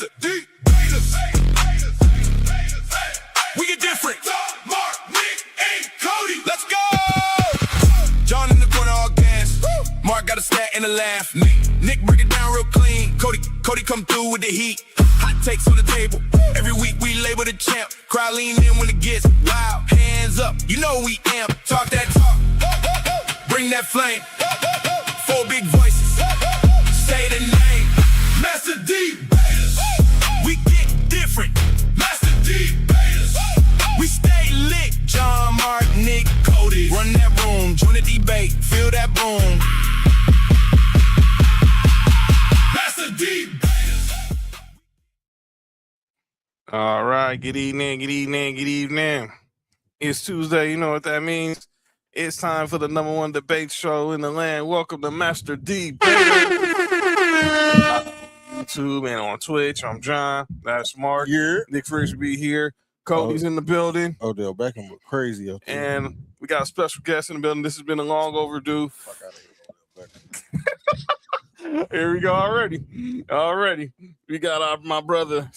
Mastah D-baters. We get different. Mark, Nick, and Cody. Let's go. John in the corner, all gas. Mark got a stat and a laugh. Nick break it down real clean. Cody come through with the heat. Hot takes on the table. Every week we label the champ. Crowd lean in when it gets wild. Hands up, you know we amp. Talk that talk. Bring that flame. Four big voices. Say the name. Mastah D-baters. We get different. Mastah D-baters. We stay lit. John, Mark, Nick, Cody. Run that room. Join the debate. Feel that boom. Mastah D-baters. All right, good evening. It's Tuesday, you know what that means. It's time for the #1 debate show in the land. Welcome to Mastah D-baters. YouTube and on Twitch. I'm John. That's Mark. Yeah. Nick Frisbee here. Cody's in the building. Odell Beckham look crazy up there. And we got a special guest in the building. This has been a long overdue. Fuck out of here, Odell Beckham. Here we go already. We got my brother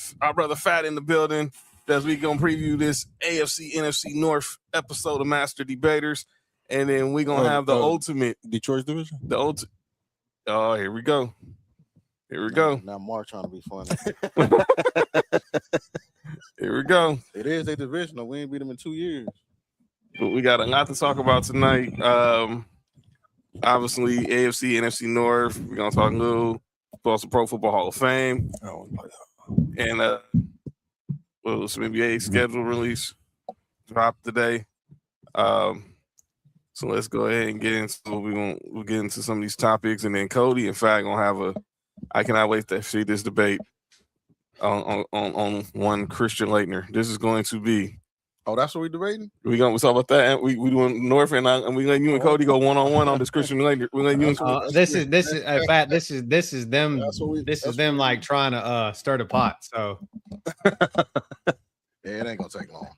Fat in the building as we gonna preview this AFC NFC North episode of Mastah D-baters, and then we gonna have the ultimate Detroit's division. Oh, here we go. Now Mark trying to be funny. Here we go. It is a division. We ain't beat them in 2 years. But we got a lot to talk about tonight. Obviously, AFC, NFC North. We're gonna talk a little about the Pro Football Hall of Fame, and some NBA schedule release dropped today. So let's go ahead and get into. We'll get into some of these topics, and then Cody, in fact, gonna have I cannot wait to see this debate on one Christian Laettner. This is going to be. Oh, that's what we debating? We're gonna talk about that. We doing North, and we letting you and Cody go one-on-one on this Christian Laettner. We letting you. This is them. This is them like trying to stir the pot. So Yeah, it ain't gonna take long.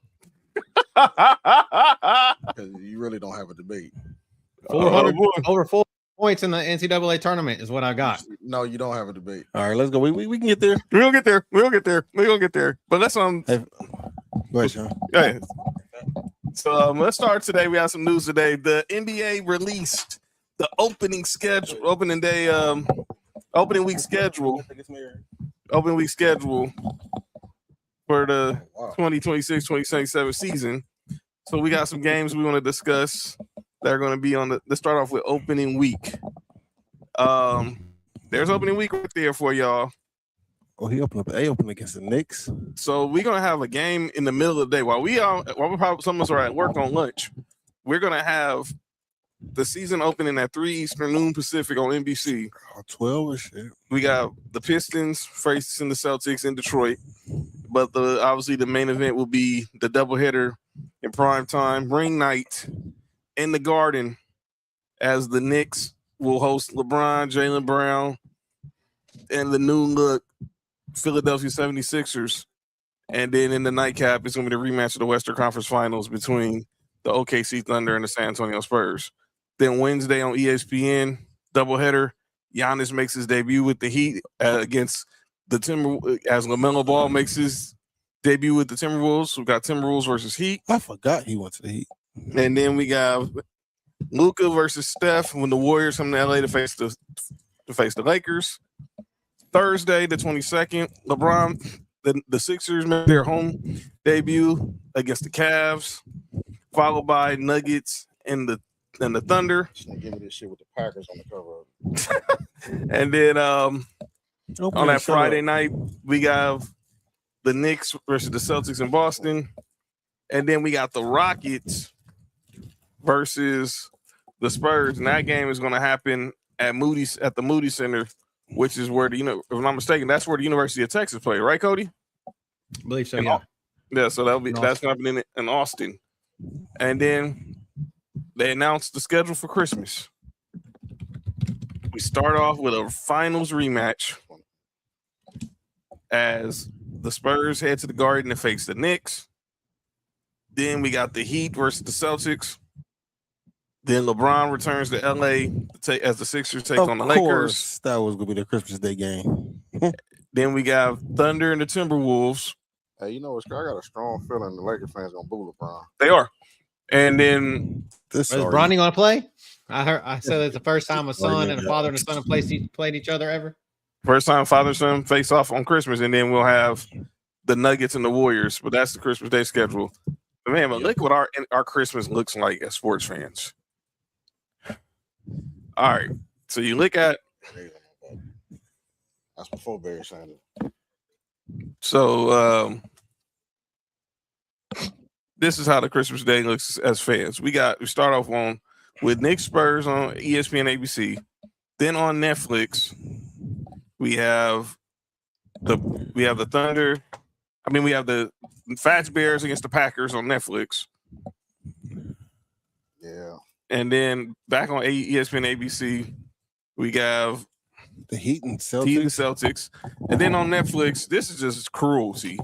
Because you really don't have a debate. 400 over 4 points in the NCAA tournament is what I got. No, you don't have a debate. All right, let's go. We can get there. We'll get there. But let's Go ahead, Sean. Okay. So let's start today. We have some news today. The NBA released the opening week schedule for the 2026-2027 season. So we got some games we want to discuss that are going to be let's start off with opening week. There's opening week right there for y'all. Oh, he opened against the Knicks. So we're gonna have a game in the middle of the day while we probably some of us are at work on lunch. We're gonna have the season opening at 3 Eastern, noon Pacific on NBC. 12 or shit. We got the Pistons facing the Celtics in Detroit, but obviously the main event will be the doubleheader in prime time, ring night in the Garden, as the Knicks will host LeBron, Jaylen Brown, and the noon look Philadelphia 76ers. And then in the nightcap, it's going to be the rematch of the Western Conference Finals between the OKC Thunder and the San Antonio Spurs. Then Wednesday on ESPN, doubleheader, Giannis makes his debut with the Heat against the Timberwolves, as LaMelo Ball makes his debut with the Timberwolves. We got Timberwolves versus Heat. I forgot he went to the Heat. And then we got Luka versus Steph when the Warriors come to LA to face the Lakers. Thursday, the 22nd, LeBron, the Sixers make their home debut against the Cavs, followed by Nuggets and the Thunder. Give me this shit with the Packers on the cover of it. And then on that Friday night, we got the Knicks versus the Celtics in Boston. And then we got the Rockets versus the Spurs. And that game is going to happen at the Moody Center, which is where if I'm not mistaken, that's where the University of Texas play, right, Cody? I believe so, yeah. Yeah, so that's going to happen in Austin. And then they announced the schedule for Christmas. We start off with a finals rematch as the Spurs head to the Garden to face the Knicks. Then we got the Heat versus the Celtics. Then LeBron returns to LA as the Sixers take on the Lakers. That was going to be the Christmas Day game. Then we got Thunder and the Timberwolves. Hey, you know what? I got a strong feeling the Lakers fans gonna boo LeBron. They are. And then is Bronny gonna play? I said it's the first time a son and a father and a son have played each other ever. First time father and son face off on Christmas, and then we'll have the Nuggets and the Warriors. But that's the Christmas Day schedule. But man, look what our Christmas looks like as sports fans. All right, so you look at. That's before Barry Sanders. So this is how the Christmas Day looks as fans. We start off with Knicks Spurs on ESPN ABC. Then on Netflix, we have the Thunder. I mean, we have the Fats Bears against the Packers on Netflix. Yeah. And then back on ESPN ABC, we have the Heat and Celtics. And then on Netflix, this is just cruelty.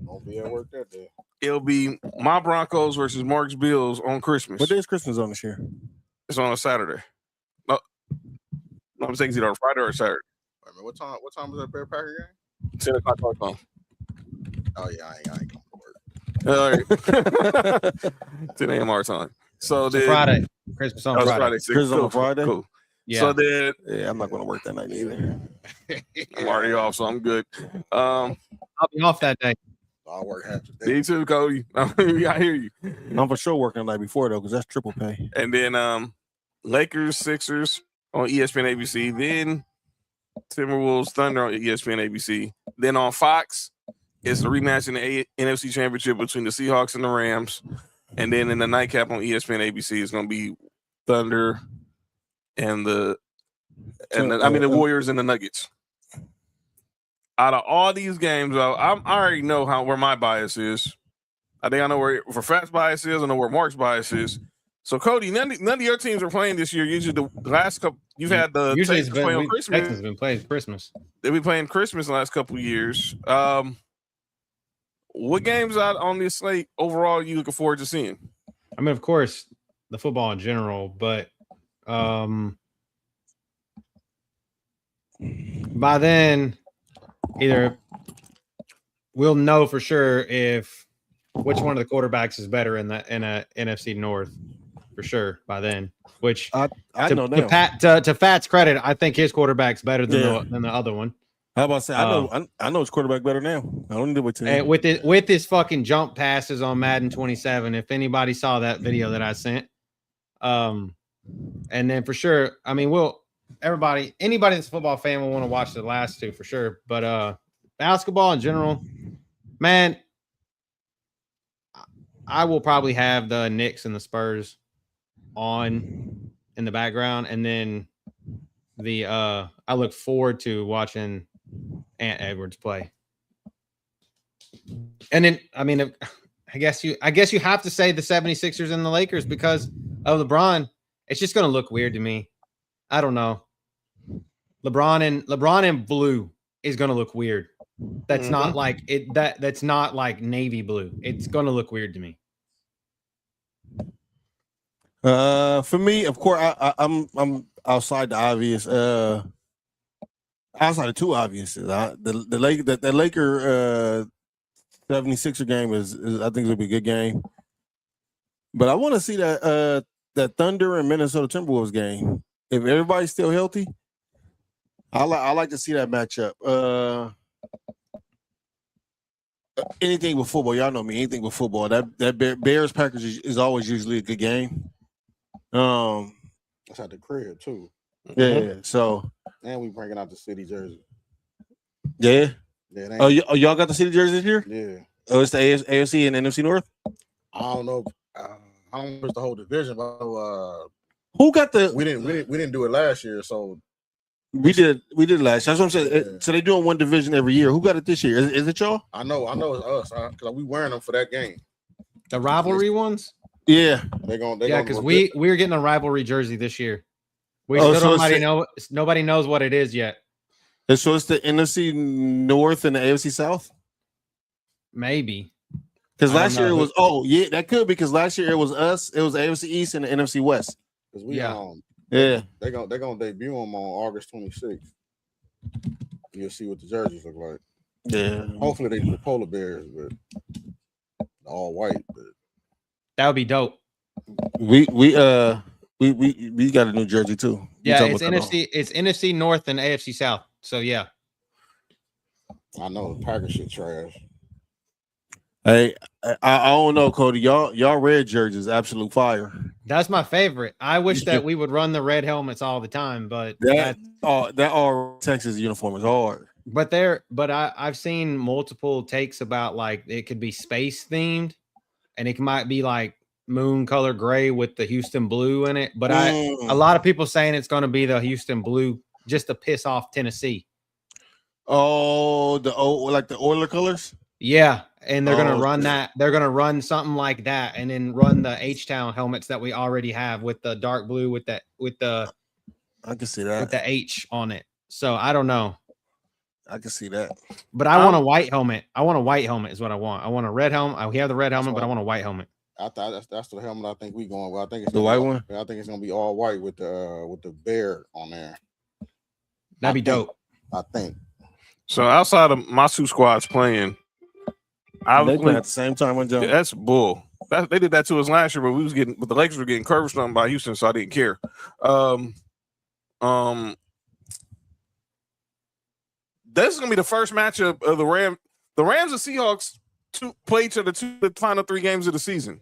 Won't be at work that day. It'll be my Broncos versus Mark's Bills on Christmas. What day is Christmas on this year? It's on a Saturday. No, I'm saying it's either on Friday or Saturday. Wait a minute, what time is that Bear Packer game? 10 o'clock our time. Oh yeah, I ain't going to work. All right. 10 a.m. our time. So then Friday. Christmas on Friday. Christmas on Friday. Cool. Yeah. So then I'm not going to work that night either. I'm already off, so I'm good. I'll be off that day. I'll work half the day. Me too, Cody. I hear you. I'm for sure working the night before though, because that's triple pay. And then Lakers, Sixers on ESPN ABC. Then Timberwolves, Thunder on ESPN ABC. Then on Fox, it's the rematch in the NFC Championship between the Seahawks and the Rams. And then in the nightcap on ESPN ABC, it's going to be Thunder and the Warriors and the Nuggets. Out of all these games, I already know where my bias is. I think I know where Fat's bias is. I know where Mark's bias is. So Cody, none of your teams are playing this year. Usually the last couple, you've had the Texans play on Christmas. Texans have been playing Christmas. They've been playing Christmas the last couple of years. What games out on this slate overall you looking forward to seeing? I mean, of course, the football in general, but by then, either we'll know for sure which one of the quarterbacks is better in a NFC North for sure by then. Which I know now. To Fat's credit, I think his quarterback's better than the other one. How about say I know his quarterback better now. I don't need to wait till and with his fucking jump passes on Madden 27. If anybody saw that video that I sent, and then for sure, I mean, anybody that's a football fan will want to watch the last two for sure. But basketball in general, man, I will probably have the Knicks and the Spurs on in the background, and then I look forward to watching Ant Edwards play. And then I mean, I guess you have to say the 76ers and the Lakers because of LeBron. It's just going to look weird to me. I don't know. LeBron in blue is going to look weird. That's not like it. That's not like navy blue. It's going to look weird to me. For me, of course, I'm outside the obvious. Outside of two obvious. The Laker 76er game is I think it'll be a good game. But I want to see that Thunder and Minnesota Timberwolves game. If everybody's still healthy, I like to see that matchup. Anything with football, y'all know me. Anything with football, that Bears Packers is always usually a good game. That's at the crib too. Yeah. So and we bringing out the city jersey. Yeah. Yeah. Y'all got the city jersey this year? Yeah. Oh, it's the AFC and NFC North. I don't know. I don't know if it's the whole division, but who got the? We didn't do it last year, so we did last year. That's what I'm saying. Yeah. So they doing one division every year. Who got it this year? Is it y'all? I know it's us because we wearing them for that game. The rivalry ones. Yeah, because we're getting a rivalry jersey this year. Nobody knows what it is yet. And so it's the NFC North and the AFC South. Maybe because last year it was. Oh yeah, that could because last year it was us. It was AFC East and the NFC West. Because they're gonna debut them on August 26th. You'll see what the jerseys look like. Yeah. Hopefully they do the polar bears, but all white. But That would be dope. We got a new jersey too. Yeah, it's NFC. It's NFC North and AFC South. So yeah. I know the Packers shit trash. Hey, I don't know, Cody. Y'all red jerseys, absolute fire. That's my favorite. I wish that we would run the red helmets all the time, but that all Texas uniform is hard. But I've seen multiple takes about like it could be space themed, and it might be like moon color gray with the Houston blue in it. But a lot of people saying it's going to be the Houston blue just to piss off Tennessee. Oh, like the Oiler colors. Yeah, and they're gonna run that. They're gonna run something like that, and then run the H-Town helmets that we already have with the dark blue with the I can see that with the H on it. So I don't know. I can see that. But I want a white helmet. I want a white helmet is what I want. I want a red helmet. We have the red helmet, but I want a white helmet. I thought that's the helmet I think we going with. I think it's the white one. I think it's gonna be all white with the bear on there. That'd be dope. I think. So outside of my two squads playing, they playing at the same time on Jones. That's bull. They did that to us last year, but the Lakers were getting curved on by Houston, so I didn't care. This is gonna be the first matchup of the Rams. The Rams and Seahawks play each other the final 3 games of the season,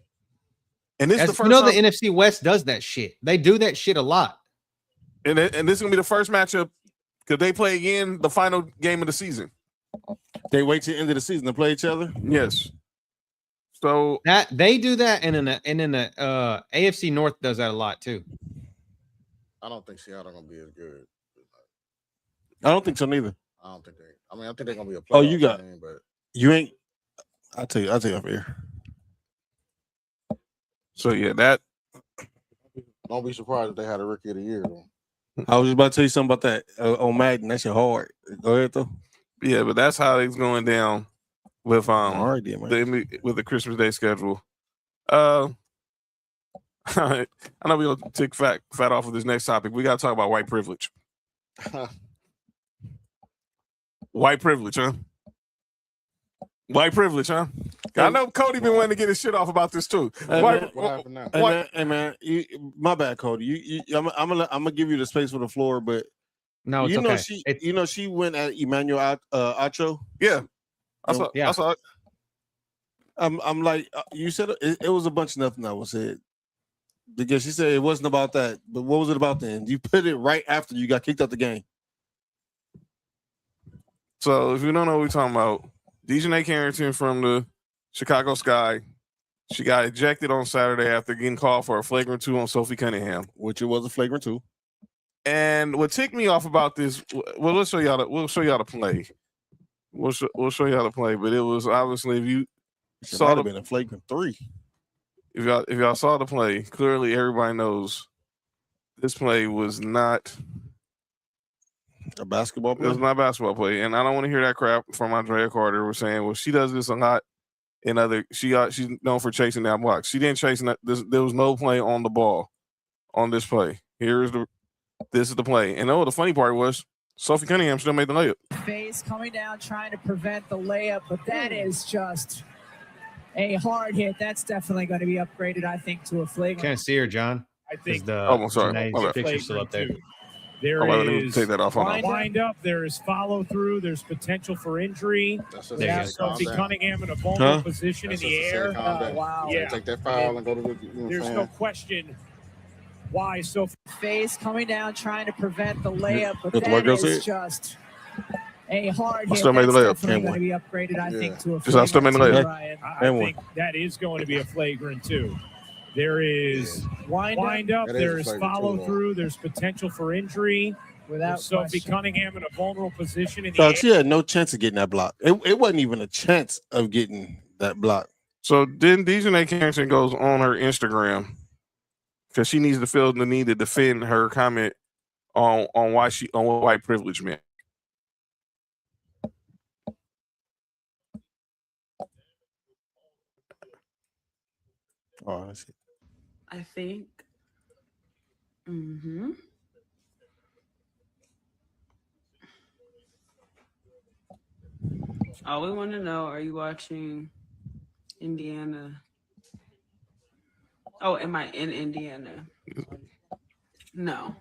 and this is the first. The NFC West does that shit. They do that shit a lot. And this is gonna be the first matchup because they play again the final game of the season. They wait till the end of the season to play each other. Yes. So that they do that, and in the AFC North does that a lot too. I don't think Seattle gonna be as good. I don't think so neither. I don't think they. I mean, I think they're gonna be a. Oh, you got. Game, but you ain't. I'll tell you up here. So yeah, that. Don't be surprised if they had a rookie of the year. Though. I was just about to tell you something about that on Madden. That shit hard. Go ahead though. Yeah, but that's how it's going down with with the Christmas Day schedule. I know we're gonna take fat off of this next topic. We gotta talk about white privilege. White privilege, huh? White privilege, huh? I know Cody been wanting to get his shit off about this too. What happened now? Hey man, my bad, Cody. I'm gonna give you the space for the floor, but no, it's okay. She went at Emmanuel Acho. Yeah, I saw it. I'm like, you said it was a bunch of nothing that was said. Because she said it wasn't about that, but what was it about then? You put it right after you got kicked out the game. So if you don't know what we're talking about, Dejanay Carrington from the Chicago Sky, she got ejected on Saturday after getting called for a flagrant 2 on Sophie Cunningham, which it was a flagrant 2. And what ticked me off about this, well, we'll show y'all the play. We'll show y'all the play, but it was obviously if you saw it been a flagrant 3. If y'all saw the play, clearly everybody knows this play was not a basketball play. It was not a basketball play, and I don't want to hear that crap from Andrea Carter. We're saying, well, she does this a lot in other. She's known for chasing down blocks. She didn't chase that. There was no play on the ball on this play. This is the play, and the funny part was Sophie Cunningham still made the layup. Face coming down, trying to prevent the layup, but that is just a hard hit. That's definitely going to be upgraded, I think, to a flagrant. Can't see her, John. I think. I'm sorry. Picture's still up there. There is take that off. wind up. There is follow through. There's potential for injury. Sophie Cunningham in a vulnerable position in the air. Wow. Yeah. Take that foul and go to the. There's no question why Sophie. Face coming down, trying to prevent the layup, but that is just a hard hit. I still made the layup. Definitely going to be upgraded, I think, to a flagrant. I still made the layup. I think that is going to be a flagrant too. There is wind up. There is follow through. There's potential for injury. Without Sophie Cunningham in a vulnerable position in the air. She had no chance of getting that block. It wasn't even a chance of getting that block. So then Dejanay Carrington goes on her Instagram because she needs to feel the need to defend her comment on what white privilege meant. Oh, I see. I think. Oh, we want to know, are you watching Indiana? Oh, am I in Indiana? No.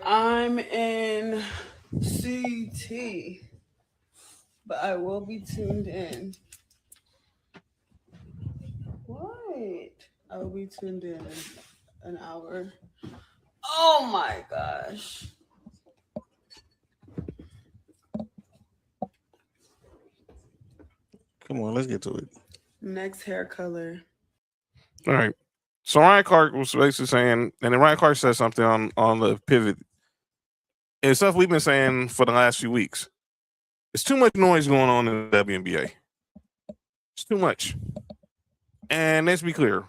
I'm in CT, but I will be tuned in. What? I will be tuned in an hour. Oh my gosh. Come on, let's get to it. Next hair color. All right. So Ryan Clark was basically saying, and then Ryan Clark said something on the pivot. It's stuff we've been saying for the last few weeks. It's too much noise going on in the WNBA. It's too much. And let's be clear.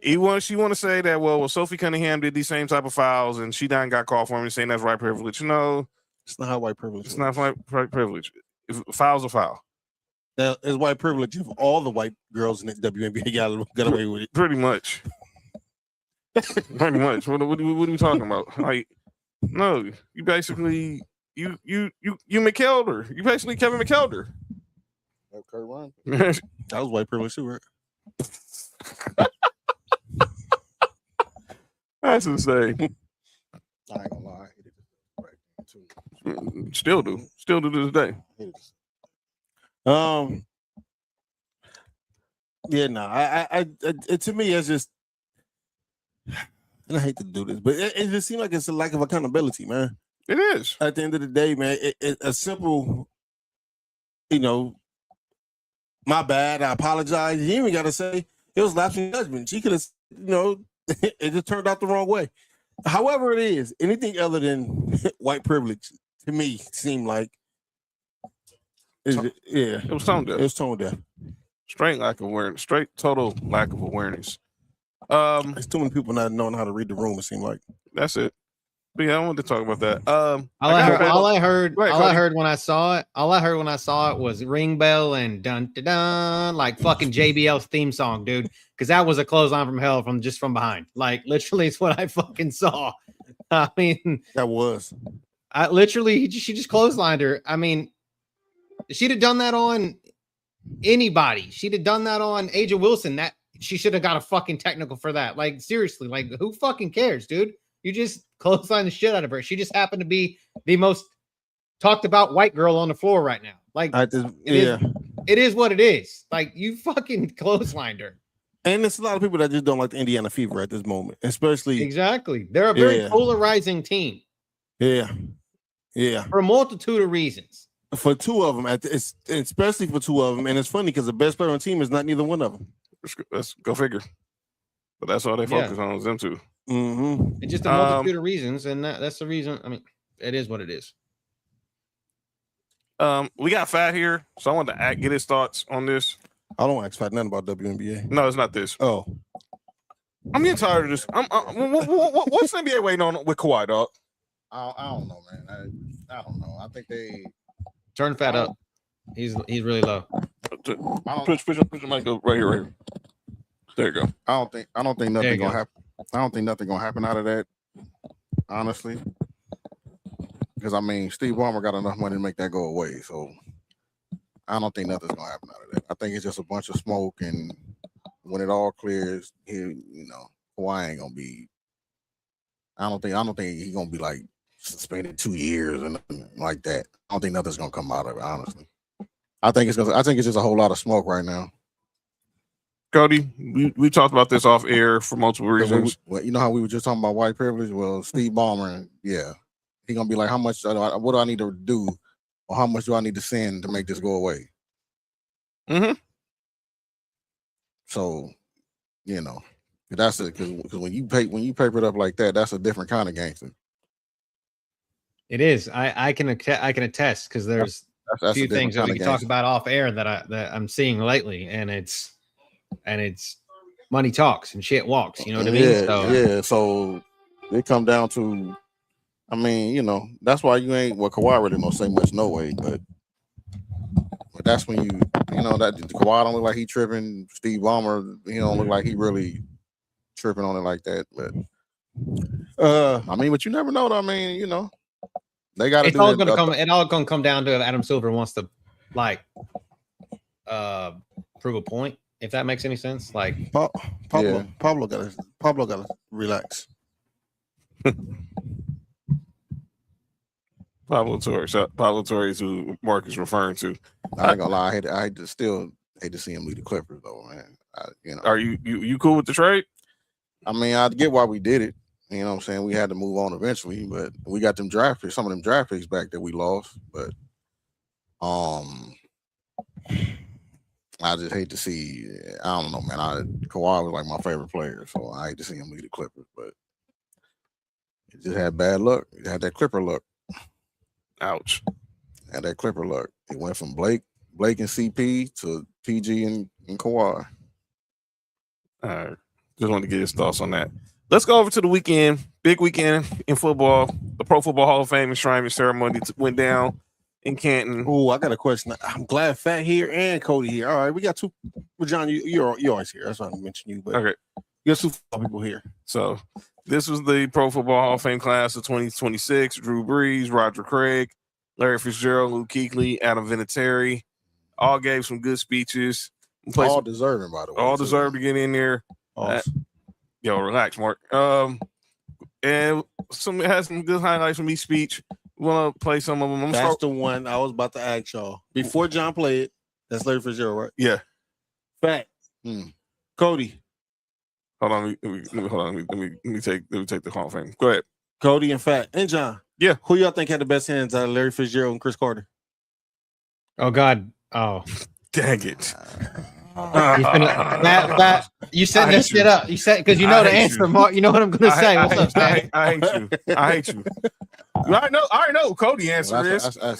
She want to say that, well, Sophie Cunningham did these same type of fouls and she done got called for him and saying that's white privilege. No, It's not how white privilege. it's not white privilege. If foul's a foul. That is white privilege if all the white girls in the WNBA got away with it. Pretty much. Pretty much. What are we talking about? Like, no, you basically you McKelder. You basically Kevin McKelder. Kurt Ryan. That was white privilege too, right? That's insane. I ain't gonna lie. I hated it right too. Still do to this day. Yeah, no, I to me, it's just, and I hate to do this, but it just seems like it's a lack of accountability, man. It is. At the end of the day, man, a simple, my bad, I apologize. You even got to say it was lapse in judgment. She could have, it just turned out the wrong way. However it is, anything other than white privilege, to me, seemed like, it was tone deaf. It was tone deaf. Straight lack of awareness. Straight total lack of awareness. There's too many people not knowing how to read the room, it seemed like. That's it. But yeah, I wanted to talk about that. All I heard when I saw it was ring bell and dun dun dun, like fucking JBL's theme song, dude. Because that was a clothesline from hell from behind. Like literally, it's what I fucking saw. I mean, that was. She just clotheslined her. I mean, she'd have done that on anybody. She'd have done that on Aja Wilson. That she should have got a fucking technical for that. Like seriously, like who fucking cares, dude? You just clothesline the shit out of her. She just happened to be the most talked about white girl on the floor right now. Like, it is what it is. Like, you fucking clotheslined her. And there's a lot of people that just don't like the Indiana Fever at this moment, especially. Exactly. They're a very polarizing team. Yeah. Yeah. For a multitude of reasons. For two of them, especially for two of them. And it's funny because the best player on the team is not neither one of them. Let's go figure. But that's all they focus on is them two. Mm-hmm. It's just a multitude of reasons, and that's the reason. I mean, it is what it is. We got Fat here, so I wanted to get his thoughts on this. I don't ask Fat nothing about WNBA. No, it's not this. Oh, I'm getting tired of this. What's the NBA waiting on with Kawhi, dog? I don't know, man. I don't know. I think they turn Fat up. He's really low. Push the mic up right here. There you go. I don't think nothing gonna happen. I don't think nothing gonna happen out of that, honestly. Because I mean, Steve Ballmer got enough money to make that go away, so I don't think nothing's gonna happen out of that. I think it's just a bunch of smoke, and when it all clears, Kawhi ain't gonna be. I don't think he's gonna be like suspended 2 years or nothing like that. I don't think nothing's gonna come out of it, honestly. I think it's just a whole lot of smoke right now. Cody, we talked about this off air for multiple reasons. Well, you know how we were just talking about white privilege? Well, Steve Ballmer, yeah, he's gonna be like, how much? What do I need to do, or how much do I need to send to make this go away? Mm-hmm. So, that's it. Because when you paper it up like that, that's a different kind of gangster. It is. I can attest because there's a few things that we can talk about off air that I'm seeing lately, and it's money talks and shit walks. You know what I mean? So it come down to, I mean, that's why you ain't. Well, Kawhi really don't say much, no way. But that's when that Kawhi don't look like he tripping. Steve Ballmer, he don't look like he really tripping on it like that. But I mean, but you never know. I mean, They got to It's do all that. going to come. It all going to come down to if Adam Silver wants to like prove a point. If that makes any sense, like Pablo gotta relax. Pablo Torres, who Mark is referring to. I ain't gonna lie, I still hate to see him leave the Clippers though, man. Are you cool with the trade? I mean, I get why we did it. You know what I'm saying? We had to move on eventually, but we got them draft picks, some of them draft picks back that we lost. But I just hate to see. I don't know, man. Kawhi was like my favorite player, so I hate to see him leave the Clippers. But it just had bad luck. It had that Clipper luck. Ouch. Had that Clipper luck. It went from Blake and CP to PG and Kawhi. All right. Just wanted to get his thoughts on that. Let's go over to the weekend. Big weekend in football. The Pro Football Hall of Fame enshrinement ceremony went down in Canton. Oh, I got a question. I'm glad Fat here and Cody here. All right, we got two. Well, John, you're always here. That's why I mentioned you. But okay, you got two football people here. So this was the Pro Football Hall of Fame class of 2026. Drew Brees, Roger Craig, Larry Fitzgerald, Luke Kuechly, Adam Vinatieri. All gave some good speeches. All deserving, by the way. All deserved to get in there. Awesome. Yo, relax, Mark. And has some good highlights from each speech. We want to play some of them. That's the one I was about to ask y'all before John played. That's Larry Fitzgerald, right? Yeah. Fat. Cody. Hold on. Let me take the Hall of Fame. Go ahead. Cody and Fat and John. Yeah. Who y'all think had the best hands out of Larry Fitzgerald and Chris Carter? Oh God. Oh. Dang it. Matt, you setting this shit up. You said because you know the answer, Mark. You know what I'm gonna say. What's up, Stan? I hate you. I hate you. I already know Cody's answer is. I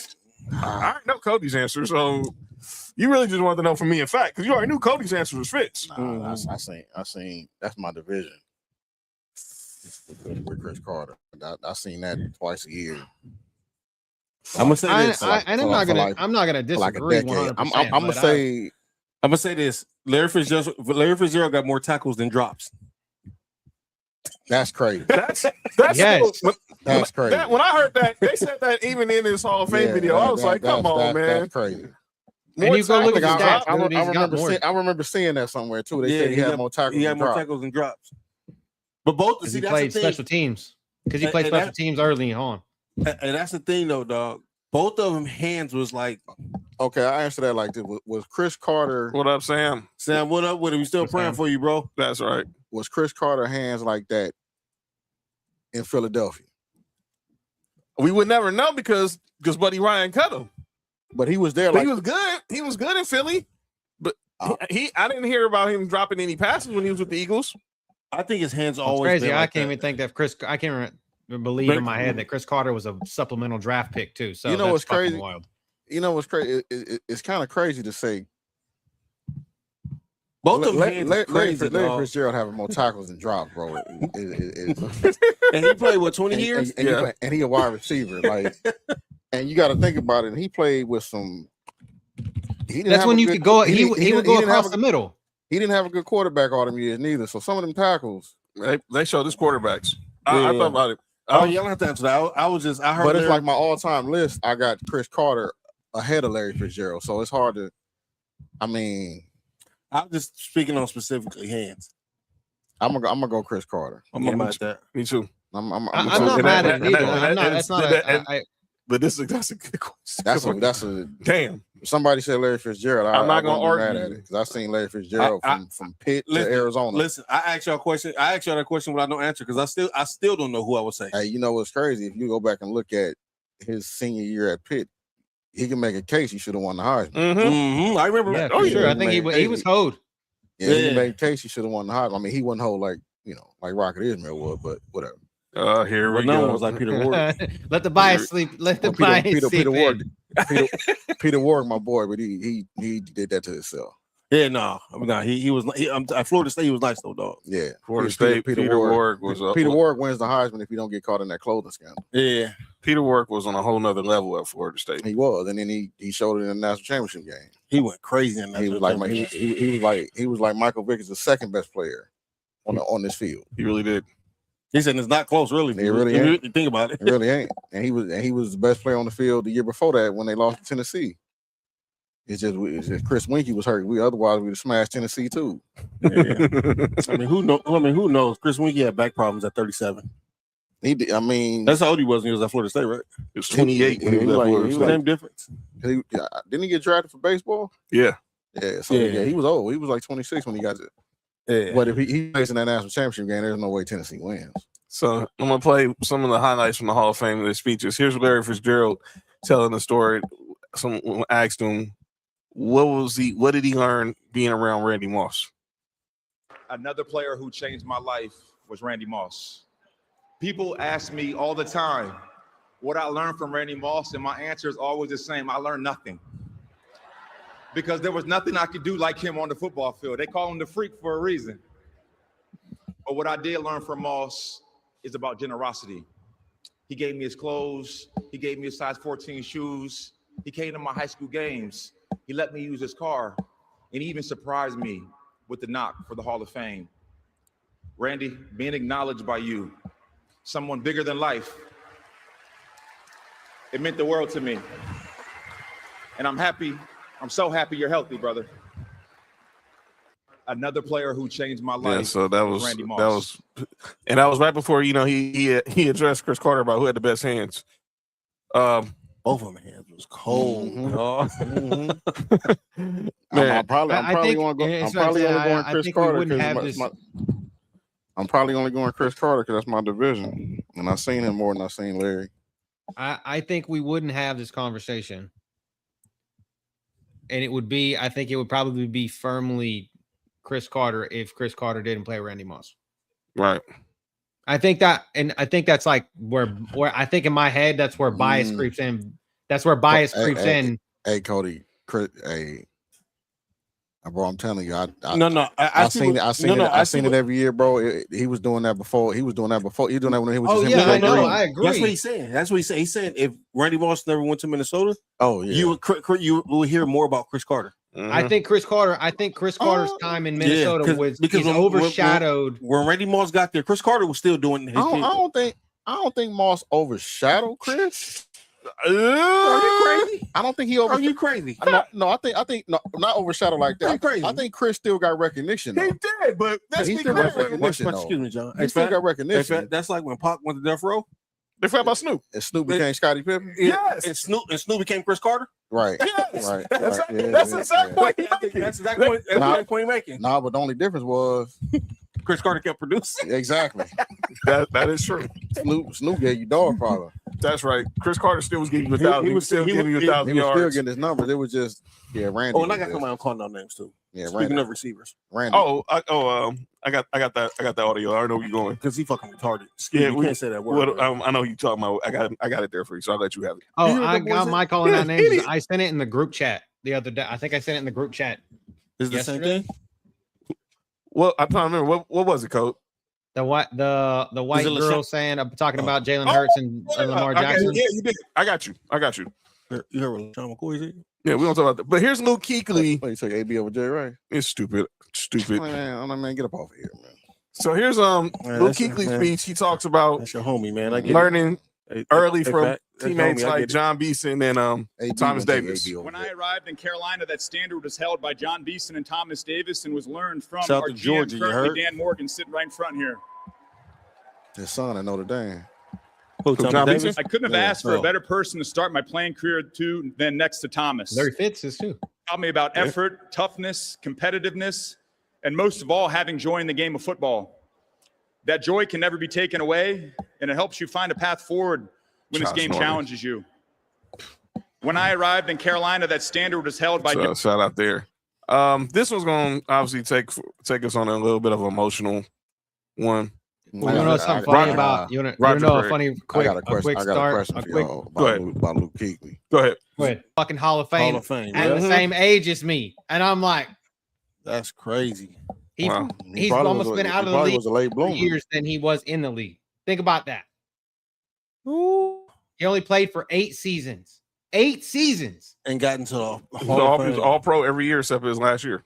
already know Cody's answer. So you really just wanted to know from me, in fact, because you already knew Cody's answer was Fitz. I seen that's my division with Chris Carter. I seen that twice a year. I'm gonna say this. I'm not gonna disagree. Like I'm gonna say this. Larry Fitzgerald got more tackles than drops. That's crazy. That's yes. That's crazy. When I heard that, they said that even in his Hall of Fame video. I was like, come on, man. That's crazy. And you go look at the stats. I remember seeing that somewhere too. They said he had more tackles. He had more tackles than drops. But both he played special teams. Because he played special teams early on. And that's the thing, though, dog. Both of them hands was like, okay, I answer that like this. Was Chris Carter? What up, Sam? Sam, what up with it? We still praying for you, bro. That's right. Was Chris Carter hands like that in Philadelphia? We would never know because Buddy Ryan cut him. But he was there. He was good. He was good in Philly. But I didn't hear about him dropping any passes when he was with the Eagles. I think his hands always crazy. Been like I can't even think that I can't believe in my head that Chris Carter was a supplemental draft pick too. So you know what's crazy? Wild. You know what's crazy? It's kind of crazy to say. Both of them Larry Fitzgerald having more tackles than drops, bro. And he played what 20 years? And he a wide receiver, like. And you got to think about it. He played with some. That's when you could go. He would go across the middle. He didn't have a good quarterback all them years neither. So some of them tackles, they showed his quarterbacks. I thought about it. Oh, you don't have to answer that. I heard. But it's like my all-time list. I got Chris Carter ahead of Larry Fitzgerald, so it's hard to. I mean, I'm just speaking on specifically hands. I'm gonna go Chris Carter. I'm mad at that. Me too. I'm not mad at it either. But that's a good question. That's a damn. If somebody said Larry Fitzgerald, I'm not gonna argue mad at it because I've seen Larry Fitzgerald from Pitt to Arizona. Listen, I asked y'all a question. I asked y'all that question without no answer because I still don't know who I would say. Hey, you know what's crazy? If you go back and look at his senior year at Pitt, he can make a case he should have won the Heisman. I remember. Yeah, for sure. I think he was hoed. Yeah, he can make a case he should have won the Heisman. I mean, he wasn't hoed like Rocket Ismail was, but whatever. Here we no go. one was like Peter Ward. Let the bias sleep. Let the bias sleep. Peter Ward, my boy, but he did that to himself. Yeah, no, he was. At Florida State, he was nice though, dog. Yeah, Florida State. Peter Ward was Peter Ward wins the Heisman if you don't get caught in that clothing scandal. Yeah, Peter Ward was on a whole nother level at Florida State. He was, and then he showed it in the national championship game. He went crazy in that. He was like Michael Vick is the second best player on this field. He really did. He said it's not close, really. It really ain't. You think about it. It really ain't. And he was the best player on the field the year before that when they lost to Tennessee. It's just Chris Winkie was hurt. Otherwise we'd have smashed Tennessee too. Yeah. I mean, who knows? Chris Winkie had back problems at 37. He did, I mean, that's how old he was when he was at Florida State, right? It was 28 when he was at Florida State. Same difference. Didn't he get drafted for baseball? Yeah. Yeah. So yeah, he was old. He was like 26 when he got it. Yeah. But if he plays in that national championship game, there's no way Tennessee wins. So I'm gonna play some of the highlights from the Hall of Fame of their speeches. Here's Larry Fitzgerald telling the story. Someone asked him, what did he learn being around Randy Moss? Another player who changed my life was Randy Moss. People ask me all the time what I learned from Randy Moss, and my answer is always the same. I learned nothing. Because there was nothing I could do like him on the football field. They call him the freak for a reason. But what I did learn from Moss is about generosity. He gave me his clothes. He gave me his size 14 shoes. He came to my high school games. He let me use his car. And he even surprised me with the knock for the Hall of Fame. Randy, being acknowledged by you, someone bigger than life, it meant the world to me. And I'm happy. I'm so happy you're healthy, brother. Another player who changed my life. Yeah, so that was Randy Moss. That was right before he addressed Chris Carter about who had the best hands. Both of them hands was cold. Man, I'm probably only going Chris Carter because I'm probably only going Chris Carter because that's my division, and I've seen him more than I've seen Larry. I think we wouldn't have this conversation. And I think it would probably be firmly Chris Carter if Chris Carter didn't play Randy Moss. Right. I think that's like where I think in my head, that's where bias creeps in. That's where bias creeps in. Hey, Cody, bro, I'm telling you, I've seen it every year, bro. He was doing that before. He was doing that before. He was doing that when he was. Oh yeah, I agree. That's what he's saying. He said if Randy Moss never went to Minnesota, you would hear more about Chris Carter. Mm-hmm. I think Chris Carter's time in Minnesota was overshadowed. When Randy Moss got there, Chris Carter was still doing his thing. I don't think Moss overshadowed Chris. Are you crazy? I don't think he Are you crazy? No, I think not overshadowed like that. Crazy. I think Chris still got recognition. Though. He did, but that's he still got recognition. Excuse me, John. He still got recognition. That's like when Pac went to Death Row. They forgot about Snoop. And Snoop became Scottie Pippen. Yes, and Snoop became Chris Carter. Right. Yes. Right. That's exactly that's the point making. Nah, but the only difference was Chris Carter kept producing. Exactly. That is true. Snoop gave you dog power. That's right. Chris Carter still was giving you 1,000. He was still giving you 1,000 yards. Still getting his numbers. It was just Randy. Oh, and I got somebody calling out names too. Yeah, Speaking Randy. of receivers, Randy. I got that audio. I already know where you're going because he fucking retarded. We can't say that word. I know you talking about. I got it there for you, so I'll let you have it. Oh, I got my calling out names. I sent it in the group chat the other day. I think I sent it in the group chat. Is it the same thing? Well, I'm trying to remember what was it, Coach? The white girl saying talking about Jalen Hurts and Lamar Jackson. Yeah, you did. I got you. You heard what Sean McCoy said? Yeah, we don't talk about that. But here's Luke Kuechly. You took AB over Jay Ray. It's stupid. Man, get up off of here, man. So here's Luke Kuechly's speech. He talks about that's your homie, man. I get learning early from teammates like John Beeson and Thomas Davis. When I arrived in Carolina, that standard was held by John Beeson and Thomas Davis and was learned from Shout our to Georgia, GM, Dan Morgan, sitting right in front here. His son at Notre Dame. John Beeson? I couldn't have asked for a better person to start my playing career than next to Thomas. Larry Fitz is too. Taught me about effort, toughness, competitiveness, and most of all, having joy in the game of football. That joy can never be taken away, and it helps you find a path forward when this game challenges you. When I arrived in Carolina, that standard was held by... shout out there. This one's going to obviously take us on a little bit of an emotional one. You know something funny about you know a funny quick start. Go ahead about Luke Kuechly. Go ahead. Fucking Hall of Fame and the same age as me, and I'm like, that's crazy. He's almost been out of the league for years than he was in the league. Think about that. Ooh. He only played for 8 seasons. 8 seasons. And got into the He was all pro every year except for his last year.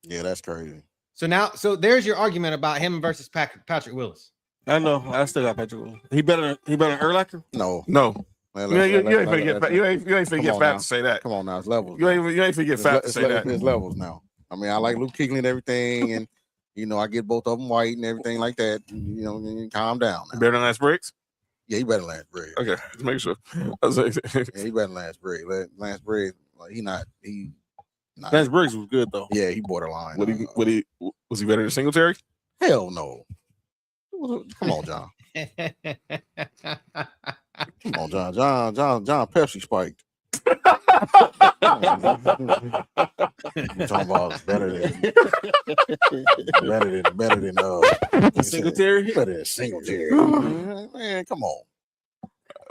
Yeah, that's crazy. So there's your argument about him versus Patrick Willis. I know. I still got Patrick Willis. He better than Urlacher? No. You ain't finna get fat to say that. Come on now, it's levels. You ain't finna get fat to say that. It's levels now. I mean, I like Luke Kuechly and everything, and I get both of them white and everything like that. Calm down. Now. Better than Lance Briggs? Yeah, he better than Lance Briggs. Okay, let's make sure. Yeah, he better than Lance Briggs. Lance Briggs, Lance Briggs was good though. Yeah, he borderline. Was he better than Singletary? Hell no. Come on, John. Come on, John Pepsi spiked. I'm talking about better than Singletary. Better than Singletary. Man, come on.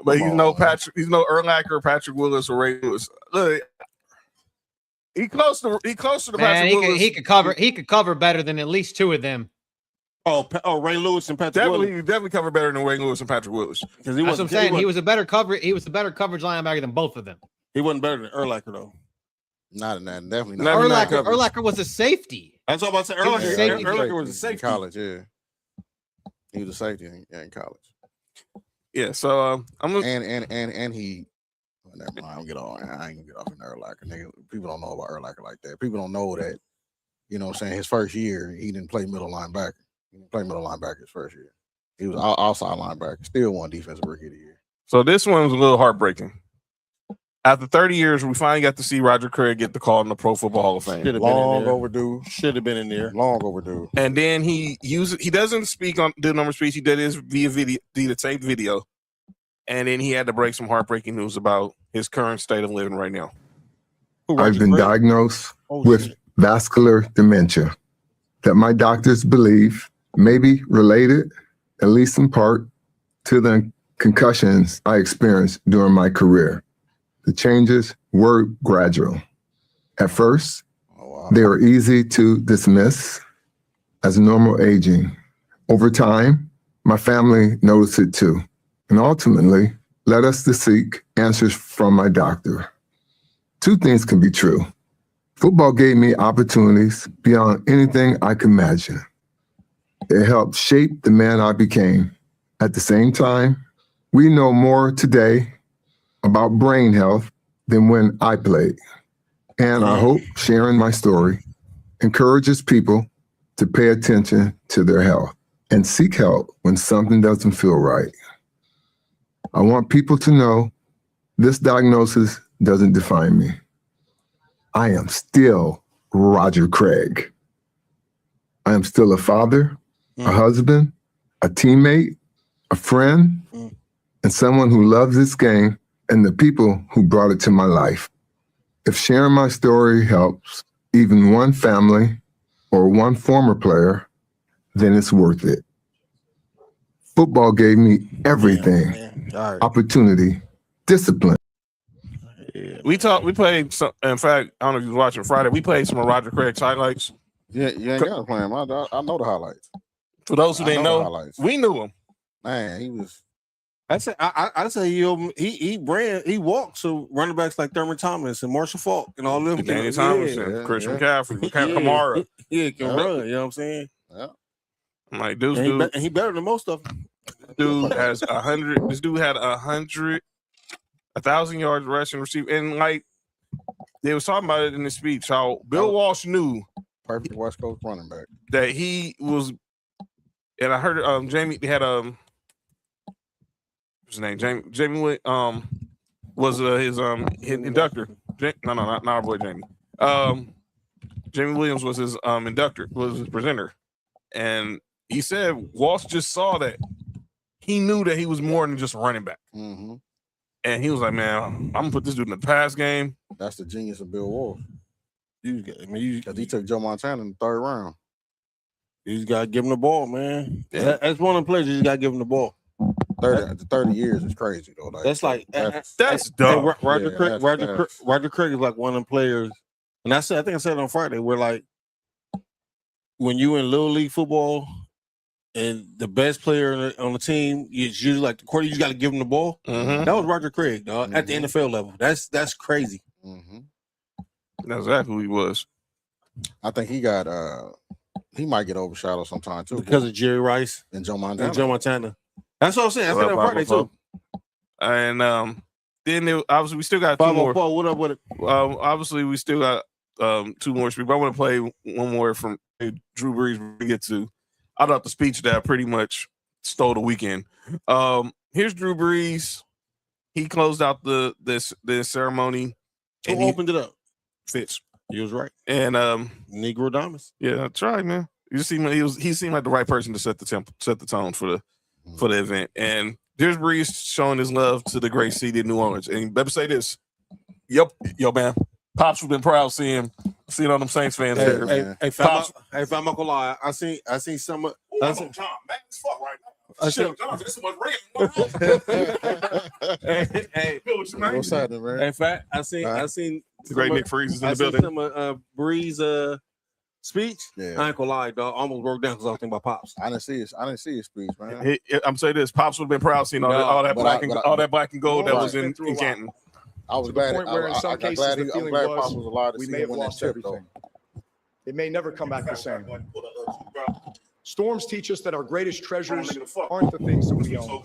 But he's no Urlacher, Patrick Willis, or Ray Lewis. Look, he close to Patrick Willis. He could cover better than at least two of them. Oh, Ray Lewis and Patrick Willis. Definitely cover better than Ray Lewis and Patrick Willis. That's what I'm saying. He was a better coverage linebacker than both of them. He wasn't better than Urlacher though. Not in that. Definitely not. Urlacher was a safety. That's what I'm about to say. Urlacher was a safety in college. Yeah, he was a safety in college. Yeah. So and he. Never mind. I ain't gonna get off in Urlacher. Nigga, people don't know about Urlacher like that. People don't know that. You know what I'm saying? His first year, he didn't play middle linebacker. He didn't play middle linebacker his first year. He was outside linebacker. Still won defensive rookie of the year. So this one was a little heartbreaking. After 30 years, we finally got to see Roger Craig get the call in the Pro Football Hall of Fame. Long overdue. Should have been in there. Long overdue. And then he doesn't do a number speech. He did his via video, the taped video. And then he had to break some heartbreaking news about his current state of living right now. I've been diagnosed with vascular dementia that my doctors believe may be related, at least in part, to the concussions I experienced during my career. The changes were gradual. At first, they were easy to dismiss as normal aging. Over time, my family noticed it too, and ultimately led us to seek answers from my doctor. Two things can be true. Football gave me opportunities beyond anything I could imagine. It helped shape the man I became. At the same time, we know more today about brain health than when I played. And I hope sharing my story encourages people to pay attention to their health and seek help when something doesn't feel right. I want people to know this diagnosis doesn't define me. I am still Roger Craig. I am still a father, a husband, a teammate, a friend, and someone who loves this game and the people who brought it to my life. If sharing my story helps even one family or one former player, then it's worth it. Football gave me everything, opportunity, discipline. We played some, in fact, I don't know if you was watching Friday, we played some of Roger Craig's highlights. Yeah, you ain't got to play him. I know the highlights. For those who didn't know, we knew him. Man, he was. I say he walked so running backs like Thurman Thomas and Marshall Faulk and all them. Danny Thomas and Christian McCaffrey, Kamara. Yeah, can run. You know what I'm saying? Yeah. I'm like, dude, he better than most of them. Dude has 100. This dude had 1,000 yards rushing, receive, and like they was talking about it in the speech. How Bill Walsh knew perfect West Coast running back that he was, and I heard Jamie had what's his name? Jamie was his inductor. No, not our boy Jamie. Jamie Williams was his inductor, was his presenter, and he said Walsh just saw that. He knew that he was more than just a running back. Mm-hmm. And he was like, man, I'm going to put this dude in the pass game. That's the genius of Bill Walsh. Because he took Joe Montana in the third round. You just got to give him the ball, man. Yeah. That's one of the players you just got to give him the ball. 30 years is crazy, though. Like, that's dumb. Roger Craig is like one of them players. And I think I said it on Friday, where like when you in Little League football, and the best player on the team is usually like the quarter. You just got to give him the ball. Mm-hmm. That was Roger Craig, dog, at the NFL level. That's crazy. Mm-hmm. That's exactly who he was. I think he got he might get overshadowed sometime too because of Jerry Rice and Joe Montana. That's what I'm saying. I said that Friday too. And then obviously we still got 2 more. What up with it? Obviously we still got 2 more speakers. I want to play one more from Drew Brees. We get to. I thought the speech that pretty much stole the weekend. Here's Drew Brees. He closed out the ceremony. Who opened it up? Fitz. He was right. And Negro Diamonds. Yeah, that's right, man. You see, he seemed like the right person to set the tone for the event. And there's Brees showing his love to the great city of New Orleans. And you better say this. Yo, man. Pops have been proud seeing all them Saints fans there. Hey, Pops. Hey, if I'm not gonna lie, I seen some of. I'm on time, man. It's fuck right now. Shit, this is much rain. Hey, what's happening, man? In fact, I seen the great Nick Freeze is in the building. Some of Breeze speech. Yeah. I ain't gonna lie, dog. I almost broke down because I was thinking about Pops. I didn't see his speech, man. I'm saying this. Pops would have been proud seeing all that black and gold that was in Canton. I was glad. In some cases, the feeling Pops was allowed to we see may have him win lost that chip, everything. It may never come back the same. Storms teach us that our greatest treasures aren't the things that we own.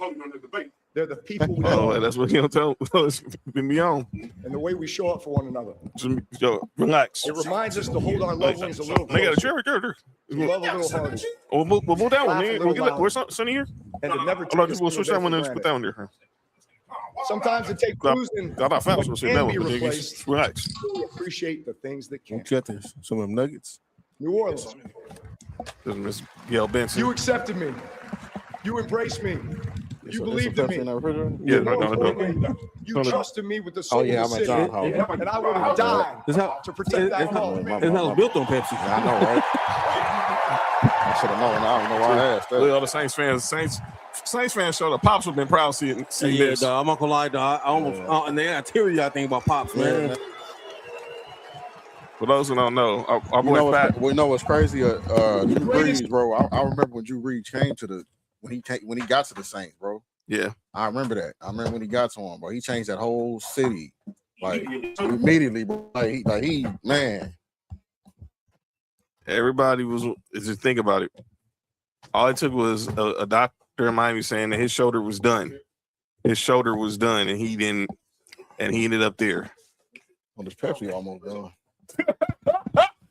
They're the people we own. Oh, that's what you don't tell. It's been me on. And the way we show up for one another. Yo, relax. It reminds us to hold our loved ones a little closer. They got a chair. Love a little harder. We'll move that one. We'll get where's Sonny here? And to never We'll switch that one and put that one there. Sometimes it takes losing what can be replaced. Relax. We appreciate the things that can. Got this. Some of them nuggets. New Orleans. Miss Gail Benson. You accepted me. You embraced me. You believed in me. Yeah, You trusted me with the soul I'm of the at city. John Howard. And I would have died to protect that cause. His house built on Pepsi. I know, right? I should have known. I don't know why I asked that. All the Saints fans showed up. Pops would have been proud seeing this. Dog, I'm not gonna lie, dog. I almost and then I teary. I think about Pops, man. For those who don't know, our boy Pat. We know what's crazy. Drew Brees, bro. I remember when Drew Brees came to when he got to the Saints, bro. Yeah, I remember that. I remember when he got to him, bro. He changed that whole city, like immediately, bro. Like he, man. Everybody was. Just think about it. All it took was a doctor in Miami saying that his shoulder was done. His shoulder was done, and he didn't. And he ended up there. Well, this Pepsi almost done.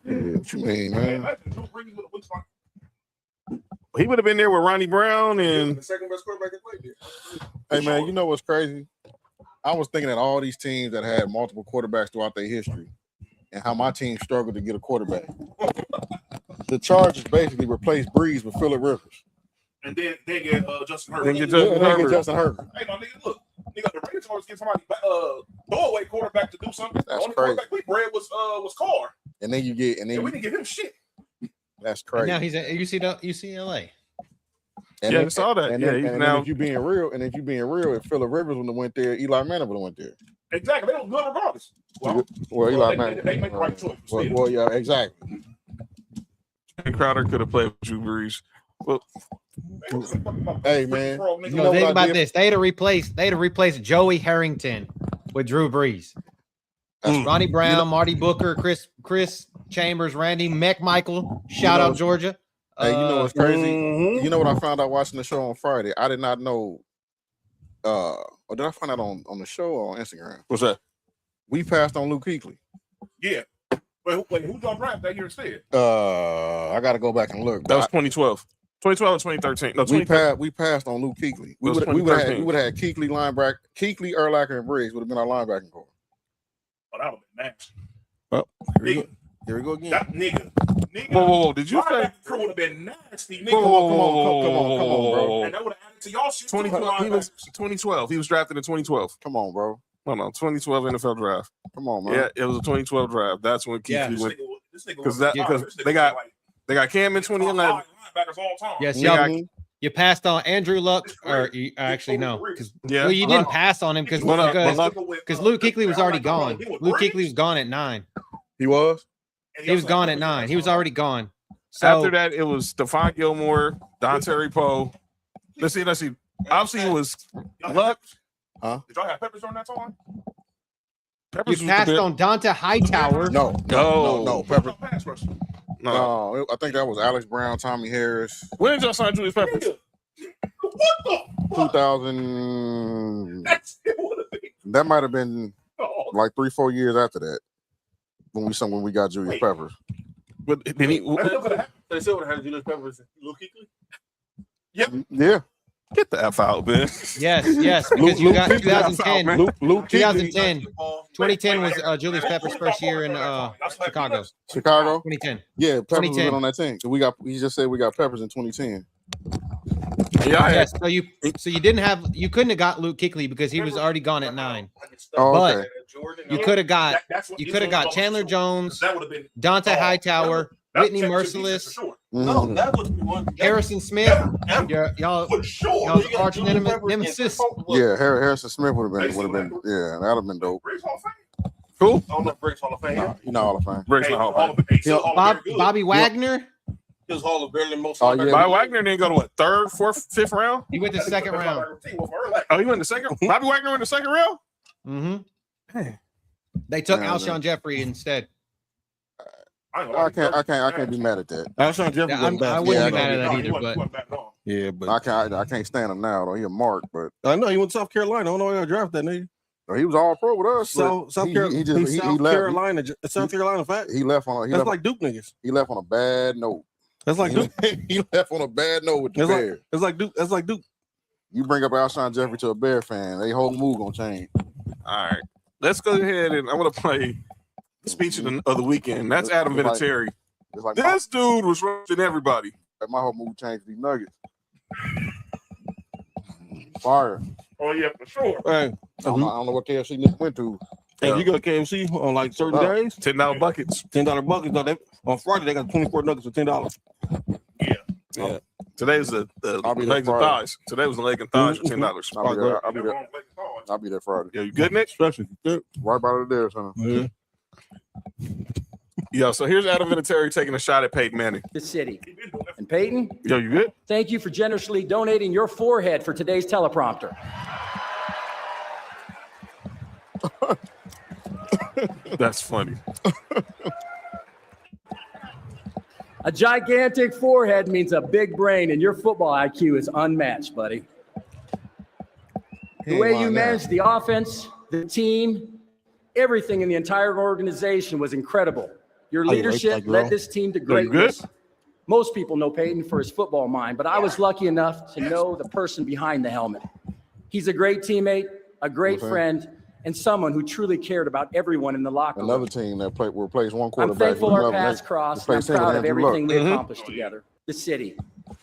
What you mean, man? He would have been there with Ronnie Brown and the second best quarterback in play. Hey, man, you know what's crazy? I was thinking that all these teams that had multiple quarterbacks throughout their history and how my team struggled to get a quarterback. The Chargers basically replaced Breeze with Phillip Rivers. And then they get Justin Herbert. They get Justin Herbert. Hey, no, nigga, look. Nigga, the Raiders always get somebody throwaway quarterback to do something. That's the only crazy. quarterback we bred was Carr. And then we didn't give him shit. That's crazy. Now he's at UCLA. Yeah, I saw that. And Yeah, then, he's and now. if you being real, if Phillip Rivers would have went there, Eli Manning would have went there. Exactly. They don't good regardless. Well, Eli Manning. They make the right choice. Well, yeah, exactly. And Crowder could have played with Drew Brees. Well, hey man, you know think about this. They'd have replaced Joey Harrington with Drew Brees. Ronnie Brown, Marty Booker, Chris Chambers, Randy McMichael. Shout out Georgia. Hey, you know what's crazy? You know what I found out watching the show on Friday? I did not know. Or did I find out on the show or on Instagram? What's that? We passed on Luke Kuechly. Yeah. Wait, who got draft that year instead? I got to go back and look. That was 2012. 2012 or 2013. No, we passed on Luke Kuechly. We would have had Kuechly, linebacker, Kuechly, Urlacher, and Briggs would have been our linebacking core. Oh, that would have been nasty. Well, here we go again. That nigga. Whoa. Did you say? Crew would have been nasty, nigga. Come on, bro. And that would have added to y'all shit. 2012. He was drafted in 2012. Come on, bro. No, 2012 NFL draft. Come on, man. Yeah, it was a 2012 draft. That's when Kuechly went. Because they got Cam in 2011. Yes, you passed on Andrew Luck, or actually no, because you didn't pass on him because Luke Kuechly was already gone. Luke Kuechly was gone at 9. He was. He was gone at 9. He was already gone. So after that, it was Stephon Gilmore, Dante Poe. Let's see. Obviously, it was Luck. Huh? Did y'all have Peppers on that time? You passed on Dante Hightower. No. Peppers. No. I think that was Alex Brown, Tommy Harris. When did y'all sign Julius Peppers? 2000. That might have been like 3-4 years after that when we got Julius Peppers. But then They still would have had Julius Peppers and Luke Kuechly. Yeah. Get the F out, man. Yes, because you got 2010. Luke 2010. 2010 was Julius Pepper's first year in Chicago. Chicago? 2010. Yeah, Peppers 2010. was on that team. He just said we got Peppers in 2010. Yes, so you couldn't have got Luke Kuechly because he was already gone at 9. Oh, okay. But you could have got Chandler Jones, Dante Hightower, Whitney Merciless, Harrison Smith, y'all's arch nemesis. Yeah, Harrison Smith would have been. Yeah, that'd have been dope. Cool. I don't know if Breaks Hall of Fame. You know, Hall of Fame. Breaks the Hall of Fame. Bobby Wagner. He was Hall of barely most. Oh, yeah. Bobby Wagner didn't go to what, 3rd, 4th, 5th round? He went the second round. Oh, he went the second. Bobby Wagner went the second round. Mm-hmm. They took Alshon Jeffrey instead. I can't be mad at that. Alshon Jeffrey. I wouldn't be mad at that either, but but I can't stand him now though. He a mark, but I know he went to South Carolina. I don't know why y'all draft that nigga. he was all pro with us. South Carolina, South Carolina fact. He left on. That's like Duke niggas. He left on a bad note. That's like Duke. He left on a bad note with the Bears. It's like Duke. That's like Duke. You bring up Alshon Jeffrey to a Bear fan, they whole move gonna change. All right. Let's go ahead and I'm going to play the speech of the weekend. That's Adam Vinatieri. This dude was roasting everybody. My whole move changed these Nuggets. Fire. Oh, yeah, for sure. Hey, I don't know what KFC niggas went to. And you go to KFC on like certain days, $10 buckets. $10 buckets. No, on Friday they got 24 nuggets for $10. Yeah. Today's the legs and thighs. Today was the leg and thighs for $10. I'll be there Friday. Yeah, you good, Nick? Especially right by there, son. Yeah. Yo, so here's Adam Vinatieri taking a shot at Peyton Manning. The city. And Peyton? Yo, you good? Thank you for generously donating your forehead for today's teleprompter. That's funny. A gigantic forehead means a big brain, and your football IQ is unmatched, buddy. The way you managed the offense, the team, everything in the entire organization was incredible. Your leadership led this team to greatness. Most people know Peyton for his football mind, but I was lucky enough to know the person behind the helmet. He's a great teammate, a great friend, and someone who truly cared about everyone in the locker room. Another team that replaced one I'm quarterback. thankful our paths crossed, and I'm proud of everything we accomplished together. The city.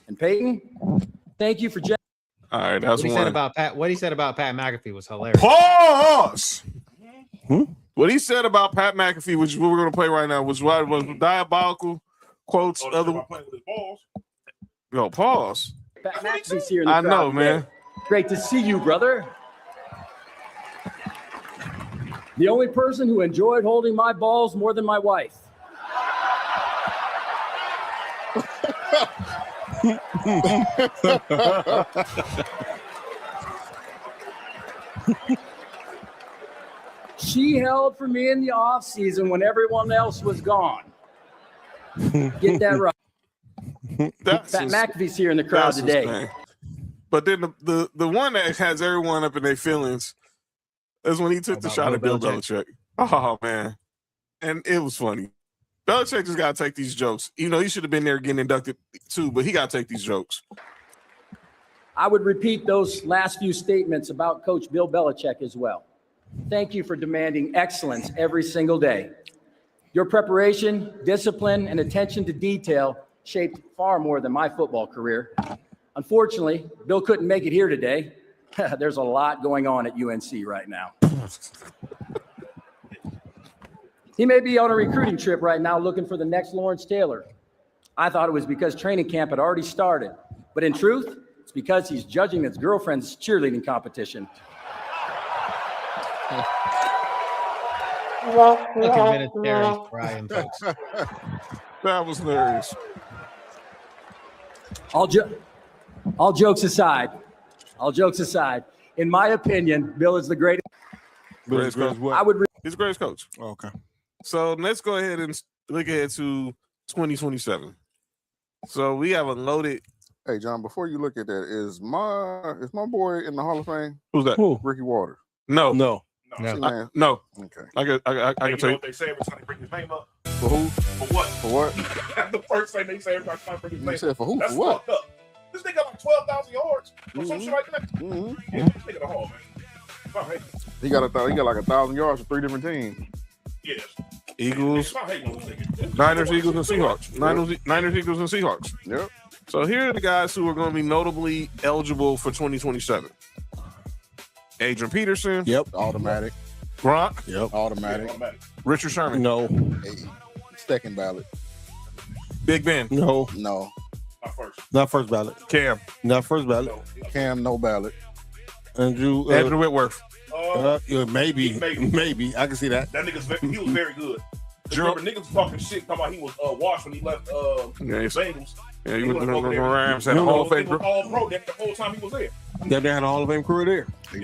And Peyton, thank you for... All right, that's what he said about Pat McAfee was hilarious. Pause! What he said about Pat McAfee, which is what we're going to play right now, was diabolical quotes. Yo, pause. Pat McAfee's here in the I crowd know, today. man. Great to see you, brother. The only person who enjoyed holding my balls more than my wife. She held for me in the off season when everyone else was gone. Get that right. Pat McAfee's here in the crowd today. But then the one that has everyone up in their feelings is when he took the shot at Bill Belichick. Oh, man. And it was funny. Belichick just got to take these jokes. You know, he should have been there getting inducted too, but he got to take these jokes. I would repeat those last few statements about Coach Bill Belichick as well. Thank you for demanding excellence every single day. Your preparation, discipline, and attention to detail shaped far more than my football career. Unfortunately, Bill couldn't make it here today. There's a lot going on at UNC right now. He may be on a recruiting trip right now looking for the next Lawrence Taylor. I thought it was because training camp had already started, but in truth, it's because he's judging his girlfriend's cheerleading competition. That was hilarious. All jokes aside, in my opinion, Bill is the greatest. He's the greatest coach. Oh, okay. So let's go ahead and look ahead to 2027. So we have a loaded. Hey, John, before you look at that, is my boy in the Hall of Fame? Who's that? Who? Ricky Waters. No. See, man. No. Okay. I can tell you. What they say every time they bring his name up? For who? For what? For what? That's the first thing they say every time they bring his name You up. said for who? That's For what? fucked up. This nigga got like 12,000 yards or some shit like that. Yeah, this nigga the Hall, man. Stop hating. He got like 1,000 yards for 3 different teams. Yes. Eagles, Stop hating on this nigga. Niners, Eagles, and Seahawks. Niners, Eagles, and Seahawks. Yep. So here are the guys who are going to be notably eligible for 2027. Adrian Peterson. Yep. Automatic. Gronk. Yep. Automatic. Richard Sherman. No. Hey, second ballot. Big Ben. No. No. Not first ballot. Cam. Not first ballot. Cam, no ballot. Andrew Whitworth. Yeah, maybe. I can see that. That nigga's he was very good. Remember, niggas was talking shit, talking about he was washed when he left Bengals. Yeah, he went to the Rams, had a Hall of Fame. He was all pro the whole time he was there. They had a Hall of Fame career there.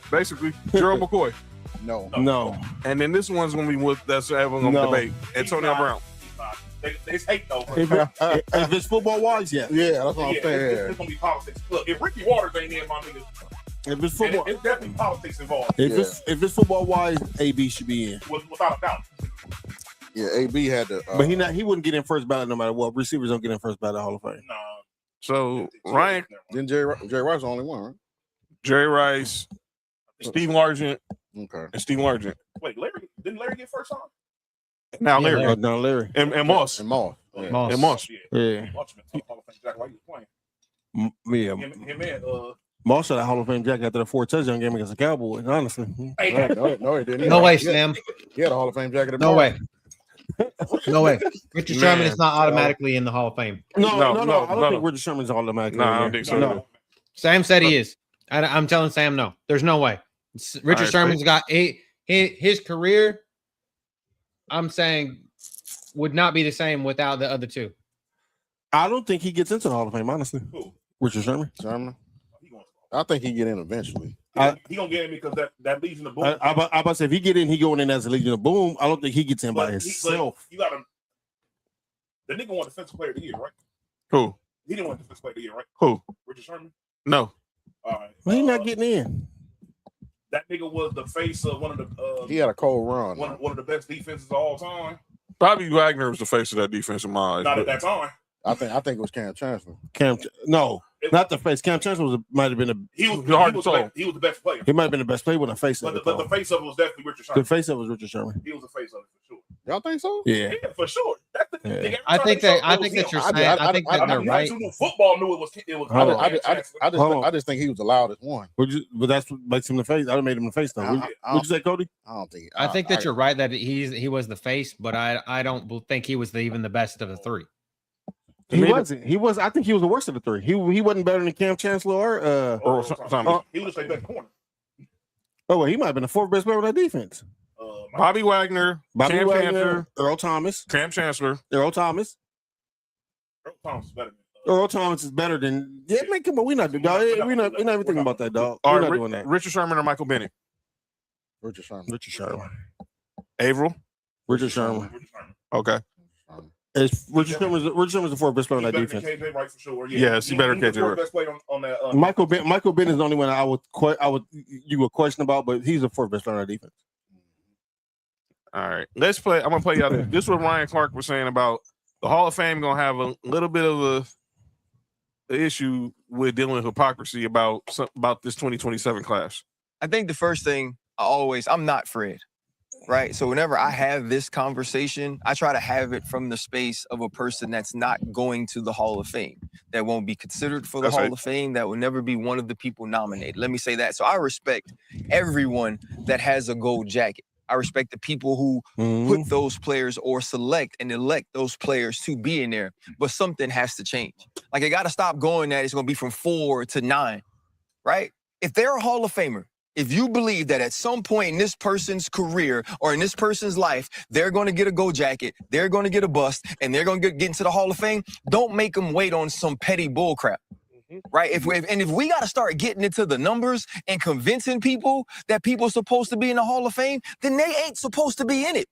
Basically, Gerald McCoy. No. And then this one's going to be what that's everyone going to debate. Antonio Brown. They hate though. If it's football wise, yeah. Yeah, that's what I'm saying. It's gonna be politics. Look, if Ricky Waters ain't in, my niggas. If it's football, it's definitely politics involved. If it's football wise, AB should be in. Without a doubt. Yeah, AB had to. But he wouldn't get in first ballot no matter what. Receivers don't get in first ballot Hall of Fame. Nah. So Ryan, then Jerry Rice is the only one, right? Jerry Rice, Steve Largent, okay, and Steve Largent. Wait, didn't Larry get first time? Now Larry, Larry, and Moss, and Moss. And Moss. Yeah. Yeah. Him and Moss had a Hall of Fame jacket after the 4 touchdown game against the Cowboys. Honestly, no, he didn't. No way, Sam. He had a Hall of Fame jacket. No way. No way. Richard Sherman is not automatically in the Hall of Fame. No. I don't think Richard Sherman's automatically. No, I don't think so. No. Sam said he is. I'm telling Sam no. There's no way. Richard Sherman's got his career. I'm saying would not be the same without the other two. I don't think he gets into the Hall of Fame, honestly. Who? Richard Sherman. I think he get in eventually. He gonna get in because that Legion of Boom. I about to say if he get in, he going in as a Legion of Boom. I don't think he gets in by himself. You got him. The nigga won Defensive Player of the Year, right? Who? He didn't win Defensive Player of the Year, right? Who? Richard Sherman. No. All right. Well, he's not getting in. That nigga was the face of one of the. He had a cold run. One of the best defenses of all time. Bobby Wagner was the face of that defense in my eyes. Not at that time. I think it was Cam Chancellor. Not the face. Cam Chancellor might have been he was the best player. He might have been the best player when the face of it. But the face of it was definitely Richard Sherman. The face of it was Richard Sherman. He was the face of it for sure. Y'all think so? Yeah, for sure. That's the thing. I think that you're saying. I think that they're right. Football knew it was. I just think he was the loudest one. But that's what makes him the face. I made him the face though. What'd you say, Cody? I don't think. I think that you're right that he was the face, but I don't think he was even the best of the three. He wasn't. He was. I think he was the worst of the three. He wasn't better than Cam Chancellor or he was the best corner. Oh, well, he might have been the 4th best player on that defense. Bobby Wagner, Cam Chancellor, Earl Thomas, Cam Chancellor, Earl Thomas. Earl Thomas is better. Earl Thomas is better than. Yeah, man, come on, we're not even thinking about that, dog. All We're right, not doing that. Richard Sherman or Michael Bennett? Richard Sherman. Richard Sherman. Averill? Richard Sherman. Okay. Richard Sherman's the 4th best player on that defense. KJ Wright for sure. Yes, he better KJ Wright. Best player on that. Michael Bennett is the only one you would question about, but he's the 4th best player on that defense. All right, let's play. I'm gonna play y'all. This is what Ryan Clark was saying about the Hall of Fame. Gonna have a little bit of a issue with dealing with hypocrisy about this 2027 class. I think the first thing I'm not Fred, right? So whenever I have this conversation, I try to have it from the space of a person that's not going to the Hall of Fame, that won't be considered for the Hall of Fame, that will never be one of the people nominated. Let me say that. So I respect everyone that has a gold jacket. I respect the people who put those players or select and elect those players to be in there. But something has to change. Like, I got to stop going that it's going to be from 4 to 9, right? If they're a Hall of Famer, if you believe that at some point in this person's career or in this person's life, they're going to get a gold jacket, they're going to get a bust, and they're going to get into the Hall of Fame, don't make them wait on some petty bull crap. Right? If we got to start getting into the numbers and convincing people that people are supposed to be in the Hall of Fame, then they ain't supposed to be in it.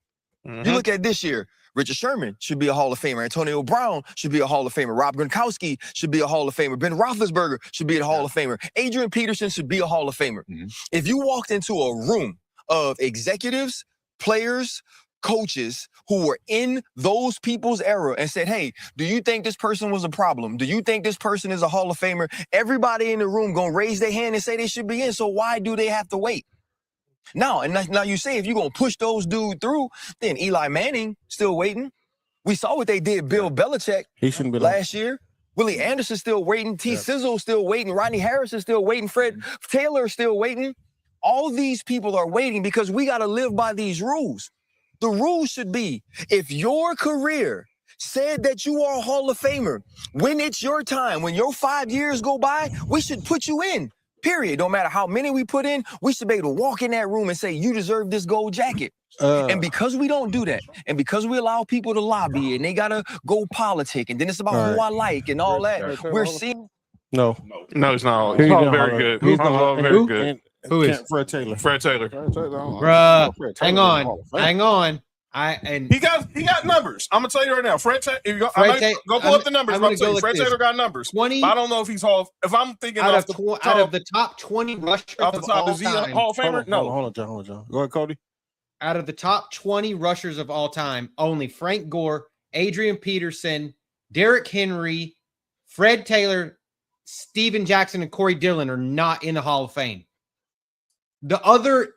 You look at this year, Richard Sherman should be a Hall of Famer. Antonio Brown should be a Hall of Famer. Rob Gronkowski should be a Hall of Famer. Ben Roethlisberger should be a Hall of Famer. Adrian Peterson should be a Hall of Famer. If you walked into a room of executives, players, coaches who were in those people's era and said, hey, do you think this person was a problem? Do you think this person is a Hall of Famer? Everybody in the room gonna raise their hand and say they should be in, so why do they have to wait? Now you say if you're gonna push those dudes through, then Eli Manning still waiting. We saw what they did Bill Belichick last year. Willie Anderson still waiting. T. Sizzle still waiting. Rodney Harris is still waiting. Fred Taylor is still waiting. All these people are waiting because we got to live by these rules. The rules should be, if your career said that you are a Hall of Famer, when it's your time, when your 5 years go by, we should put you in. Period. No matter how many we put in, we should be able to walk in that room and say, you deserve this gold jacket. And because we don't do that, and because we allow people to lobby and they got to go politic, and then it's about who I like and all that, we're seeing. No, it's not. He's all very good. He's all very good. Who is Fred Taylor? Fred Taylor. Bruh, hang on. He got numbers. I'm gonna tell you right now. Fred Taylor. Go pull up the numbers. I'm telling you, Fred Taylor got numbers. 20. I don't know if he's Hall. If I'm thinking out of the top 20 rushers off the top, is he time, Hall of Famer? No. Hold on, John. Go ahead, Cody. Out of the top 20 rushers of all time, only Frank Gore, Adrian Peterson, Derrick Henry, Fred Taylor, Steven Jackson, and Corey Dillon are not in the Hall of Fame. The other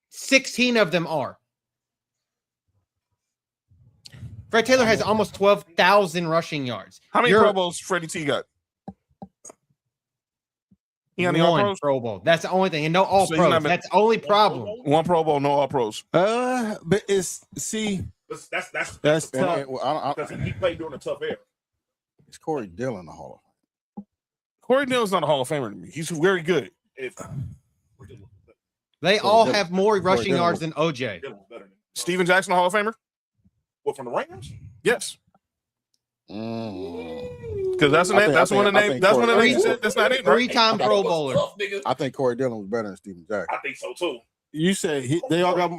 16 of them are. Fred Taylor has almost 12,000 rushing yards. How many Pro Bowls Freddie T got? He got any All Pros? Pro Bowl. That's the only thing. And no All Pros. That's the only problem. One Pro Bowl, no All Pros. But it's that's tough. Because he played during a tough era. It's Corey Dillon in the Hall of Fame. Corey Dillon's not a Hall of Famer to me. He's very good. They all have more rushing yards than OJ. Steven Jackson, a Hall of Famer? What, from the Rams? Yes. Because that's one of the names. That's one of the names. That's not it. Three-time Pro Bowler. I think Corey Dillon was better than Steven Jackson. I think so too. You said they all got.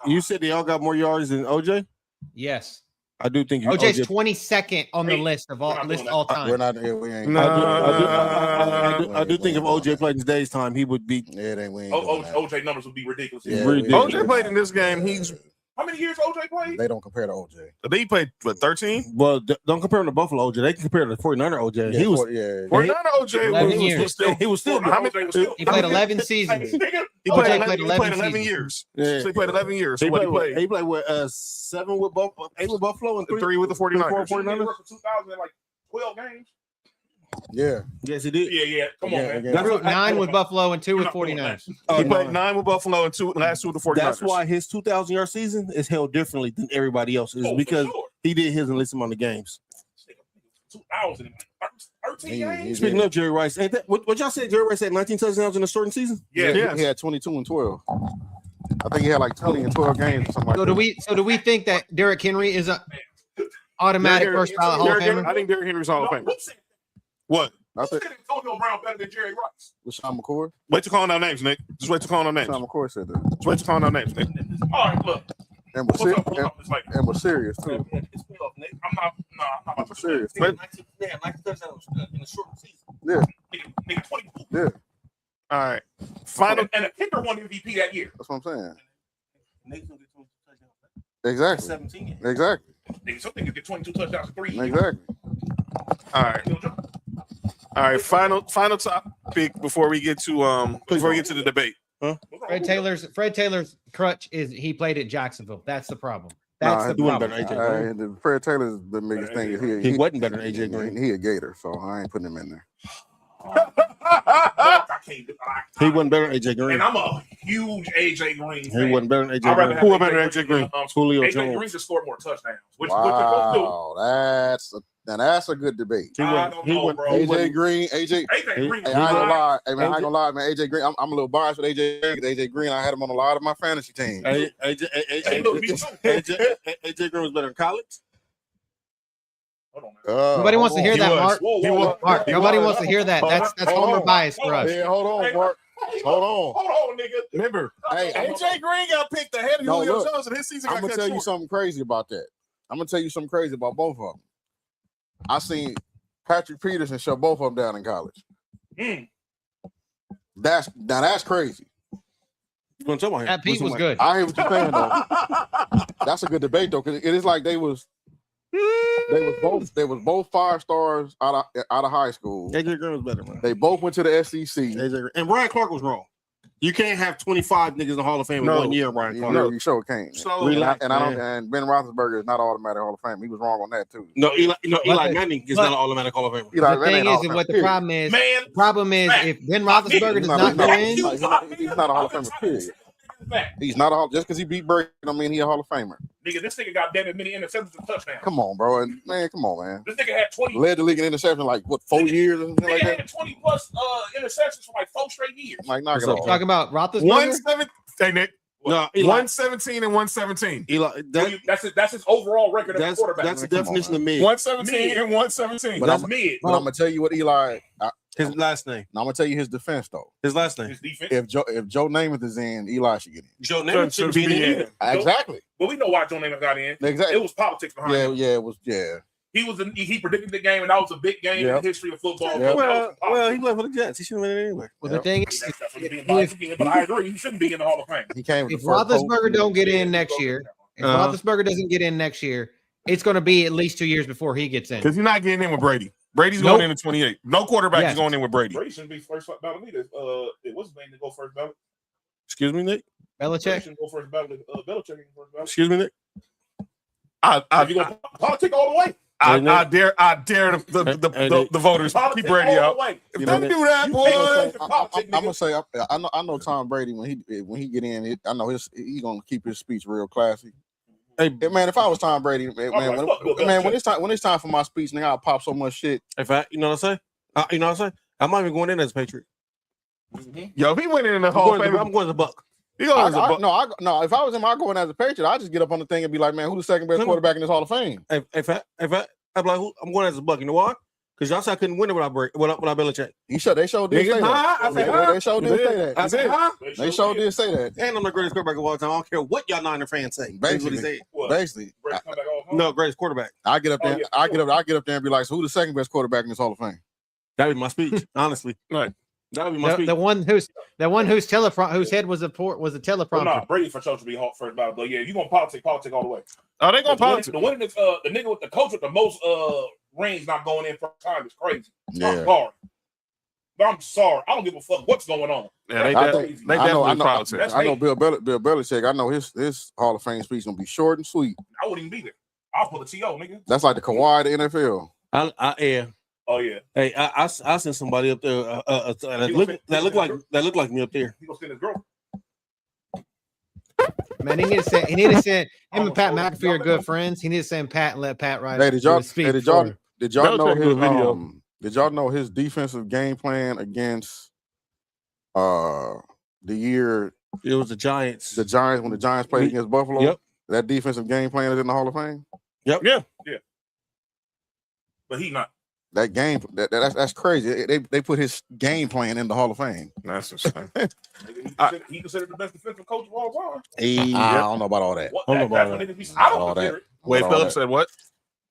You said they all got more yards than OJ. Yes. I do think OJ's 22nd on the list all time. We're not. We ain't. I do think if OJ played in today's time, he would be. Yeah, they ain't. OJ numbers would be ridiculous. Yeah, OJ played in this game. How many years OJ played? They don't compare to OJ. They played, 13? Well, don't compare him to Buffalo OJ. They can compare to 49er OJ. Yeah, he was 49er OJ. 11 years. He was still. He played 11 seasons. He played 11 years. Yeah. So he played 11 years. So He played with 7 with Buffalo, 8 with Buffalo, and 3 with the 49ers. 49ers. 2000 in like 12 games. Yeah. Yes, he did. Yeah. Come on, man. 9 with Buffalo and 2 with 49ers. He played 9 with Buffalo and last 2 with the 49ers. That's why his 2,000-yard season is held differently than everybody else's because he did his and least amount of games. 2000 in 13 games. Speaking of Jerry Rice, ain't that what y'all said? Jerry Rice had 19 touchdowns in a shortened season. Yeah, he had 22 and 12. I think he had like 20 and 12 games or something like that. So do we think that Derrick Henry is a automatic first ballot Hall of Famer? I think Derrick Henry's Hall of Famer. What? I think Antonio Brown better than Jerry Rice. LaShawn McCoy. Wait to call out names, Nick. Just wait to call out names. LaShawn McCoy said that. Just wait to call out names, Nick. All right, look. And we're serious too. I'm not about to serious. Yeah. Yeah. All right. Final and a kicker won MVP that year. That's what I'm saying. Exactly. 17. Exactly. Some niggas get 22 touchdowns in 3 years. Exactly. All right. Final topic before we get to the debate. Huh? Fred Taylor's crutch is he played at Jacksonville. That's the problem. That's the problem. Fred Taylor's the biggest thing is he wasn't better than AJ Green. He a Gator, so I ain't putting him in there. He wasn't better than AJ Green. And I'm a huge AJ Green fan. He wasn't better than AJ Green. Who was better than AJ Green? Julio AJ Jones. Green just scored more touchdowns. Wow, that's a good debate. AJ Green. I ain't gonna lie. Hey, man, I ain't gonna lie, man. AJ Green. I'm a little biased with AJ Green. AJ Green, I had him on a lot of my fantasy teams. AJ Green was better in college. Nobody wants to hear that, Mark. Mark, nobody wants to hear that. That's Homer bias for us. Yeah, hold on, Mark. Hold on, nigga. Remember, Hey, AJ Green got picked ahead of Julio Jones, and his season got I'm gonna cut tell you short. something crazy about that. I'm gonna tell you something crazy about both of them. I seen Patrick Peterson shut both of them down in college. That's crazy. That Pete was good. I hear what you're saying though. That's a good debate though, because it is like they was both 5 stars out of high school. AJ Green was better, man. They both went to the SEC. And Brian Clark was wrong. You can't have 25 niggas in the Hall of Fame in 1 year, Brian Clark. No, you sure can't. So relax, and Ben Roethlisberger is not an automatic Hall of Fame. He was wrong on that too. No, Eli Manning is not an automatic Hall of Fame. The thing is, what the problem is, if Ben Roethlisberger does not go in, he's not a Hall of Famer. Period. He's not just because he beat Brady, don't mean he's a Hall of Famer. Nigga, this nigga got damn many interceptions and touchdowns. Come on, bro, and man, come on, man. This nigga had 20. Led the league in interception like what 4 years or something Nigga like that. had 20 plus interceptions for like 4 straight years. Like knock it off. talking about Roethlisberger. 117. Hey Nick. No, 117 and 117. Eli, that's his overall record as a quarterback. That's the definition of mid. 117 and 117. But That's mid. But I'm gonna tell you what Eli. His last name. I'm gonna tell you his defense though. His last name. His defense. If Joe Namath is in, Eli should get in. Joe Namath should be in either. Exactly. But we know why Joe Namath got in. Exactly. It was politics behind it. Yeah, it was. Yeah. He predicted the game, and that was a big game in the history of football. Yep. Well, he left for the Jets. He shouldn't have been in anyway. Well, the thing is, but I agree, he shouldn't be in the Hall of Fame. He came. if Roethlisberger don't get in next year, if Roethlisberger doesn't get in next year, it's going to be at least 2 years before he gets in. Because you're not getting in with Brady. Brady's going in at 28. No quarterback is going in with Brady. Brady shouldn't be first ballot either. It was his name to go first ballot. Excuse me, Nick. Belichick Shouldn't go first ballot. Belichick in first ballot. Excuse me, Nick. If you go politics all the way. I dare the voters keep Brady out. Don't do that, boy. I'm gonna say I know Tom Brady when he get in, I know he's gonna keep his speech real classy. Hey man, if I was Tom Brady, when it's time for my speech, nigga, I'll pop so much shit. You know what I'm saying? I'm not even going in as a Patriot. Yo, if he went in the Hall of Fame, I'm going as a Buck. No, if I was him, I'd go in as a Patriot. I'd just get up on the thing and be like, man, who's the second best quarterback in this Hall of Fame? I'd be like, I'm going as a Buck. You know why? Because y'all said I couldn't win it without Belichick. They showed did say that. They showed did say that. I said, They showed did say that. And I'm the greatest quarterback of all time. I don't care what y'all Niner fans say. That's what he said. Basically. No, greatest quarterback. I get up there. I get up there and be like, so who's the second best quarterback in this Hall of Fame? That'd be my speech, honestly. Right. That would be my speech. The one whose head was a teleprompter. No, Brady for sure should be first ballot. But yeah, you gonna politics all the way. Oh, they gonna politics. The nigga with the coach with the most rings not going in first time is crazy. Yeah. I'm sorry. I don't give a fuck what's going on. Yeah, they definitely politics. I know Bill Belichick. I know his Hall of Fame speech gonna be short and sweet. I wouldn't even be there. I'll pull a TO, nigga. That's like the Kawhi of the NFL. Yeah. Oh yeah. Hey, I sent somebody up there that look like me up there. He gonna send his girl. Man, he need to send him and Pat McAfee are good friends. He needs to send Pat and let Pat write. Hey, did y'all know his did y'all know his defensive game plan against the year it was the Giants. The Giants when the Giants played against Buffalo? Yep. That defensive game plan is in the Hall of Fame? Yep. Yeah. But he not. That game that's crazy. They put his game plan in the Hall of Fame. That's insane. He considered the best defensive coach of all time. I don't know about all that. I don't consider it. Wade Phillips said what?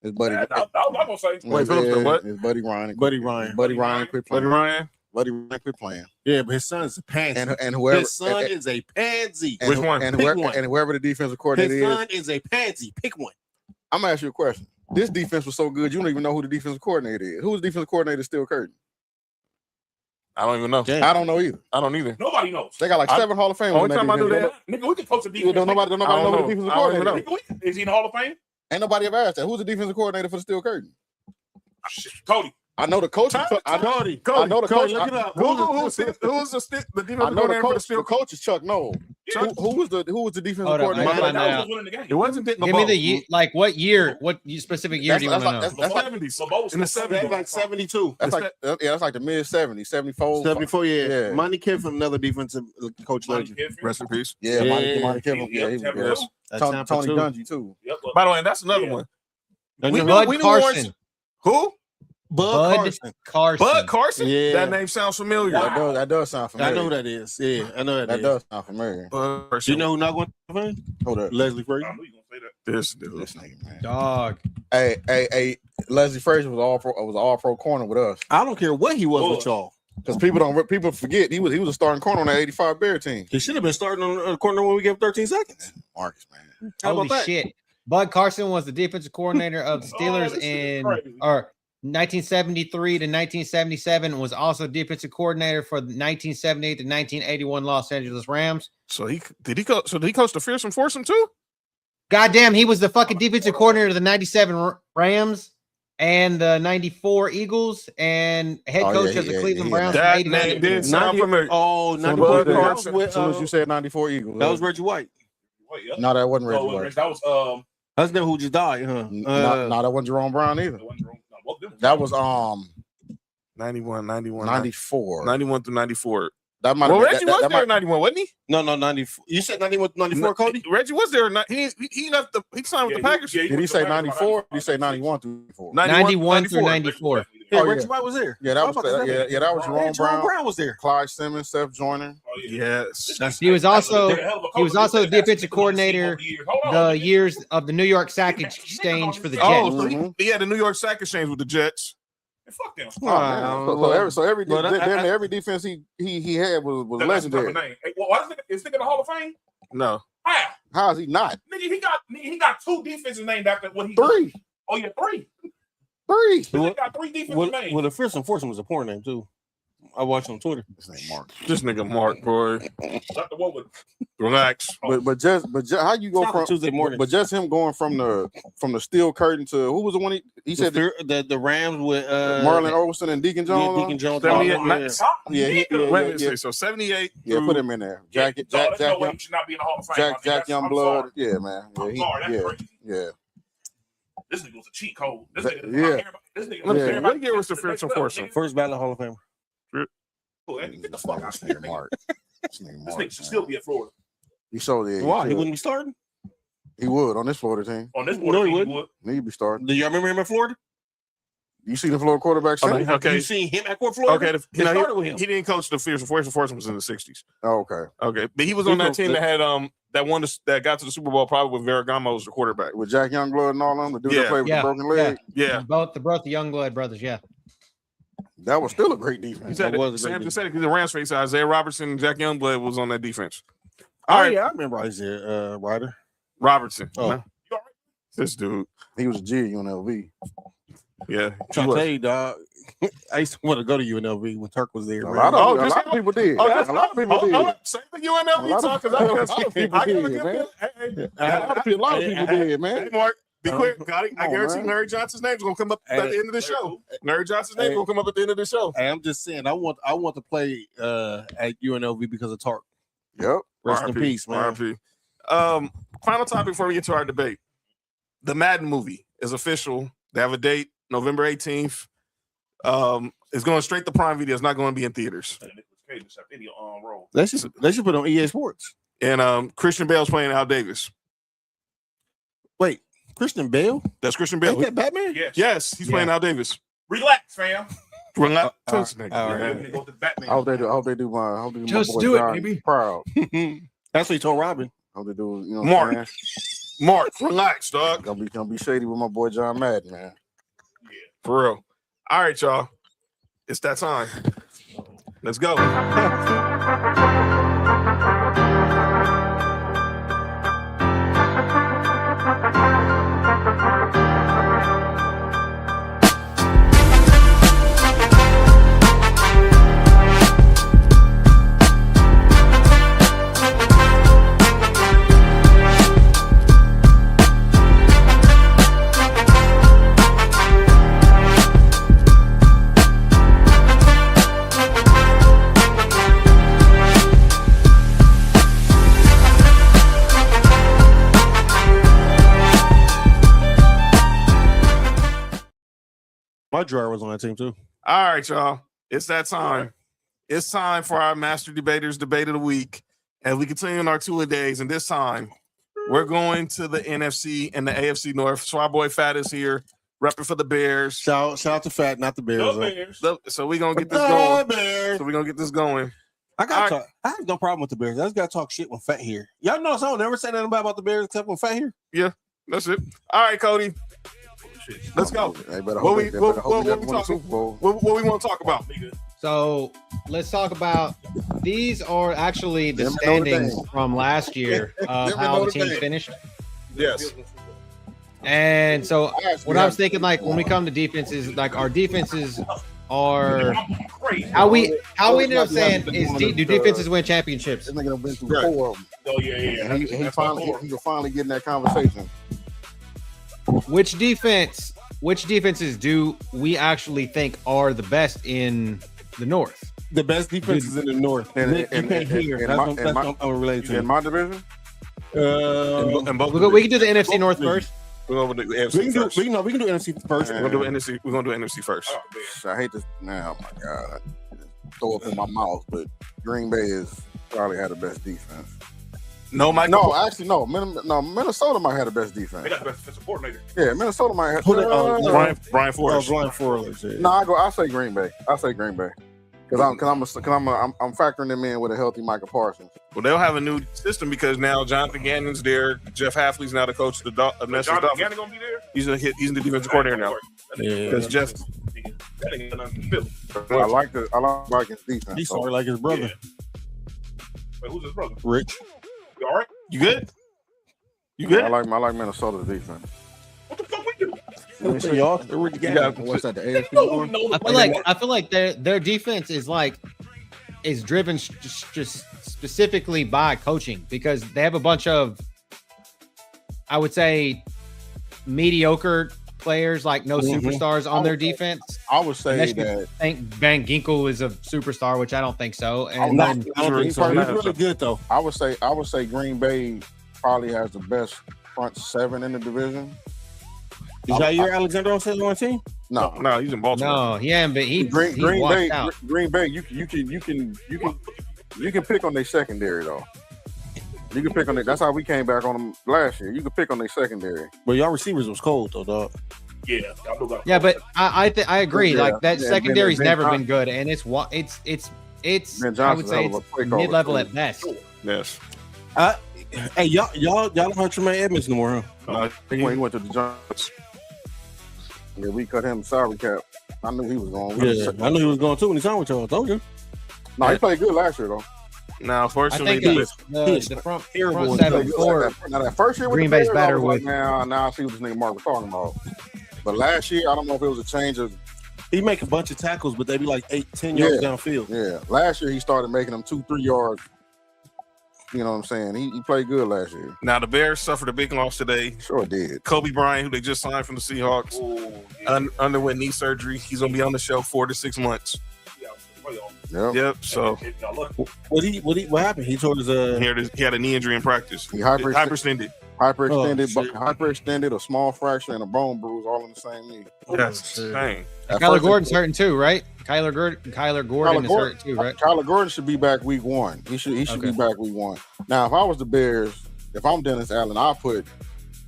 His buddy. I'm not gonna say. Wade Phillips said what? His buddy Ryan. Buddy Ryan quit playing. Buddy Ryan quit playing. Yeah, but his son's a pansy. And whoever his son is a pansy. Which one? And whoever the defensive coordinator his son is a pansy. Pick one. I'm gonna ask you a question. This defense was so good, you don't even know who the defensive coordinator is. Who's the defensive coordinator still Curtin? I don't even know. I don't know either. I don't either. Nobody knows. They got like 7 Hall of Fame. Only time I do that, nigga, we can coach a defense. Nobody know who the defensive coordinator is. Is he in the Hall of Fame? Ain't nobody ever asked that. Who's the defensive coordinator for the Steel Curtain? Cody. I know the coach. Cody. I know the coach. Look it up. Who's the defensive I know the coordinator for the coach. Steel? The coach is Chuck Noll. Who was the defensive coordinator? It wasn't Dick Give me the year, like what year? What specific year do you want to know? That's like 70s. In the 70s, like 72. That's like the mid 70s, 74. 74, yeah. Monty Kiffin, another defensive coach legend. Rest in peace. Yeah, Monty Kiffin. Yeah, he was good. Tony Dungy too. By the way, that's another one. Bud Carson. Who? Bud Carson. Bud Carson? Yeah. That name sounds familiar. That does sound familiar. I know who that is. Yeah, I know that does sound familiar. Bud Do Carson. you know who not going to fame? Hold up. Leslie Frazier. I knew you gonna say that. This dude. This nigga, man. Dog. Hey, Leslie Frazier was all pro corner with us. I don't care what he was with y'all. Because people forget he was a starting corner on that 85 Bear team. He should have been starting on the corner when we gave 13 seconds. Marcus, man. How Holy about that? shit. Bud Carson was the defensive coordinator of the Steelers this in is crazy. 1973 to 1977, was also defensive coordinator for the 1978 to 1981 Los Angeles Rams. So did he coach the Fearsome Foursome too? Goddamn, he was the fucking defensive coordinator of the 97 Rams and the 94 Eagles and head coach of the Cleveland Browns. That from name 89. did sound familiar. Oh, As 94. soon as you said 94 Eagles. That was Reggie White. Wait, yeah. No, that wasn't Reggie No, White. that was That's the who just died, huh? No, that wasn't Jerome Brown either. That was 91, 94. 91 through 94. That might Well, have Reggie was there in 91, wasn't he? No, 94. You said 91, 94, Cody? Reggie was there. He left he signed with the Packers. Did he say 94? Did he say 91 through 94? 91 through 94. Yeah, Oh, Reggie yeah. White was there. Yeah, that was Jerome Jerome Brown. Brown was there. Clyde Simmons, Seth Joyner. Yes. He was also the defensive coordinator the years of the New York Sack Exchange for the Jets. Oh, so he had the New York Sack Exchange with the Jets. Fuck them. So every defense he had was legendary. Hey, why is nigga in the Hall of Fame? No. How is he not? Nigga, he got two defenses named after what he. Three. Oh yeah, three. Three. Got three defenses named. Well, the Fearsome Foursome was a porn name too. I watched on Twitter. This name Mark. This nigga Mark, boy. Not the one with. Relax. But just how you go from Tuesday morning? But just him going from the steel curtain to who was the one he said the Rams with Marlon Olsen and Deacon Jones. Deacon Jones. 78. So 78. Yeah, put him in there. Jack He should not be in the Hall of Fame. Jack Youngblood. Yeah, man. I'm sorry, that's crazy. Yeah. This nigga was a cheat code. This That- nigga. yeah. This nigga. What year was the Fearsome Foursome? First ballot Hall of Famer. Get the fuck out of here, nigga. Mark. This nigga should still be at Florida. He showed it. Why? He wouldn't be starting? He would on this Florida team. On this No, he board, wouldn't. He'd be starting. Do y'all remember him in Florida? You see the Florida quarterback? Okay. You seen him at Florida? Okay. They started with him. He didn't coach the Fearsome Foursome was in the 60s. Oh, okay. Okay. But he was on that team that had that got to the Super Bowl probably with Ferragamo as the quarterback. With Jack Youngblood and all them, the dude that played with the broken leg. Yeah. Both the Youngblood brothers, yeah. That was still a great defense. He said Sam just said it because the Rams face Isaiah Robertson and Jack Youngblood was on that defense. All right, yeah, I remember Isaiah Ryder. Robertson. Oh. This dude. He was a G at UNLV. Yeah. Trying to tell you, dog. I used to want to go to UNLV when Turk was there. A lot of people did. Oh, a lot of people did. Same thing UNLV talk. A lot of people did, man. A lot of people did, man. Hey, Mark. Be quick. I guarantee Larry Johnson's name is gonna come up at the end of the show. Larry Johnson's name is gonna come up at the end of the show. Hey, I'm just saying, I want to play at UNLV because of Tark. Yep. Rest in peace, man. RIP. Final topic before we get to our debate. The Madden movie is official. They have a date, November 18th. It's going straight to Prime Video. It's not going to be in theaters. They should put it on EA Sports. And Christian Bale's playing Al Davis. Wait, Christian Bale? That's Christian Bale. Ain't that Batman? Yes, he's playing Al Davis. Relax, fam. Relax. Go to Batman. I hope they do my Just boy do it, John baby. proud. That's what he told Robin. Hope they do, you know, Mark. Mark, relax, dog. Gonna be shady with my boy John Madden, man. For real. All right, y'all. It's that time. Let's go. My drawer was on that team too. All right, y'all. It's that time. It's time for our Master Debaters Debate of the Week. And we continue on our two-a-days. And this time, we're going to the NFC and the AFC North. So our boy Fat is here, repping for the Bears. Shout out to Fat, not the Bears. So we're gonna get this going. Bears. So we're gonna get this going. I have no problem with the Bears. I just gotta talk shit when Fat here. Y'all know I don't never say nothing about the Bears except when Fat here. Yeah, that's it. All right, Cody. Let's go. What we want to talk about? So let's talk about these are actually the standings from last year of how the team finished. Yes. And so what I was thinking, like when we come to defenses, like our defenses are how we ended up saying is do defenses win championships? This nigga been through 4 of them. Oh yeah. He finally get in that conversation. Which defenses do we actually think are the best in the North? The best defense is in the North. And That's unrelated to in my division. We can do the NFC North first. We're gonna do NFC first. We can do NFC first. We're gonna do NFC first. I hate this. Now, oh my God, throw up in my mouth, but Green Bay is probably had the best defense. Actually, no. Minnesota might have the best defense. They got the best defensive coordinator. Yeah, Minnesota might have. Brian Flores. No, I say Green Bay. Because I'm factoring them in with a healthy Micah Parsons. Well, they'll have a new system because now Jonathan Gannon's there. Jeff Hafley's now the coach of the Dolphins. Jonathan Gannon gonna be there? He's the defensive coordinator now. Because Jeff. That ain't got nothing to do. I like his defense. He's sort of like his brother. Yeah. Wait, who's his brother? Rich. You all right? You good? You good? I like Minnesota's defense. What the fuck we do? What's that? The AFC? I feel like their defense is driven just specifically by coaching because they have a bunch of, I would say, mediocre players, like no superstars on their defense. I would say Unless that you think Van Ginkel is a superstar, which I don't think so. And He's really good though. I would say Green Bay probably has the best front 7 in the division. Is Jair Alexander on the team? No, he's in Baltimore. No, he hasn't been. Green Bay, you can pick on their secondary though. You can pick on it. That's how we came back on them last year. You can pick on their secondary. But y'all receivers was cold though, dog. Yeah, but I agree. Yeah, like that secondary's never been good, and it's I would say it's mid-level at best. Yes. Hey, y'all don't have Tremaine Edmonds no more, huh? He went to the Giants. Yeah, we cut him salary cap. I knew he was going. I knew he was going too when he signed with y'all. I told you. No, he played good last year though. Now, fortunately, the front 7 4. Now that first year with Green the Bay's Bears, better like, with. now I see what this nigga Mark was talking about. But last year, I don't know if it was a change of. He make a bunch of tackles, but they be like 8-10 yards downfield. Yeah, last year he started making them 2-3 yards. You know what I'm saying? He played good last year. Now the Bears suffered a big loss today. Sure did. Kobe Bryant, who they just signed from the Seahawks, underwent knee surgery. He's gonna be on the shelf 4 to 6 months. Yep. So what happened? He told us he had a knee injury in practice. He hyperextended. Oh, Hyperextended, a small fracture, and a bone bruise all in the same knee. That's dang. Kyler Gordon's hurting too, right? Kyler Gordon is hurt too, right? Kyler Gordon should be back week 1. He should be back week 1. Now, if I was the Bears, if I'm Dennis Allen, I'll put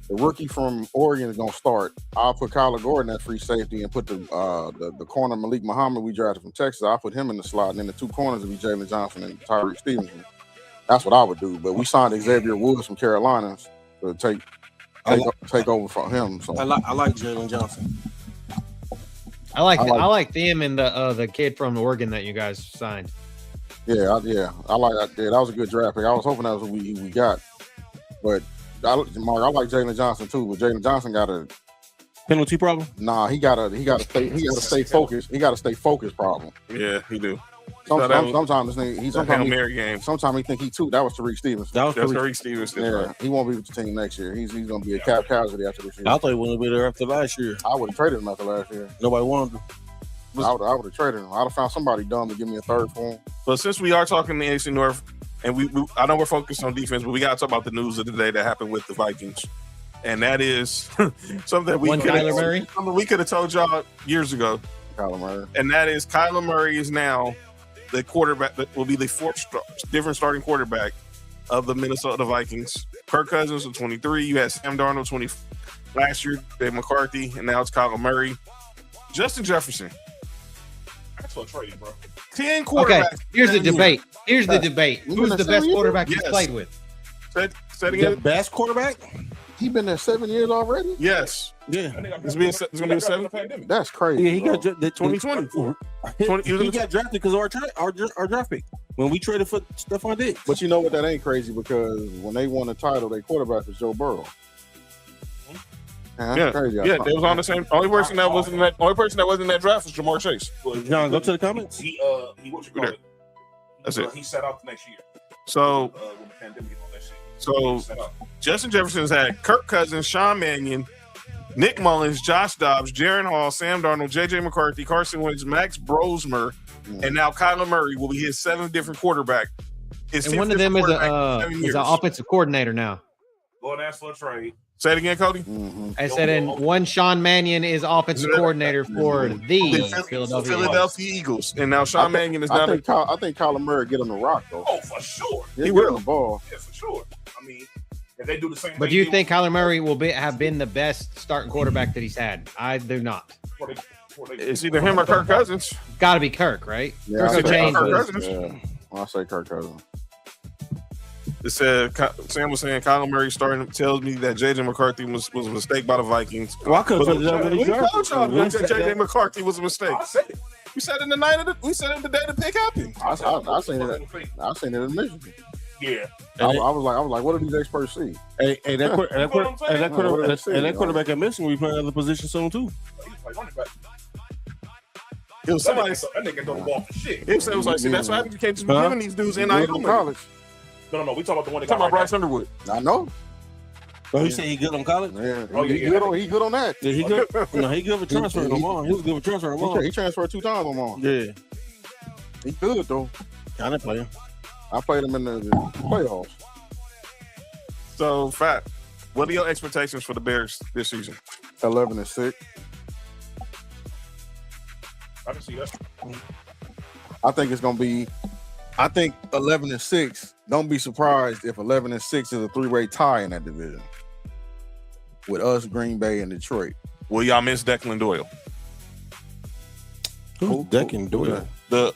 the rookie from Oregon is gonna start. I'll put Kyler Gordon at free safety and put the corner Malik Muhammad we drafted from Texas. I'll put him in the slot, and then the 2 corners will be Jalen Johnson and Tyreek Stevenson. That's what I would do. But we signed Xavier Woods from Carolina to take over from him. So I like Jalen Johnson. I like them and the kid from Oregon that you guys signed. Yeah, I like that. Yeah, that was a good draft pick. I was hoping that was what we got, but Mark, I like Jalen Johnson too. But Jalen Johnson got a penalty problem. Nah, he got to stay focused. He got to stay focused problem. Yeah, he do. Sometimes this nigga, sometimes he think he too. That was Tyreek Stevenson. That was Tariq Stevenson. Yeah, right. He won't be with the team next year. He's going to be a cap casualty after this year. I thought he wouldn't be there after last year. I would have traded him after last year. Nobody wanted him. I would have traded him. I'd have found somebody dumb to give me a third for him. But since we are talking the NFC North, and we I know we're focused on defense, but we got to talk about the news of the day that happened with the Vikings, and that is something that we could have told y'all years ago. Kyler Murray, and that is Kyler Murray is now the quarterback that will be the 4th different starting quarterback of the Minnesota Vikings. Kirk Cousins was 23. You had Sam Darnold Last year, Dave McCarthy, and now it's Kyler Murray. Justin Jefferson. That's a trade, bro. 10 quarterbacks. Okay, here's the debate. Who's the best quarterback he's played with? The best quarterback? He been there 7 years already? Yes. Yeah. It's going to be a 7. That's crazy. Yeah, he got the 2020. He got drafted because of our draft pick when we traded for Stephon Diggs. But you know what? That ain't crazy because when they won the title, their quarterback was Joe Burrow. Yeah, crazy. They was on the same. Only person that wasn't in that draft was Jamar Chase. John, go to the comments. He what you call it? That's it. He set out the next year. So, When the pandemic hit on that shit. so Justin Jefferson's had Kirk Cousins, Sean Mannion, Nick Mullins, Josh Dobbs, Jaron Hall, Sam Darnold, J.J. McCarthy, Carson Wentz, Max Brosmer, and now Kyler Murray will be his 7th different quarterback. And one of them is an offensive coordinator now. Go and ask for a trade. Say it again, Cody. I said, and one Sean Mannion is offensive coordinator for the Philadelphia Eagles, and now Sean Mannion is I now. think Kyler Murray get on the rock though. Oh, for sure. He will the ball. Yeah, for sure. I mean, if they do the same. But do you think Kyler Murray will have been the best starting quarterback that he's had? I do not. It's either him or Kirk Cousins. Got to be Kirk, right? Yeah, Kirk James. I'll say Kirk Cousins. It said Sam was saying Kyler Murray starting tells me that J.J. McCarthy was a mistake by the Vikings. Well, I could have said J.J. McCarthy was a mistake. I said it. We said in the night of we said it the day the pick happened. I seen it in Michigan. Yeah. I was like, what do these experts see? Hey, that quarterback at Michigan, we playing other position soon too. It was somebody. That nigga don't ball for shit. It was like, see, that's why you can't just be giving these dudes NIL college. No. We talking about the one that talking about Bryce Underwood. I know. Oh, he said he good on college? Yeah. He good on that. Yeah, he good. No, he good for transfer. He was good for transfer. He transferred 2 times on mom. Yeah. He good though. I didn't play him. I played him in the playoffs. So, Fat, what are your expectations for the Bears this season? 11-6. I can see that. I think it's gonna be. I think 11-6. Don't be surprised if 11-6 is a 3-way tie in that division with us, Green Bay, and Detroit. Will y'all miss Declan Doyle? Who's Declan Doyle? The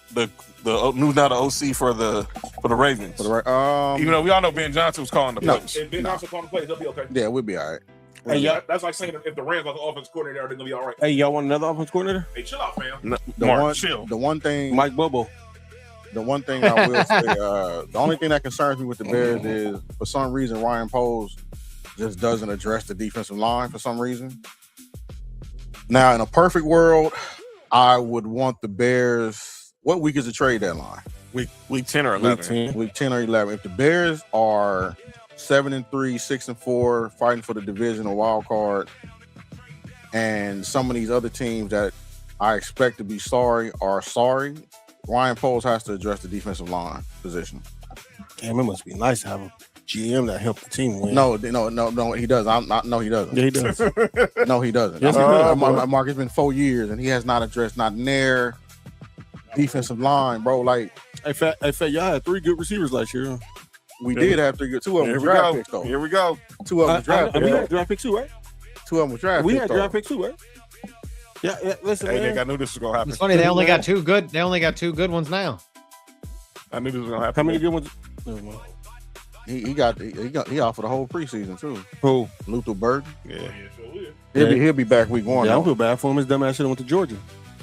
who's now the OC for the Ravens. Even though we all know Ben Johnson was calling the plays. If Ben Johnson calling the plays, they'll be okay. Yeah, we'll be all right. Hey, that's like saying if the Rams are the offense coordinator, they're gonna be all right. Hey, y'all want another offense coordinator? Hey, chill out, fam. Chill. The one thing, Mike Bobo. The one thing I will say, the only thing that concerns me with the Bears is for some reason Ryan Poles just doesn't address the defensive line for some reason. Now, in a perfect world, I would want the Bears. What week is the trade deadline? Week 10 or 11. Week 10 or 11. If the Bears are 7-3, 6-4, fighting for the divisional wild card, and some of these other teams that I expect to be sorry are sorry, Ryan Poles has to address the defensive line position. Damn, it must be nice to have a GM that helped the team win. No, he does. No, he doesn't. Yeah, he does. No, he doesn't. Yes, he does. Mark, it's been 4 years, and he has not addressed not near defensive line, bro. Like, hey, Fat, y'all had 3 good receivers last year. We did have 3 good. 2 of them were draft picks, though. Here we go. 2 of them were draft picks. We had draft picks too, right? 2 of them were draft picks. We had draft picks too, right? Yeah. Listen, hey, man. Nick, I knew this was gonna happen. It's funny they only got 2 good. They only got 2 good ones now. I knew this was gonna happen. How many good ones? He out for the whole preseason too. Who? Luther Burton. Yeah. He'll be back week 1. Yeah, I don't feel bad for him. His dumb ass should have went to Georgia.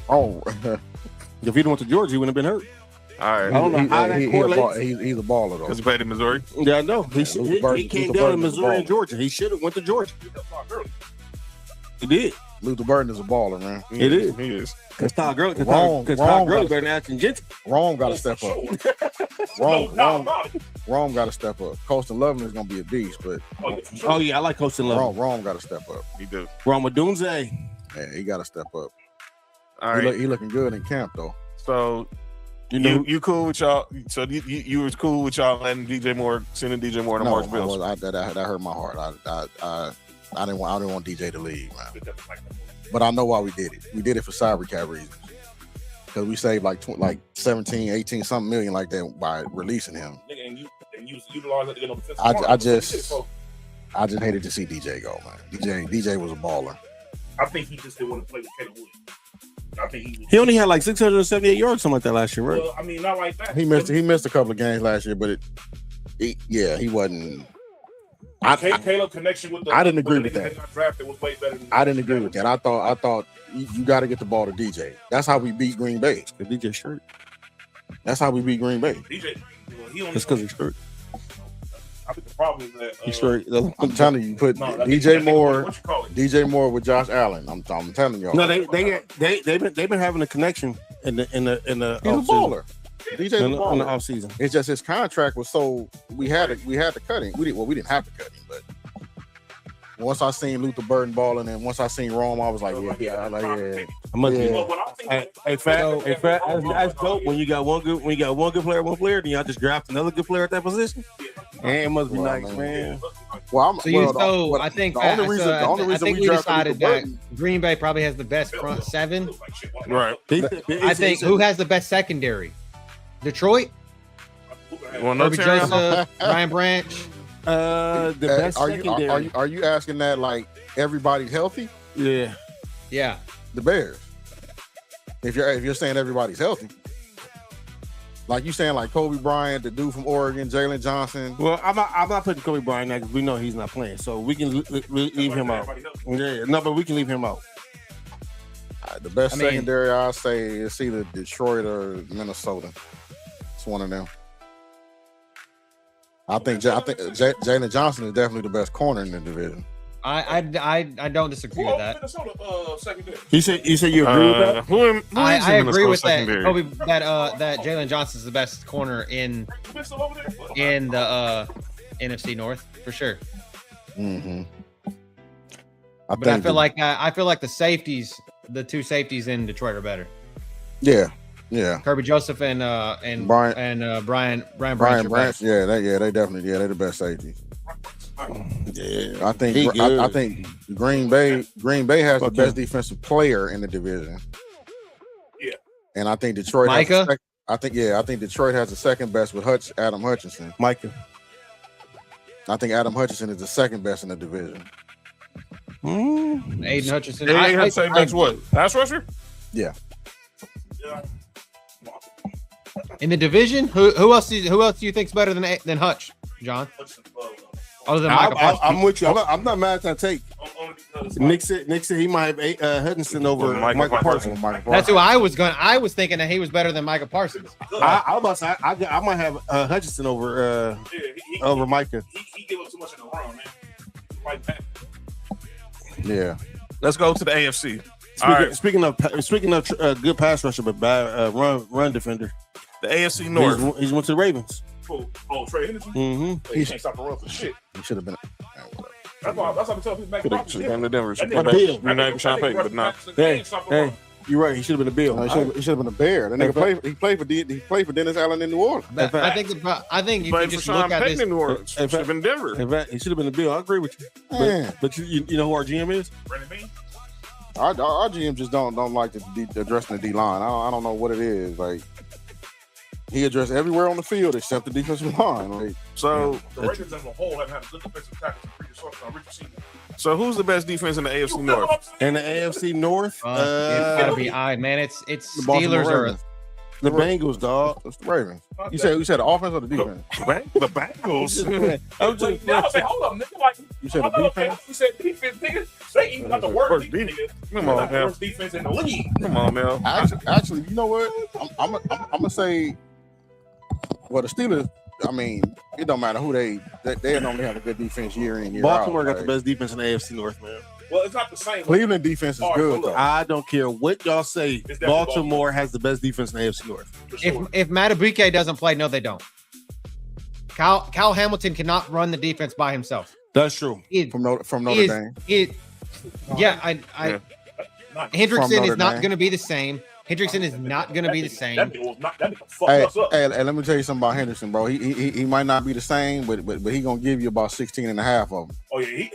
Oh, if he'd went to Georgia, he wouldn't have been hurt. All right. I don't know how that correlates. He's a baller though. Because he played in Missouri. Yeah, I know. He came down to Missouri and Georgia. He should have went to Georgia. He did. Luther Burton is a baller, man. It is. He is. Because Todd Gurley better than Ashton Jensen. Rome got to step up. Rome got to step up. Colston Loveland is going to be a beast, but oh yeah, I like Colston Loveland. Rome got to step up. He do. Rome Dunze. Yeah, he got to step up. All right. He looking good in camp though. So you cool with y'all? So you was cool with y'all letting sending DJ Moore to March Bills? That hurt my heart. I didn't want DJ to leave, man. But I know why we did it. We did it for salary cap reasons. Because we saved like 17, 18 something million like that by releasing him. I just hated to see DJ go, man. DJ was a baller. I think he just didn't want to play with Caleb Williams. I think he only had like 678 yards, something like that last year, right? Well, I mean, not like that. He missed a couple of games last year, but he wasn't. Caleb connection with the. I didn't agree with that. That got drafted was way better than I didn't agree with that. I thought you got to get the ball to DJ. That's how we beat Green Bay. The DJ shirt. That's how we beat Green Bay. DJ, it's because he's hurt. I think the problem is that he's straight. I'm telling you, put DJ Moore with Josh Allen. I'm telling y'all. No, they've been having a connection in the he's a baller. DJ in the off season. It's just his contract was so we had to cut him. We didn't have to cut him, but once I seen Luther Burden balling and once I seen Rome, I was like, yeah. Hey, Fat, that's dope. When you got one good player, then y'all just draft another good player at that position. And it must be nice, man. I think we decided that Green Bay probably has the best front seven. Right. I think who has the best secondary? Detroit. Kirby Joseph, Ryan Branch. The best secondary. Are you asking that like everybody's healthy? Yeah. The Bears. If you're saying everybody's healthy, like you saying like Kobe Bryant, the dude from Oregon, Jalen Johnson. Well, I'm not putting Kobe Bryant there because we know he's not playing, so we can leave him out. Yeah, no, but we can leave him out. The best secondary I say is either Detroit or Minnesota. It's one of them. I think Jalen Johnson is definitely the best corner in the division. I don't disagree with that. Secondary. You said you agree with that? Who I agree with that. Kobe, that Jalen Johnson's the best corner in the NFC North for sure. Mm-hmm. I feel like the safeties, the two safeties in Detroit are better. Yeah. Kirby Joseph and Brian Branch. Yeah, they definitely they're the best safeties. Yeah, I think Green Bay has the best defensive player in the division. Yeah, and I think Detroit. Micah. I think Detroit has the second best with Adam Hutchinson. Micah. I think Adam Hutchinson is the second best in the division. Aiden Hutchinson. That's what? Pass rusher? Yeah. In the division, who else do you think's better than Hutch, John? Other than Michael Parsons. I'm with you. I'm not mad at that take. Nick said he might have Hutchinson over Michael Parsons. That's who I was going. I was thinking that he was better than Michael Parsons. I might have Hutchinson over Micah. He gave up too much in the run, man. Like that. Yeah. Let's go to the AFC. Speaking of good pass rusher but bad run defender, the AFC North. He's went to the Ravens. Oh, Trey Henderson? Mm-hmm. He can't stop the run for shit. He should have been. That's why I'm telling people back should have come to Denver. You're not even trying to pay, but not. Hey, you're right. He should have been a Bill. He should have been a Bear. That nigga played for Dennis Allen in New Orleans. I think you can just look at this. In New Orleans. Should have been Denver. In fact, he should have been a Bill. I agree with you. But you know who our GM is? Brandon Bean? Our GM just don't like addressing the D line. I don't know what it is. Like he addressed everywhere on the field except the defensive line. Like, so the Ravens as a whole have had a good defensive tackle for Richard Seaman. So who's the best defense in the AFC North? In the AFC North, it's gotta be man. It's Steelers or the Bengals, dog. It's the Ravens. You said the offense or the defense? The Bengals. I'm just say, hold up, nigga. Like you said the defense. You said defense, nigga. They even got the worst defense. Come on, man. Worst defense in the league. Come on, man. Actually, you know what? I'm gonna say. Well, the Steelers. I mean, it don't matter who they normally have a good defense year in year Baltimore out. got the best defense in the AFC North, man. Well, it's not the same. Cleveland defense is good, though. I don't care what y'all say. Baltimore has the best defense in the AFC North. Sure. If Madubuike doesn't play, no, they don't. Cal Hamilton cannot run the defense by himself. That's true. From Notre Dame. Hendrickson is not going to be the same. Hendrickson is not going to be the same. Hey, let me tell you something about Henderson, bro. He might not be the same, but he gonna give you about 16 and a half of them. Oh yeah,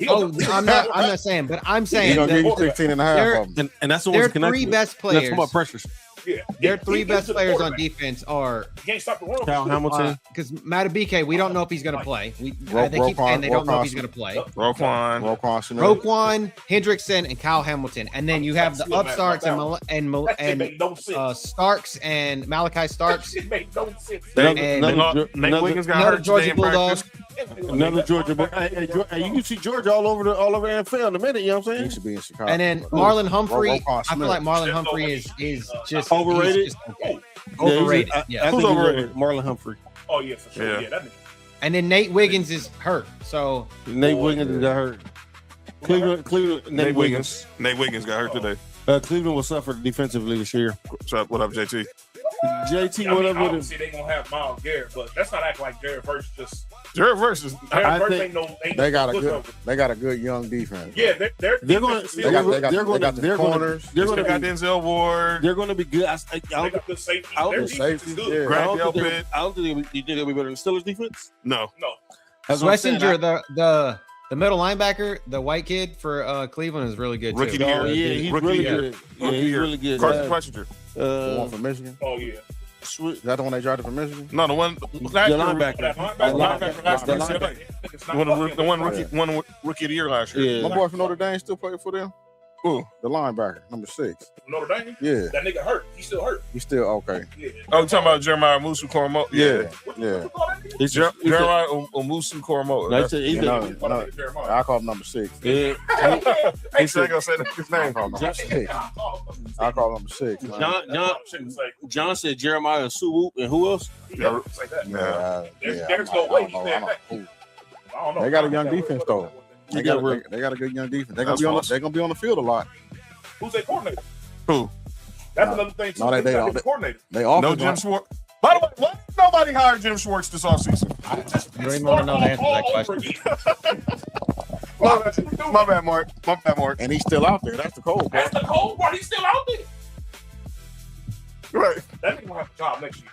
I'm not saying, but I'm saying he's gonna give you 16 and a half of them. And that's what was connected. Three best players. That's about pressures. Yeah. Their three best players on defense are You can't stop the run. Cal Hamilton. because Matabike, we don't know if he's going to play. They keep saying they don't know if he's going to play. Roquan, Hendrickson, and Kyle Hamilton, and then you have the upstarts and Starks and Malachi Starks. It made no sense. Nate Wiggins got hurt Georgia Bulldog. Another Georgia. Hey, you can see Georgia all over the NFL in a minute. You know what I'm saying? He should be in Chicago. And then Marlon Humphrey. I feel like Marlon Humphrey is just overrated. He's just okay. Overrated. Yeah. Who's overrated? Marlon Humphrey. Oh yeah, for sure. Yeah, that nigga. And then Nate Wiggins is hurt. So Nate Wiggins got hurt. Cleveland. Nate Wiggins. Nate Wiggins got hurt today. Cleveland will suffer defensively this year. What up, JT? JT, what up with obviously they gonna have Miles Garrett, but that's not acting like Garrett versus just Garrett versus. They got a good young defense. Yeah, they're going to got the corners. They're going to got Denzel Ward. They're going to be good. They got good safety. Their defense is good. I don't think you think they'll be better than Steelers defense. No. Schlesinger, the middle linebacker, the white kid for Cleveland is really good rookie too. Year. Yeah, he's really good. Yeah, he's really good. Carson Schlesinger. The one from Michigan. Oh yeah. Is that the one they drafted from Michigan? No, the one linebacker. The one rookie of the year last year. Yeah. My boy from Notre Dame still playing for them. Who? The linebacker, number 6. Notre Dame? Yeah. That nigga hurt. He's still hurt. He's still okay. Yeah. Oh, you talking about Jeremiah Owusu-Koramoah? Yeah. He's Jeremiah Owusu-Koramoah. I call him number 6. Yeah. He said gonna say his name. I call him number 6. John said Jeremiah Suwu and who else? Yeah. There's no way. They got a young defense though. They got a good young defense. They're gonna be on the field a lot. Who's their coordinator? Who? That's another thing too. No, they coordinator. They all no Jim Schwartz. By the way, why did nobody hire Jim Schwartz this offseason? You don't even want to know the answer to that question. My bad, Mark. And he's still out there. That's the cold part. That's the cold part. He's still out there. Right. That nigga won't have a job next year.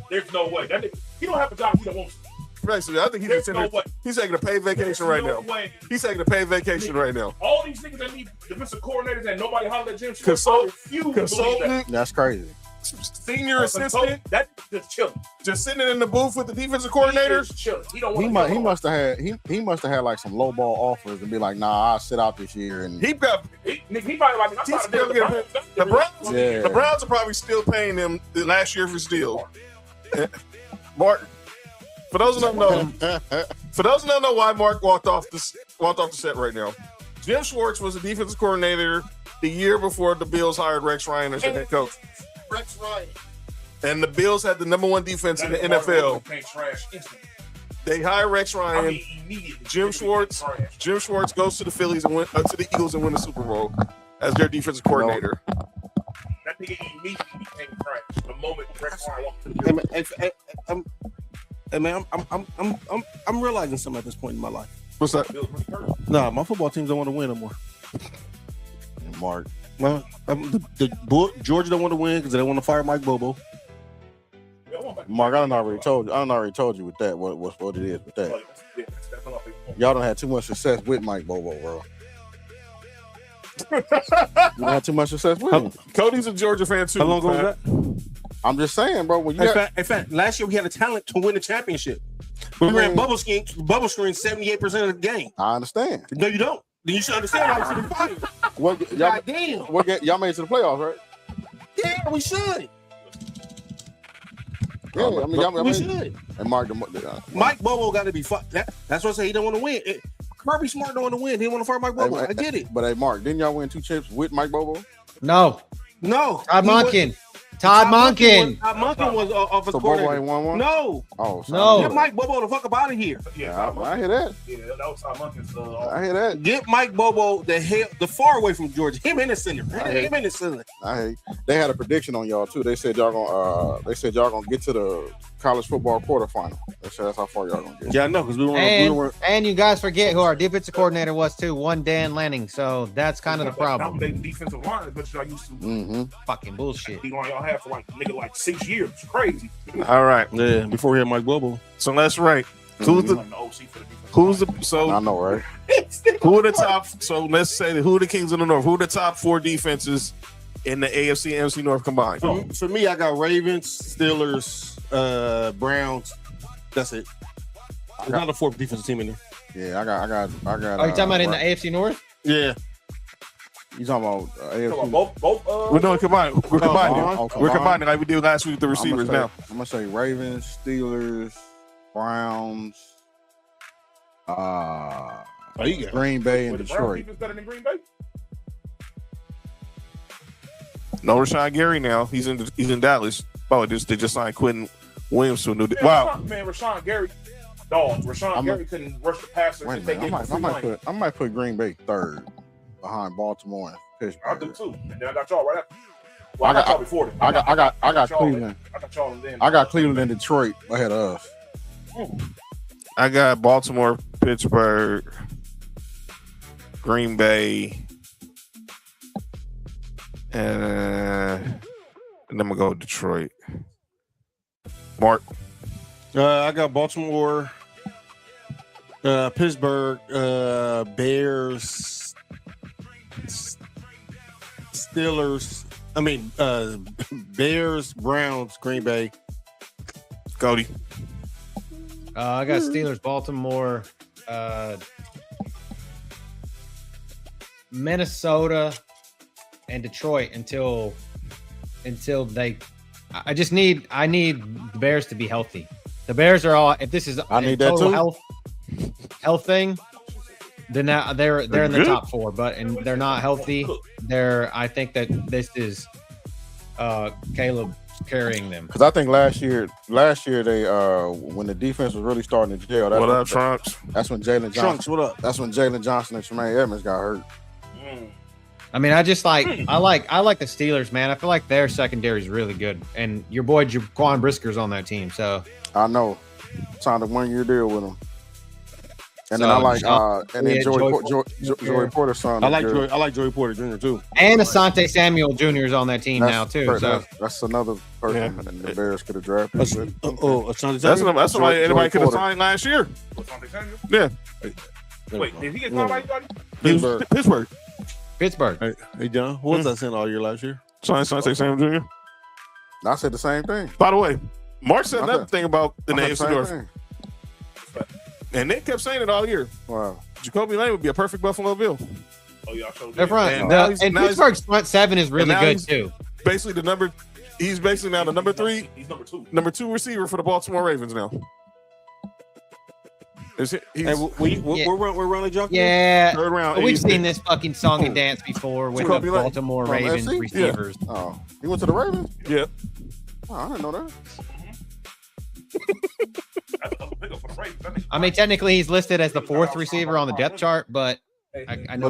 There's no way. That nigga, he don't have a job he don't want to. Right, so I think he's taking a paid vacation right now. He's taking a paid vacation right now. All these niggas that need defensive coordinators and nobody hollered at Jim Schwartz. Consultant. That's crazy. Senior assistant. That just chilling. Just sitting in the booth with the defensive coordinators. Chilling. He must have had like some low ball offers and be like, nah, I'll sit out this year. And he probably like, the Browns are probably still paying them the last year for Steele. Mark. For those who don't know why Mark walked off the set right now, Jim Schwartz was the defensive coordinator the year before the Bills hired Rex Ryan as their head coach. Rex Ryan. And the Bills had the number 1 defense in the NFL. They hire Rex Ryan. Jim Schwartz goes to the Phillies and to the Eagles and win the Super Bowl as their defensive coordinator. That nigga immediately became trash the moment Rex Ryan walked to the Bills. Hey man, I'm realizing something at this point in my life. What's that? Nah, my football teams don't want to win no more. Mark, well, Georgia don't want to win because they don't want to fire Mike Bobo. Mark, I done already told you with that what it is with that. Y'all done had too much success with Mike Bobo, bro. You don't have too much success with him. Cody's a Georgia fan too. How long ago was that? I'm just saying, bro. When in fact, last year we had a talent to win the championship. We ran bubble screen 78% of the game. I understand. No, you don't. Then you should understand why you should be fired. God damn. Y'all made it to the playoffs, right? Yeah, we should. Yeah, we should. And Mark Bobo got to be fired. That's what I say. He don't want to win. Kirby Smart don't want to win. He didn't want to fire Mike Bobo. I get it. But hey, Mark, didn't y'all win 2 chips with Mike Bobo? No. Todd Monken. Todd Monken was off his so Bobo ain't won one? No. Oh, no. Get Mike Bobo the fuck up out of here. Yeah, I hear that. Yeah, that was Todd Monken's. I hear that. Get Mike Bobo the far away from Georgia. Him in the center. Him in the center. They had a prediction on y'all too. They said y'all gonna get to the college football quarterfinal. They said that's how far y'all gonna get. Yeah, I know because we were. And you guys forget who our defensive coordinator was too. One Dan Lanning. So that's kind of the problem. Defensive line, but y'all used to. Mm-hmm. Fucking bullshit. Y'all have for like 6 years. It's crazy. All right. Yeah. Before we had Mike Bobo. So let's rank. Who's the so I know, right? Who are the top? So let's say who are the Kings of the North? Who are the top 4 defenses in the AFC and NFC North combined? For me, I got Ravens, Steelers, Browns. That's it. There's not a fourth defensive team in there. Yeah, I got. Are you talking about in the AFC North? Yeah. You talking about AFC? Both. We're doing combined. We're combining. okay. We're combining like we did last week with the receivers. Now I'm gonna say Ravens, Steelers, Browns, Green Bay, and The Browns Detroit. defense better than Green Bay? no Rashawn Gary. Now he's in Dallas. Oh, they just signed Quentin Williams to a new. Man, Wow. Rashawn Gary. Dog. Rashawn Gary couldn't rush the passer. Wait a minute, I might put Green Bay third behind Baltimore and Pittsburgh. I do too. And then I got y'all right after. Well, I got y'all before them. I got Cleveland. I got y'all and then. I got Cleveland and Detroit ahead of us. I got Baltimore, Pittsburgh, Green Bay, and then I'm gonna go with Detroit. Mark. I got Baltimore, Pittsburgh, Bears, Steelers. Bears, Browns, Green Bay. Cody. I got Steelers, Baltimore, Minnesota, and Detroit until they. I need the Bears to be healthy. The Bears are all. If this is I need that too. Health thing, then they're in the top four. But they're not healthy. I think that this is Caleb carrying them. Because I think last year they when the defense was really starting to gel. What up, Trunks? That's when Jalen Johnson. Trunks, what up? That's when Jalen Johnson and Tremaine Edmonds got hurt. I mean, I like the Steelers, man. I feel like their secondary is really good, and your boy Jaquan Brisker's on that team. So I know, signed a 1-year deal with him. And then I like Joey Porter's son. I like Joey Porter Jr. too. And Asante Samuel Jr. is on that team now too. So that's another person the Bears could have drafted. Asante That's somebody anybody could have signed last year. Yeah. Wait, did he get signed by anybody? Pittsburgh. Pittsburgh. Hey, John, what was I saying all year last year? Asante Samuel Jr. I said the same thing. By the way, Mark said another thing about the AFC North. And they kept saying it all year. Wow. Jacoby Lane would be a perfect Buffalo Bill. Oh, y'all showed They're front. And Pittsburgh's front seven is really good too. Basically, he's basically now the number 3. He's number 2 receiver for the Baltimore Ravens now. We're running junk. Yeah, third round. We've seen this fucking song and dance before with the Baltimore Ravens receivers. Yeah. Oh, he went to the Ravens? Yeah. Oh, I didn't know that. I mean, technically, he's listed as the 4th receiver on the depth chart, but I know.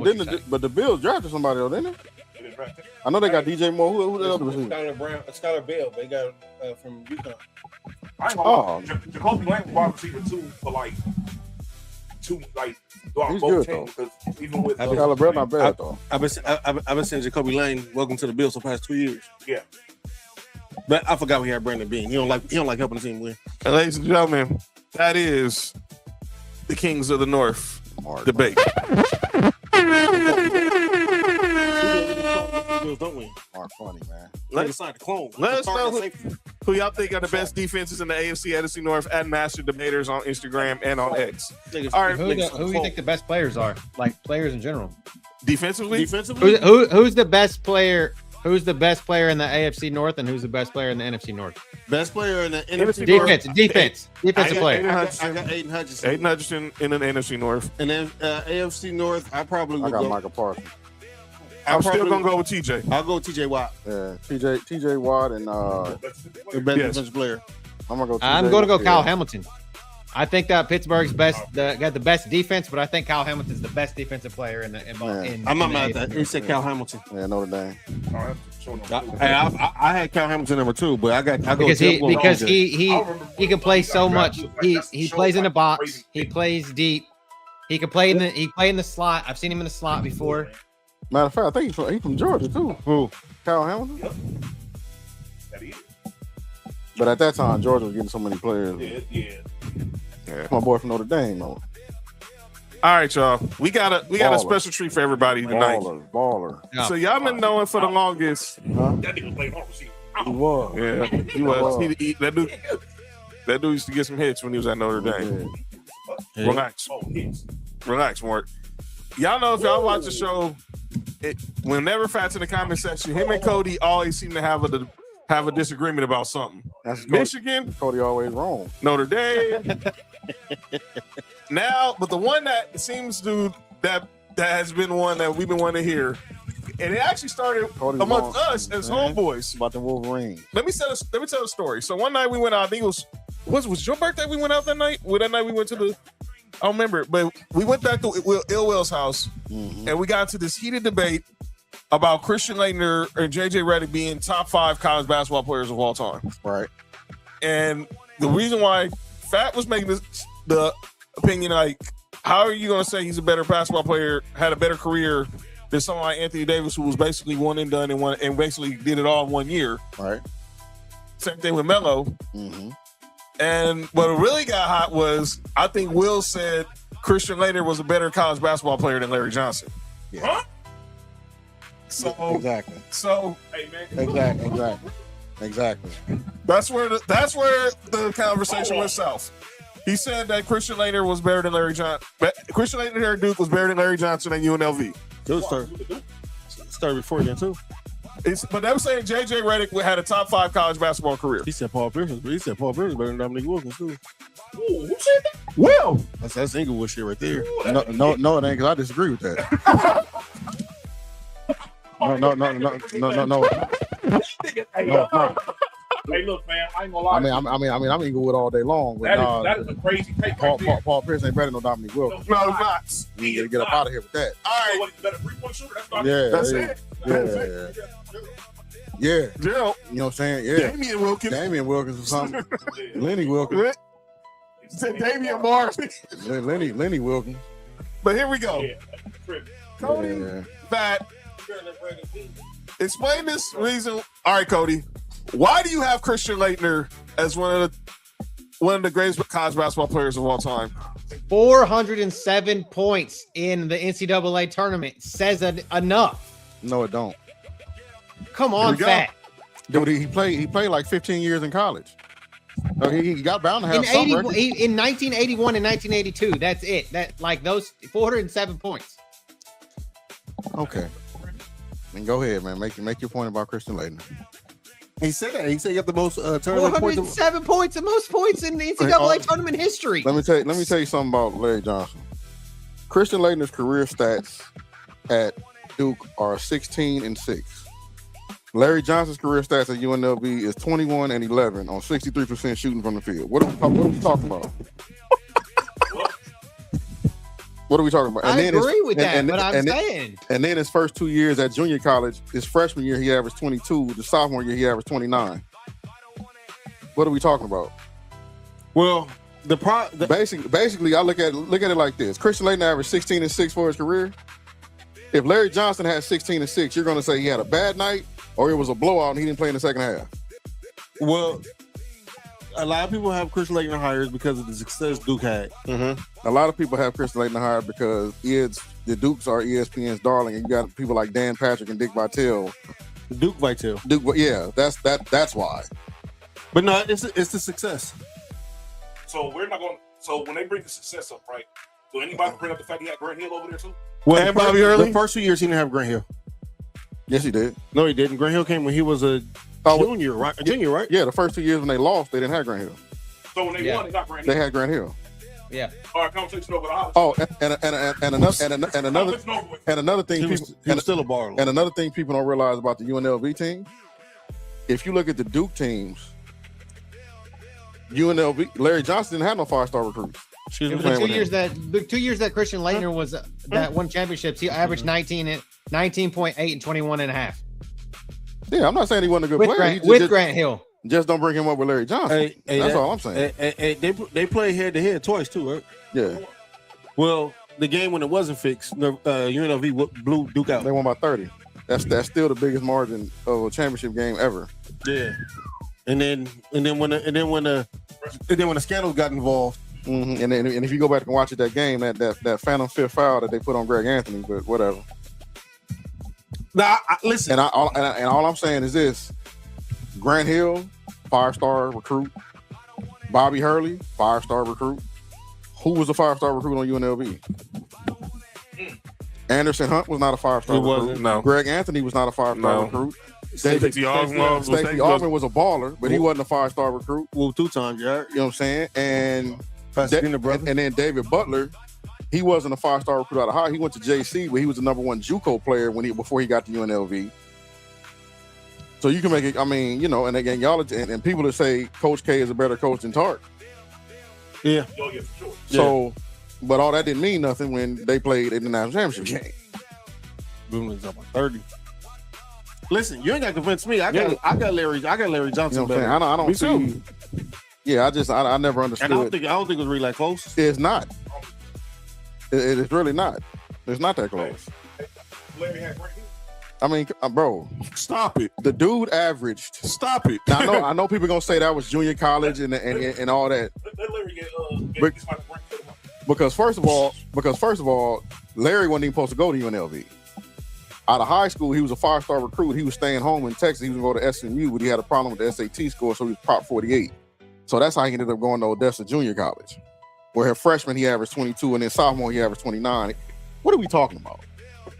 But the Bills drafted somebody else, didn't they? I know they got DJ Moore. Who the other receiver? Skylar Bell. They got from Utah. Jacoby Lane was wide receiver 2 for like 2 he's both good teams. Even with Skylar Bell, not bad though. I've been saying Jacoby Lane, welcome to the Bills for the past 2 years. Yeah. But I forgot we had Brandon Bean. He don't like helping the team win. And ladies and gentlemen, that is the Kings of the North debate. Don't win. Mark funny, man. Let us know who y'all think are the best defenses in the AFC NFC North at Master Debaters on Instagram and on X. All right, who do you think the best players are? Like players in general. Defensively? Who's the best player? Who's the best player in the AFC North and who's the best player in the NFC North? Best player in the NFC North. Defensive player. I got Aiden Hutchinson. Aiden Hutchinson in the NFC North. And then AFC North, I got Michael Parsons. I'm still gonna go with TJ. I'll go with TJ Watt. Yeah, TJ Watt and the best defensive player. I'm gonna go. I'm gonna go Kyle Hamilton. I think that Pittsburgh's got the best defense, but I think Kyle Hamilton's the best defensive player in the. I'm not mad at that. He said Kyle Hamilton. Yeah, Notre Dame. I had Kyle Hamilton number 2, but I go because he can play so much. He plays in the box. He plays deep. He can play in the slot. I've seen him in the slot before. Matter of fact, I think he's from Georgia too. Who? Kyle Hamilton. But at that time, Georgia was getting so many players. Yeah. My boy from Notre Dame, though. All right, y'all. We got a special treat for everybody tonight. Baller. So y'all been knowing for the longest. That nigga played hard receiver. He was. Yeah, he was. That dude used to get some hits when he was at Notre Dame. Yeah. Relax, Mark. Y'all know if y'all watch the show, whenever Fat's in the comment section, him and Cody always seem to have a disagreement about something. That's Michigan. Cody always wrong. Notre Dame. Now, but the one that seems to that has been one that we've been wanting to hear, and it actually started amongst us as homeboys about the Wolverine. Let me tell a story. So one night we went out. I think it was your birthday. We went out that night. That night we went to the. I don't remember, but we went back to Will's house, and we got into this heated debate about Christian Laettner and JJ Redick being top 5 college basketball players of all time. Right. And the reason why Fat was making the opinion, like, how are you going to say he's a better basketball player, had a better career than someone like Anthony Davis, who was basically one and done and basically did it all in 1 year? Right. Same thing with Melo. And what really got hot was, I think Will said Christian Laettner was a better college basketball player than Larry Johnson. Yeah. Huh? So exactly. So hey man. Exactly. That's where the conversation went south. He said that Christian Laettner was better than Larry Johnson. Christian Laettner here at Duke was better than Larry Johnson at UNLV. Duke started before then too. But they were saying JJ Redick had a top 5 college basketball career. He said Paul Pierce better than Dominique Wilkins too. Ooh, who said that? Will. That's Inglewood shit right there. No, it ain't, because I disagree with that. No. Hey, look, man, I ain't gonna lie. I'm Inglewood all day long. But that is a crazy take. Paul Pierce ain't better than Dominique Wilkins. No, it's not. You gotta get up out of here with that. All right. What, better 3-point shooter? That's it. Yeah. Gerald. You know what I'm saying? Yeah. Damian Wilkins or something. Lenny Wilkins. Said Damian Mars. Lenny Wilkins. But here we go. Cody, Fat. Explain this reason. All right, Cody. Why do you have Christian Laettner as one of the greatest college basketball players of all time? 407 points in the NCAA tournament says enough. No, it don't. Come on, Fat. Dude, he played like 15 years in college. He got bound to have some record. In 1981 and 1982. That's it. That like those 407 points. Okay. Then go ahead, man. Make your point about Christian Laettner. He said that. He said he got the most tournament 407 points, the most points in the NCAA tournament history. Let me tell you something about Larry Johnson. Christian Laettner's career stats at Duke are 16-6. Larry Johnson's career stats at UNLV is 21-11 on 63% shooting from the field. What are we talking about? What are we talking about? I agree with that, but I'm saying. And then his first 2 years at junior college, his freshman year, he averaged 22. The sophomore year, he averaged 29. What are we talking about? Well, basically, I look at it like this. Christian Laettner averaged 16-6 for his career. If Larry Johnson had 16-6, you're going to say he had a bad night or it was a blowout and he didn't play in the second half. Well, a lot of people have Christian Laettner hired because of the success Duke had. A lot of people have Christian Laettner hired because the Dukes are ESPN's darling, and you got people like Dan Patrick and Dick Vitale. Duke Vitale. Yeah, that's why. But no, it's the success. So we're not going. So when they bring the success up, right? Do anybody bring up the fact he had Grant Hill over there too? Well, Bobby Early. The first 2 years he didn't have Grant Hill. Yes, he did. No, he didn't. Grant Hill came when he was a junior, right? A junior, right? Yeah, the first 2 years when they lost, they didn't have Grant Hill. So when they won, they got Grant Hill. They had Grant Hill. Yeah. All right, conversation over. Another thing. He was still a baller. And another thing people don't realize about the UNLV team, if you look at the Duke teams, UNLV, Larry Johnson didn't have no 5-star recruits. The 2 years that Christian Laettner was that won championships, he averaged 19.8 and 21.5. Yeah, I'm not saying he wasn't a good player. Grant Hill. Just don't bring him up with Larry Johnson. That's all I'm saying. They play head to head twice too, right? Yeah. Well, the game when it wasn't fixed, UNLV blew Duke out. They won by 30. That's still the biggest margin of a championship game ever. Yeah. And then when the scandals got involved, Mm-hmm. And if you go back and watch it, that game, that phantom fifth foul that they put on Greg Anthony, but whatever. Now, listen. And all I'm saying is this: Grant Hill, 5-star recruit. Bobby Hurley, 5-star recruit. Who was a 5-star recruit on UNLV? Anderson Hunt was not a 5-star recruit. Wasn't, no. Greg Anthony was not a 5-star recruit. Stacey Augman was a baller, but he wasn't a 5-star recruit. Well, 2 times, yeah. You know what I'm saying? And then David Butler, he wasn't a 5-star recruit out of high. He went to JC, but he was the number 1 JUCO player before he got to UNLV. So you can make it. I mean, you know, and again, y'all and people that say Coach K is a better coach than Tark. Yeah. So, but all that didn't mean nothing when they played in the national championship game. Boomling's up on 30. Listen, you ain't got to convince me. I got Larry Johnson. You know what I'm better. saying? I don't see. Yeah, I never understood. And I don't think it was really that close. It's not. It's really not. It's not that close. Larry had Grant Hill. I mean, bro, stop it. The dude averaged. Stop it. Now, I know people gonna say that was junior college and all that. Let Larry get because first of all, Larry wasn't even supposed to go to UNLV. Out of high school, he was a 5-star recruit. He was staying home in Texas. He was going to go to SMU, but he had a problem with the SAT score, so he was Prop 48. So that's how he ended up going to Odessa Junior College, where her freshman he averaged 22, and then sophomore he averaged 29. What are we talking about?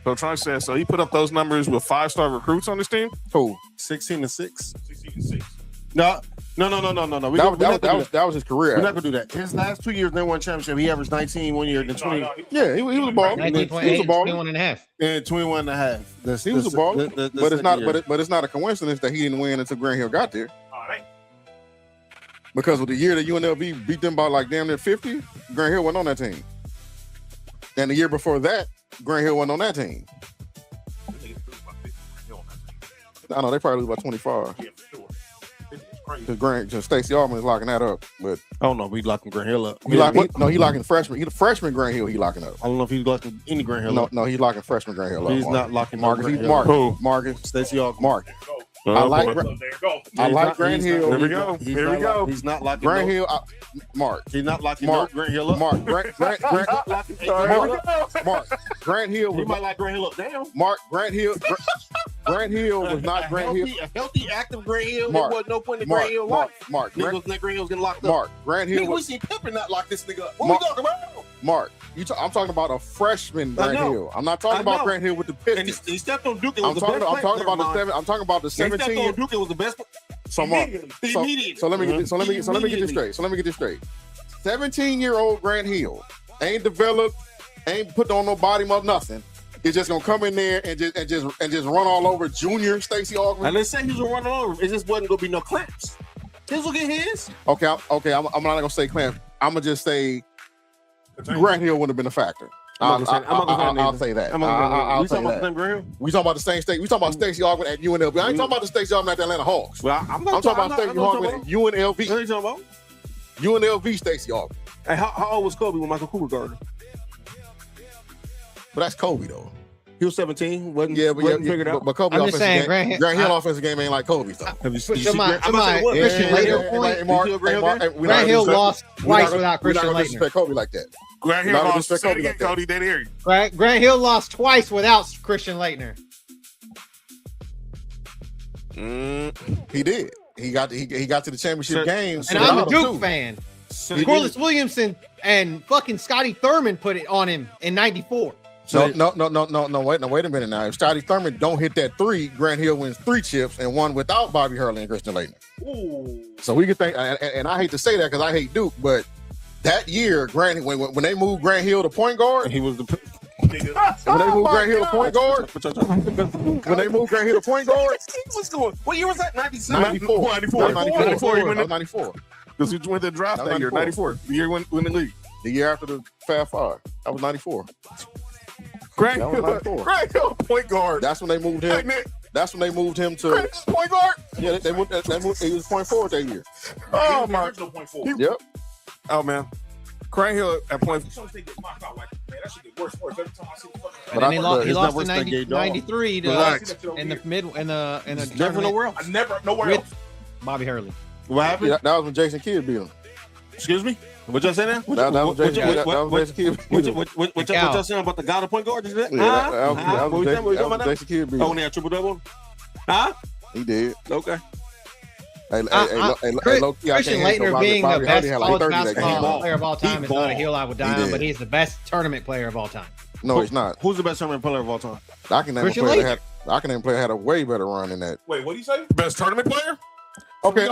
So Trump said, so he put up those numbers with 5-star recruits on this team? Who? 16-6. 16-6. No. That was his career. We're not gonna do that. His last 2 years, they won championship. He averaged 19 1 year, then 20. Yeah, he was a baller. 21 and a half. And 21 and a half. He was a baller. But it's not. But it's not a coincidence that he didn't win until Grant Hill got there. Because of the year that UNLV beat them by like damn near 50, Grant Hill wasn't on that team. And the year before that, Grant Hill wasn't on that team. I know they probably lose by 25. Because Stacey Augman is locking that up, but I don't know if he's locking Grant Hill up. He locking freshman. He the freshman Grant Hill. He locking up. I don't know if he's locking any Grant Hill up. No, he's locking freshman Grant Hill up. He's not locking Marcus. Grant He's Hill up. Marcus. Marcus. Stacey Augman. Marcus. I like Grant Hill. Here we go. Here we go. He's not locking Grant Hill. Mark. He's not locking Grant Hill up. Mark. Grant Grant Hill. He might like Grant Hill up down. Mark. Grant Hill. Grant Hill was not Grant Hill. A healthy, active Grant Hill. Mark, there was no point in Grant Hill lock. Mark. Grant Hill's getting locked up. Mark. Grant Hill. We see Pippen not lock this nigga up. What we talking about? Mark. I'm talking about a freshman Grant Hill. I'm not talking about Grant Hill with the Pistons. And he stepped on Duke. I'm talking about the 17. He stepped on Duke. It was the best. So Mark. So let me get this straight. 17-year-old Grant Hill ain't developed, ain't put on no body up, nothing. He's just gonna come in there and just run all over junior Stacey Augman. And let's say he was running all over. It just wasn't gonna be no clamps. His will get his. Okay. I'm not gonna say clamps. I'm gonna just say Grant Hill wouldn't have been a factor. I'll say that. I'll say that. We talking about the same state. We talking about Stacey Augman at UNLV. I ain't talking about the Stacey Augman at the Atlanta Hawks. Well, I'm talking about Stacey Augman at UNLV. What are you talking about? UNLV Stacey Augman. Hey, how old was Kobe when Michael Cooper guarded? But that's Kobe though. He was 17. Wasn't figured out. But Kobe offensive game, Grant Hill offensive game ain't like Kobe's though. Grant Hill lost twice without Christian Laettner. Disrespect Kobe like that. Grant Hill lost. Cody, they hear you. Grant Hill lost twice without Christian Laettner. He did. He got to the championship games. And I'm a Duke fan. Corliss Williamson and fucking Scotty Thurman put it on him in '94. No, wait a minute now. If Scotty Thurman don't hit that 3, Grant Hill wins 3 chips and 1 without Bobby Hurley and Christian Laettner. So we could think, and I hate to say that because I hate Duke, but that year, when they moved Grant Hill to point guard, he was the. When they moved Grant Hill to point guard, What's going? What year was that? 94. 94. Because he went to the draft that year, 94. The year when the league. The year after the Fab Five. That was 94. Grant Hill, point guard. That's when they moved him. That's when they moved him to point guard. Yeah, they moved. He was point forward that year. Oh my! Yep. Oh man, Grant Hill at point. But he lost in 93 in the mid in the never nowhere else. Nowhere else. Bobby Hurley. What happened? Yeah, that was when Jason Kidd beat him. Excuse me? What y'all saying now? What y'all saying about the guy the point guard? That was Jason Kidd. Oh, when he had triple double? Huh? He did. Okay. Christian Laettner being the best college basketball player of all time is not a hill I would die on, but he's the best tournament player of all time. No, he's not. Who's the best tournament player of all time? I can name a player that had a way better run than that. Wait, what do you say? Best tournament player? Okay.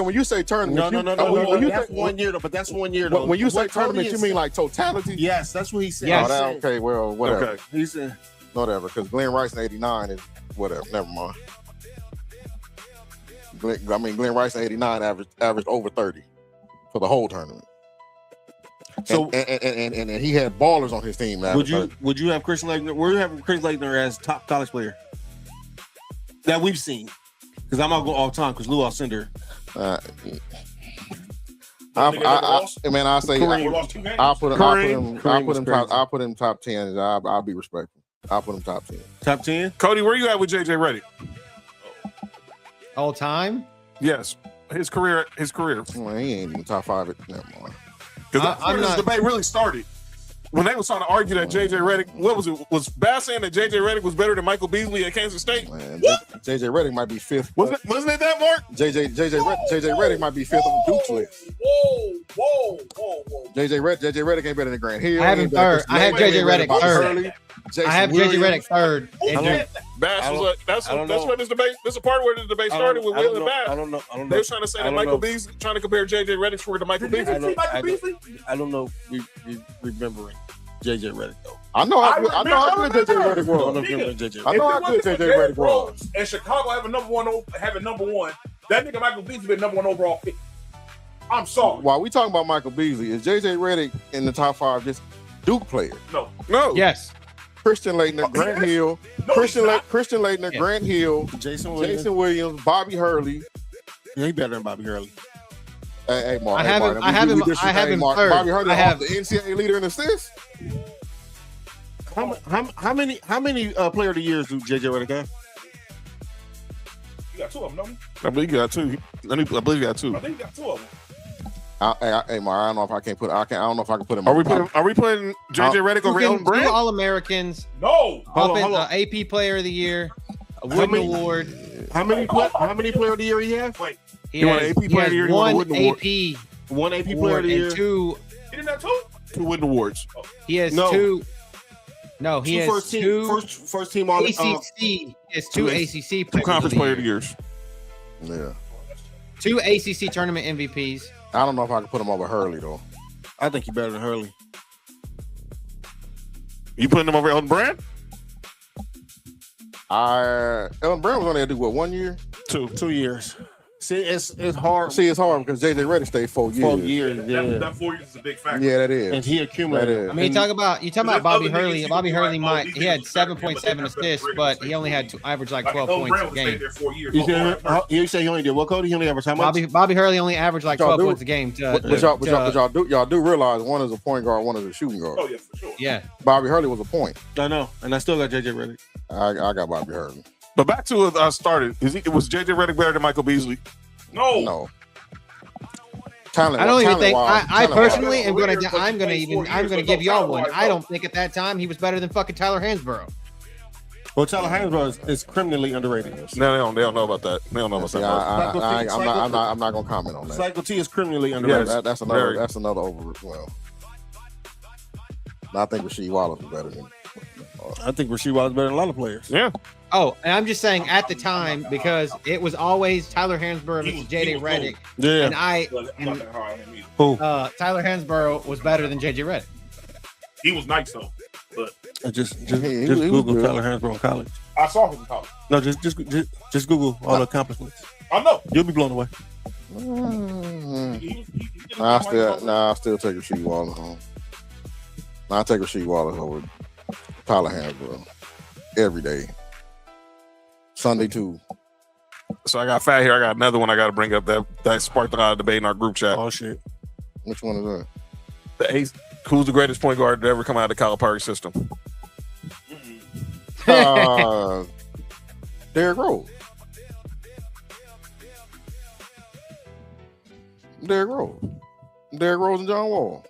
When you say tournament, no. That's 1 year though. But that's 1 year though. When you say tournament, you mean like totality? Yes, that's what he said. Yes. Okay, well, whatever. Okay. He said whatever, because Glenn Rice in '89 is whatever. Never mind. Glenn Rice in '89 averaged over 30 for the whole tournament. So and he had ballers on his team. Would you have Christian Laettner? Where you have Chris Laettner as top college player that we've seen? Because I'm not going all time because Lou Alcindor. I say I'll put him top 10. I'll be respectful. I'll put him top 10. Top 10. Cody, where you at with JJ Redick? All time? Yes, his career. Well, he ain't even top 5. Never mind. Because this debate really started when they was trying to argue that JJ Redick. What was it? Was Bass saying that JJ Redick was better than Michael Beasley at Kansas State? Man, JJ Redick might be 5th. Wasn't it that, Mark? JJ Redick might be 5th on Duke's list. Whoa. JJ Redick ain't better than Grant Hill. I have him third. I have JJ Redick third. I have JJ Redick third. Bass that's where this debate. This is a part where this debate started with Will and Bass. I don't know. They were trying to say that Michael Beasley, trying to compare JJ Redick's score to Michael Beasley. I don't know. Remembering JJ Redick though. I know how good JJ Redick was. I know how good JJ Redick was. And Chicago having number one. That nigga Michael Beasley been number 1 overall pick. I'm sorry. While we talking about Michael Beasley, is JJ Redick in the top 5 just Duke player? No. Yes. Christian Laettner, Grant Hill, Christian Laettner, Grant Hill, Jason Williams, Bobby Hurley. Yeah, he better than Bobby Hurley. Hey, Mark. I have him third. Bobby Hurley off the NCAA leader in assists. How many player of the years do JJ Redick have? You got 2 of them, don't you? I believe you got 2. I believe you got 2. I think you got 2 of them. Hey, Mark, I don't know if I can put. I don't know if I can put him. Are we putting JJ Redick over Elton Brand? All Americans. No. Hold on. AP Player of the Year. A Wooden Award. How many player of the year he have? Wait. He won AP Player of the Year. One AP. One AP Player of the Year. 2. He didn't have 2. 2 Wooden Awards. He has 2. No, he has first team all ACC. He has 2 ACC. 2 Conference Player of the Years. Yeah. 2 ACC tournament MVPs. I don't know if I can put him over Hurley though. I think he's better than Hurley. You putting him over Elton Brand? Elton Brand was only to do what, 1 year? 2 years. See, it's hard. See, it's hard because JJ Redick stayed 4 years. 4 years, yeah. That 4 years is a big factor. Yeah, that is. And he accumulated. I mean, you talk about Bobby Hurley. Bobby Hurley he had 7.7 assists, but he only had averaged like 12 points a game. You say he only did what, Cody? He only averaged how much? Bobby Hurley only averaged like 12 points a game. Y'all do realize one is a point guard, one is a shooting guard. Oh yeah, for sure. Yeah. Bobby Hurley was a point. I know, and I still got JJ Redick. I got Bobby Hurley. But back to what I started. Was JJ Redick better than Michael Beasley? No. Talent, I don't even think. I personally am gonna. I'm gonna give y'all one. I don't think at that time he was better than fucking Tyler Hansborough. Well, Tyler Hansborough is criminally underrated. No, they don't know about that. They don't know about that. I'm not gonna comment on that. Cycle T is criminally underrated. Yeah, that's another over. Well, I think Rasheed Wallace is better than. I think Rasheed Wallace is better than a lot of players. Yeah. Oh, and I'm just saying at the time because it was always Tyler Hansborough versus JJ Redick. Yeah. And Tyler Hansborough was better than JJ Redick. He was nice though, but just Google Tyler Hansborough in college. I saw him in college. No, just Google all the accomplishments. I know. You'll be blown away. I still take Rasheed Wallace home. I take Rasheed Wallace over Tyler Hansborough every day. Sunday too. So I got fat here. I got another one I got to bring up that sparked a lot of debate in our group chat. Oh shit! Which one is that? The ace. Who's the greatest point guard to ever come out of the Calipari system? Derrick Rose. Derrick Rose and John Wall.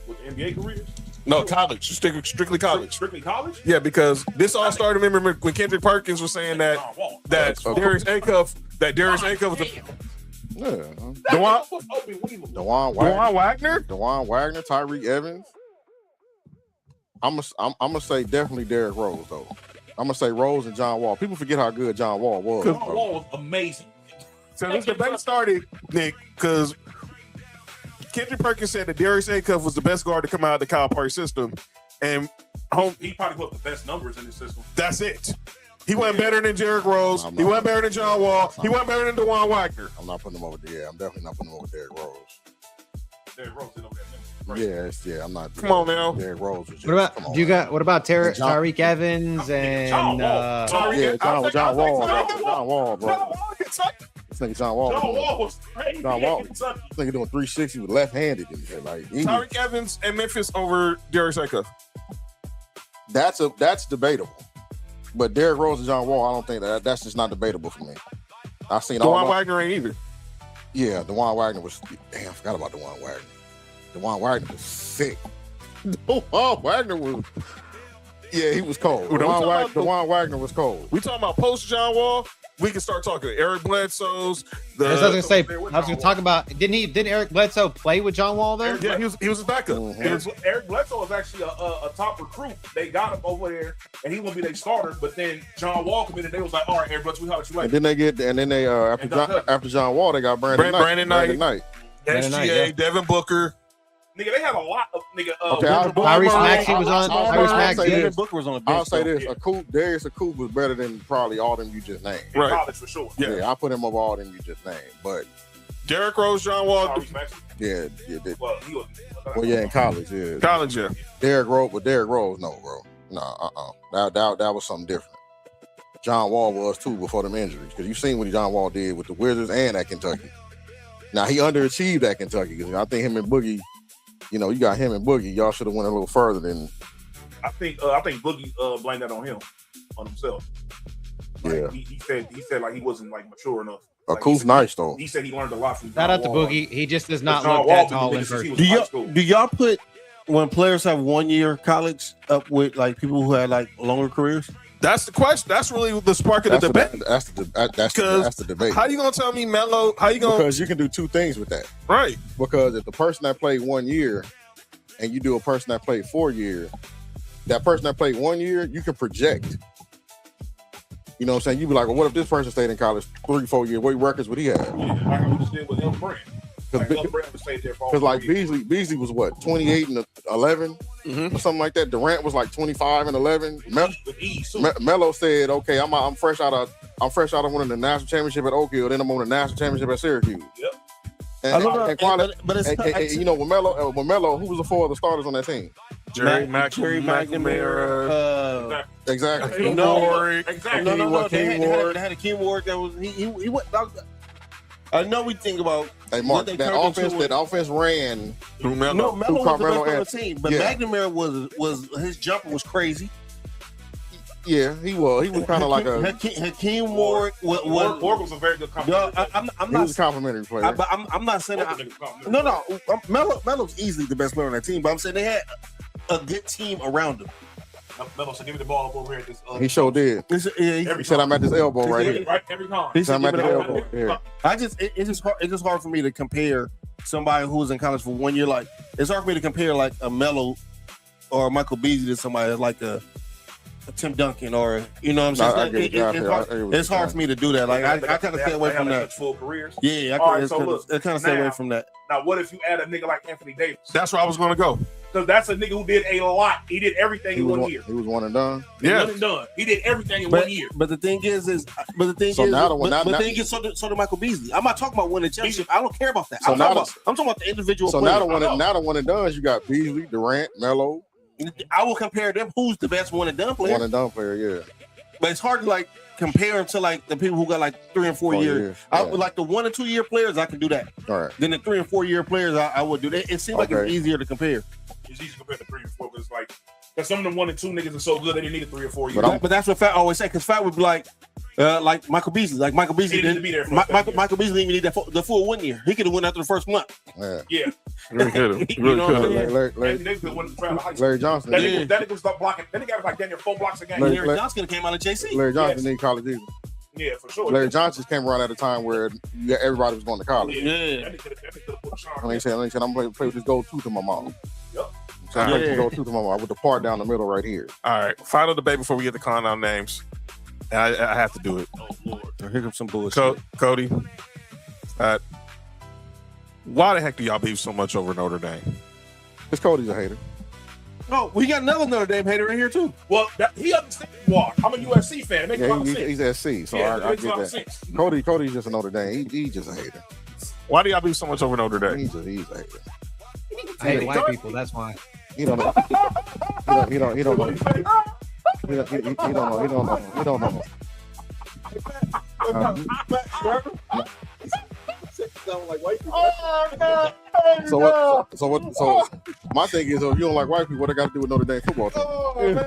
With NBA careers? No, college. Strictly college. Strictly college? Yeah, because this all started. Remember when Kendrick Perkins was saying that Darius Acuff was the Dewan Wagner, Tyreek Evans. I'm gonna say definitely Derrick Rose though. I'm gonna say Rose and John Wall. People forget how good John Wall was. John Wall was amazing. So this debate started, Nick, because Kendrick Perkins said that Darius Acuff was the best guard to come out of the Kyle Park system, and he probably put the best numbers in his system. That's it. He wasn't better than Derrick Rose. He wasn't better than John Wall. He wasn't better than Dewan Wagner. I'm not putting him over there. I'm definitely not putting him over Derrick Rose. Derrick Rose is over there. Yeah, I'm not. Come on now. Derrick Rose was just, what about Tyreek Evans and John Wall, bro. This nigga John Wall was crazy. John Wall. This nigga doing 360 with left-handed. Like Tyreek Evans and Memphis over Darius Acuff. That's debatable. But Derrick Rose and John Wall, I don't think that's just not debatable for me. I've seen Dewan Wagner ain't either. Yeah, Dewan Wagner was. Damn, I forgot about Dewan Wagner. Dewan Wagner was sick. Dewan Wagner was. Yeah, he was cold. Dewan Wagner was cold. We talking about post John Wall. We can start talking Eric Bledsoe's. I was gonna talk about. Didn't Eric Bledsoe play with John Wall there? Yeah, he was his backup. Eric Bledsoe was actually a top recruit. They got him over there, and he won't be their starter. But then John Wall committed. They was like, "All right, Eric Bledsoe, we holler at you later." And then they after John Wall, they got Brandon Knight. SGA, Devin Booker. Nigga, they had a lot of Tyrese Maxey was on. Tyrese Maxey. Devin Booker was on the bench. I'll say this: Darius Acuff was better than probably all them you just named. Right, college for sure. Yeah, I put him over all them you just named. But Derrick Rose, John Wall. Yeah. Well, he was. In college, yeah. College, yeah. Derrick Rose, no, bro. That was something different. John Wall was too before them injuries, because you seen what John Wall did with the Wizards and at Kentucky. Now he underachieved at Kentucky, because I think him and Boogie. You got him and Boogie. Y'all should have went a little further than. I think Boogie blamed that on himself. Yeah. He said like he wasn't like mature enough. Acuff's nice though. He said he learned a lot from. Shout out to Boogie. He just does not look that tall in person. Do y'all put when players have 1 year college up with like people who had like longer careers? That's the question. That's really the spark of the debate. That's the debate. How you gonna tell me Melo? Because you can do two things with that. Right. Because if the person that played 1 year and you do a person that played 4 years, that person that played 1 year, you can project. You know what I'm saying? You be like, well, what if this person stayed in college 3-4 years? What records would he have? Yeah, like we just did with Elton Brand. Because like Beasley was what, 28 and 11 or something like that. Durant was like 25 and 11. Melo said, "Okay, I'm fresh out of winning the national championship at Oak Hill, then I'm on the national championship at Syracuse." Yep. When Melo, who was the four of the starters on that team? Jerry McNamara. Exactly. No. They had a King Ward that was he went. I know we think about Mark, that offense ran through Melo. No, Melo was the best on the team, but McNamara was his jumper was crazy. Yeah, he was kind of like a Hakeem Ward. Ward was a very good complimentary. I'm not. He was a complimentary player. But I'm not saying that. No. Melo's easily the best player on that team, but I'm saying they had a good team around him. Melo said, "Give me the ball up over here." He sure did. He said, "I'm at this elbow right here." Right, every time. He said, "I'm at this elbow." Yeah. It's just hard for me to compare somebody who was in college for 1 year. Like it's hard for me to compare like a Melo or Michael Beasley to somebody like a Tim Duncan or what I'm saying. It's hard for me to do that. Like I kind of stay away from that. Full careers. Yeah, I kind of stay away from that. Now, what if you add a nigga like Anthony Davis? That's where I was going to go. Because that's a nigga who did a lot. He did everything in 1 year. He was one and done. One and done. He did everything in 1 year. But the thing is, so did Michael Beasley. I'm not talking about winning a championship. I don't care about that. I'm talking about the individual. So now the one and done, you got Beasley, Durant, Melo. I will compare them. Who's the best one and done player? One and done player, yeah. But it's hard to like compare them to like the people who got like 3 and 4 years. I would like the 1 and 2 year players. I can do that. All right. Then the 3 and 4 year players, I would do that. It seems like it's easier to compare. It's easy to compare to 3 and 4 because like some of them 1 and 2 niggas are so good they didn't need a 3 or 4 years. But that's what Fat always say. Because Fat would be like, Like Michael Beasley. Like Michael Beasley He didn't be there for Michael Beasley didn't even need the full 1 year. He could have won after the first month. Yeah. Really could have. Really could have. Larry Johnson. That nigga was stop blocking. That nigga was like damn near 4 blocks a game. Larry Johnson could have came out of JC. Larry Johnson didn't college either. Yeah, for sure. Larry Johnson came around at a time where everybody was going to college. Yeah. And he said, I'm going to play with this gold tooth in my mouth. Yep. So I played this gold tooth in my mouth with the part down the middle right here. All right. Final debate before we get to calling out names. And I have to do it. Oh, Lord. Here comes some bullshit. Cody. Why the heck do y'all beef so much over Notre Dame? Because Cody's a hater. Oh, we got another Notre Dame hater in here too. Well, he understands why. I'm a USC fan. It makes a lot of sense. He's SC, so Yeah, I makes a get lot of that. sense. Cody's just a Notre Dame. He's just a hater. Why do y'all beef so much over Notre Dame? He's a hater. I hate white people. That's why. He don't know. He don't know. He don't know. So my thing is, if you don't like white people, what they got to do with Notre Dame football team?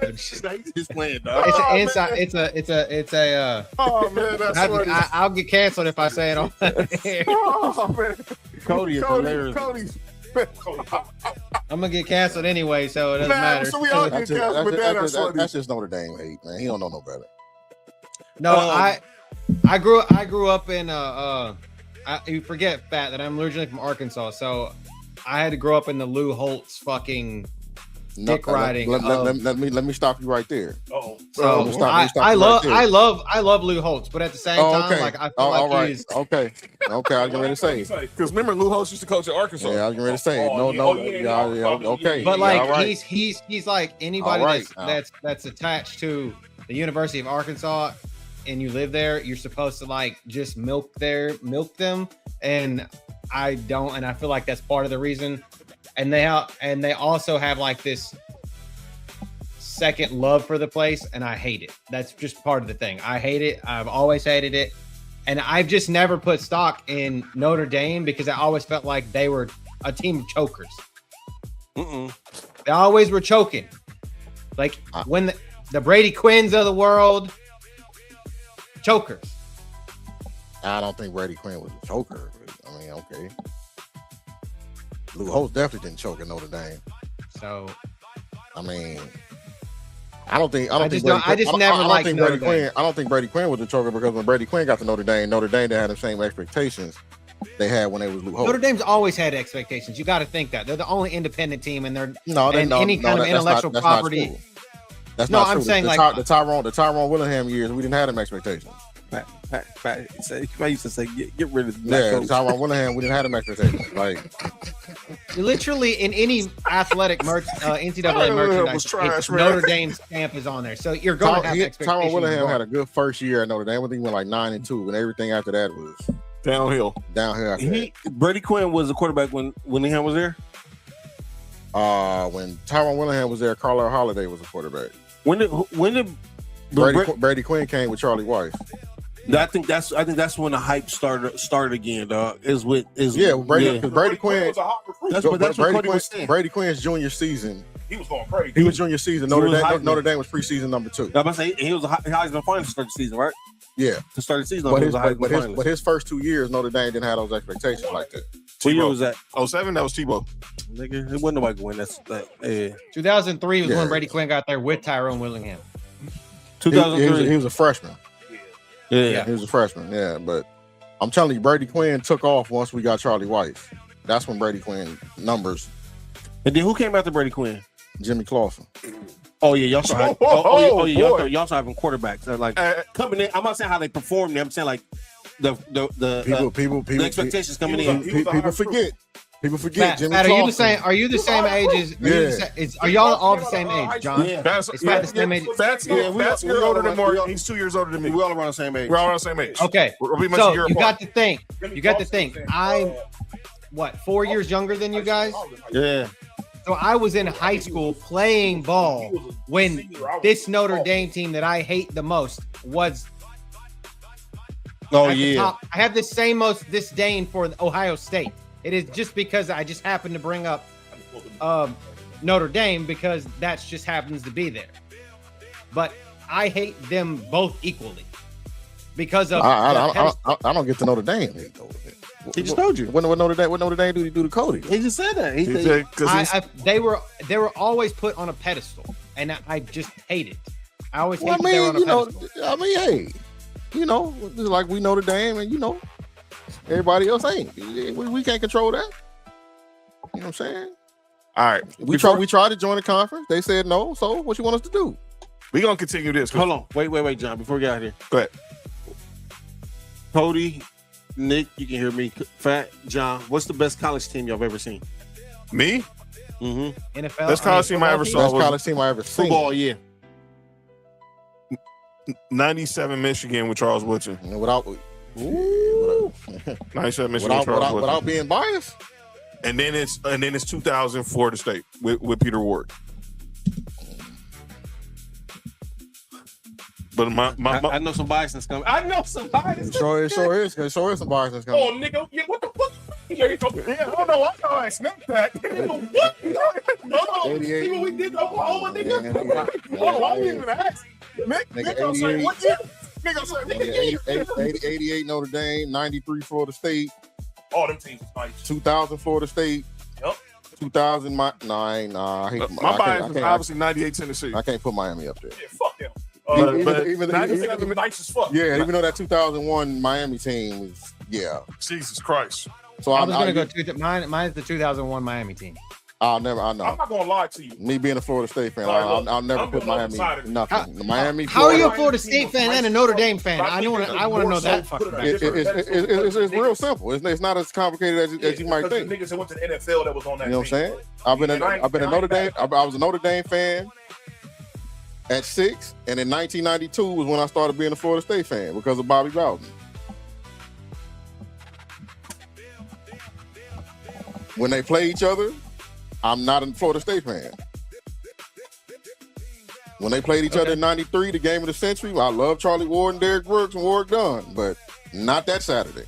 He's playing, dog. It's an inside. It's a. Oh man, that's funny. I'll get canceled if I say it on here. Oh man, Cody is hilarious. I'm gonna get canceled anyway, so it doesn't Man, matter. so we all get canceled with that. That's just Notre Dame hate, man. He don't know no better. No, I grew up in you forget, Fat, that I'm originally from Arkansas, so I had to grow up in the Lou Holtz fucking dick riding. Let me stop you right there. So I love Lou Holtz, but at the same time, like I feel like he's okay. I was going to say because remember Lou Holtz used to coach at Arkansas. Yeah, I was going to say okay. But like he's like anybody that's attached to the University of Arkansas and you live there, you're supposed to like just milk them, and I don't, and I feel like that's part of the reason. And they also have like this second love for the place, and I hate it. That's just part of the thing. I hate it. I've always hated it, and I've just never put stock in Notre Dame because I always felt like they were a team of chokers. They always were choking. Like when the Brady Quinns of the world, chokers. I don't think Brady Quinn was a choker. I mean, okay. Lou Holtz definitely didn't choke at Notre Dame. So, I mean, I don't think Brady Quinn was a choker because when Brady Quinn got to Notre Dame didn't have the same expectations they had when they was Lou Holtz. Notre Dame's always had expectations. You got to think that they're the only independent team, and any kind of intellectual property. That's not true. I'm saying the Tyrone Willingham years, we didn't have them expectations. I used to say, get rid of the Tyrone Willingham, we didn't have them expectations. Like literally in any athletic NCAA merchandise, Notre Dame's stamp is on there. So you're going to have expectations. Tyrone Willingham had a good first year at Notre Dame. I think he went like 9-2, and everything after that was downhill. Brady Quinn was the quarterback when Willingham was there. When Tyrone Willingham was there, Carlisle Holiday was the quarterback. When did Brady Quinn came with Charlie Weiss? I think that's when the hype started again, dog. Brady Quinn. That's what Cody was saying. Brady Quinn's junior season. He was going crazy. He was junior season. Notre Dame was preseason number 2. I was saying he was a Heisman finalist to start the season, right? Yeah, to start the season. But his first 2 years, Notre Dame didn't have those expectations like that. What year was that? 07. That was Tebow. Nigga, it wasn't nobody going. That's 2003 was when Brady Quinn got there with Tyrone Willingham. 2003. He was a freshman. Yeah, he was a freshman. Yeah, but I'm telling you, Brady Quinn took off once we got Charlie Weiss. That's when Brady Quinn numbers. And then who came after Brady Quinn? Jimmy Clausen. Oh yeah, y'all saw. Y'all saw having quarterbacks. They're like coming in. I'm not saying how they performed. I'm saying like the expectations coming in. People forget. People forget. Jimmy Clausen. Are you the same age as? Are y'all all the same age, John? Yeah. That's the same age. That's you're older than Mark. He's 2 years older than me. We're all around the same age. We're all around the same age. Okay. So you got to think. I'm 4 years younger than you guys? Yeah. So I was in high school playing ball when this Notre Dame team that I hate the most was. Oh yeah. I have the same most disdain for Ohio State. It is just because I just happened to bring up Notre Dame because that just happens to be there. But I hate them both equally. because of I don't get to Notre Dame. He just told you. What Notre Dame do to Cody? He just said that. They were always put on a pedestal, and I just hate it. I always hate they were on a pedestal. Hey, just like we Notre Dame, and everybody else ain't. We can't control that. You know what I'm saying? All right. We tried to join the conference. They said no. So what you want us to do? We're gonna continue this. Hold on. Wait, John. Before we get out of here. Go ahead. Cody, Nick, you can hear me. Fat John, what's the best college team y'all ever seen? Me? Mm-hmm. NFL. Best college team I ever saw. Best college team I ever seen. Football, yeah. 97 Michigan with Charles Woodson. Without 97 Michigan without being biased. And then it's 2000 Florida State with Peter Ward. But I know some biasness coming. I know some biasness. Sure is some biasness coming. Oh, nigga, yeah, what the fuck? Yeah, hold on, I snapped that. What? See what we did to Oklahoma, nigga? Hold on, I didn't even ask. Nigga, I'm saying, what year? Nigga, 88 Notre Dame, 93 Florida State. All them teams was nice. 2000 Florida State. Yep. 2000 I hate my bias is obviously 98 Tennessee. I can't put Miami up there. Yeah, fuck them. Even nice as fuck. Yeah, even though that 2001 Miami team is Jesus Christ. So I was gonna go mine's the 2001 Miami team. I know. I'm not gonna lie to you. Me being a Florida State fan, I'll never put Miami nothing. Miami. How are you a Florida State fan and a Notre Dame fan? I want to know that fucking. It's real simple. It's not as complicated as you might think. The niggas that went to the NFL that was on that. You know what I'm saying? I've been a Notre Dame. I was a Notre Dame fan at 6, and in 1992 was when I started being a Florida State fan because of Bobby Bowden. When they play each other, I'm not a Florida State fan. When they played each other in 93, the game of the century, I love Charlie Ward and Derrick Brooks and Warwick Dunn, but not that Saturday.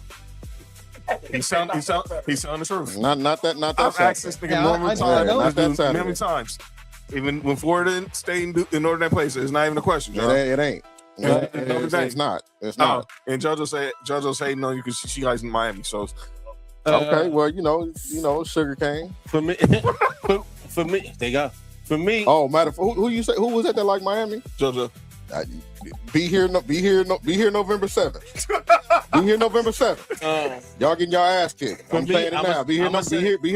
He's telling the truth. Not that I've asked this nigga many times. Even when Florida State and Notre Dame plays, it's not even a question. John. It ain't. It's not. It's not. And JoJo say no, you can she likes in Miami. So okay, well, sugar cane. For me, for me, they got for me. Oh, matter who you say who was that like Miami? JoJo. Be here November 7th. Be here November 7th. Y'all getting y'all ass kicked. I'm saying it now. Be here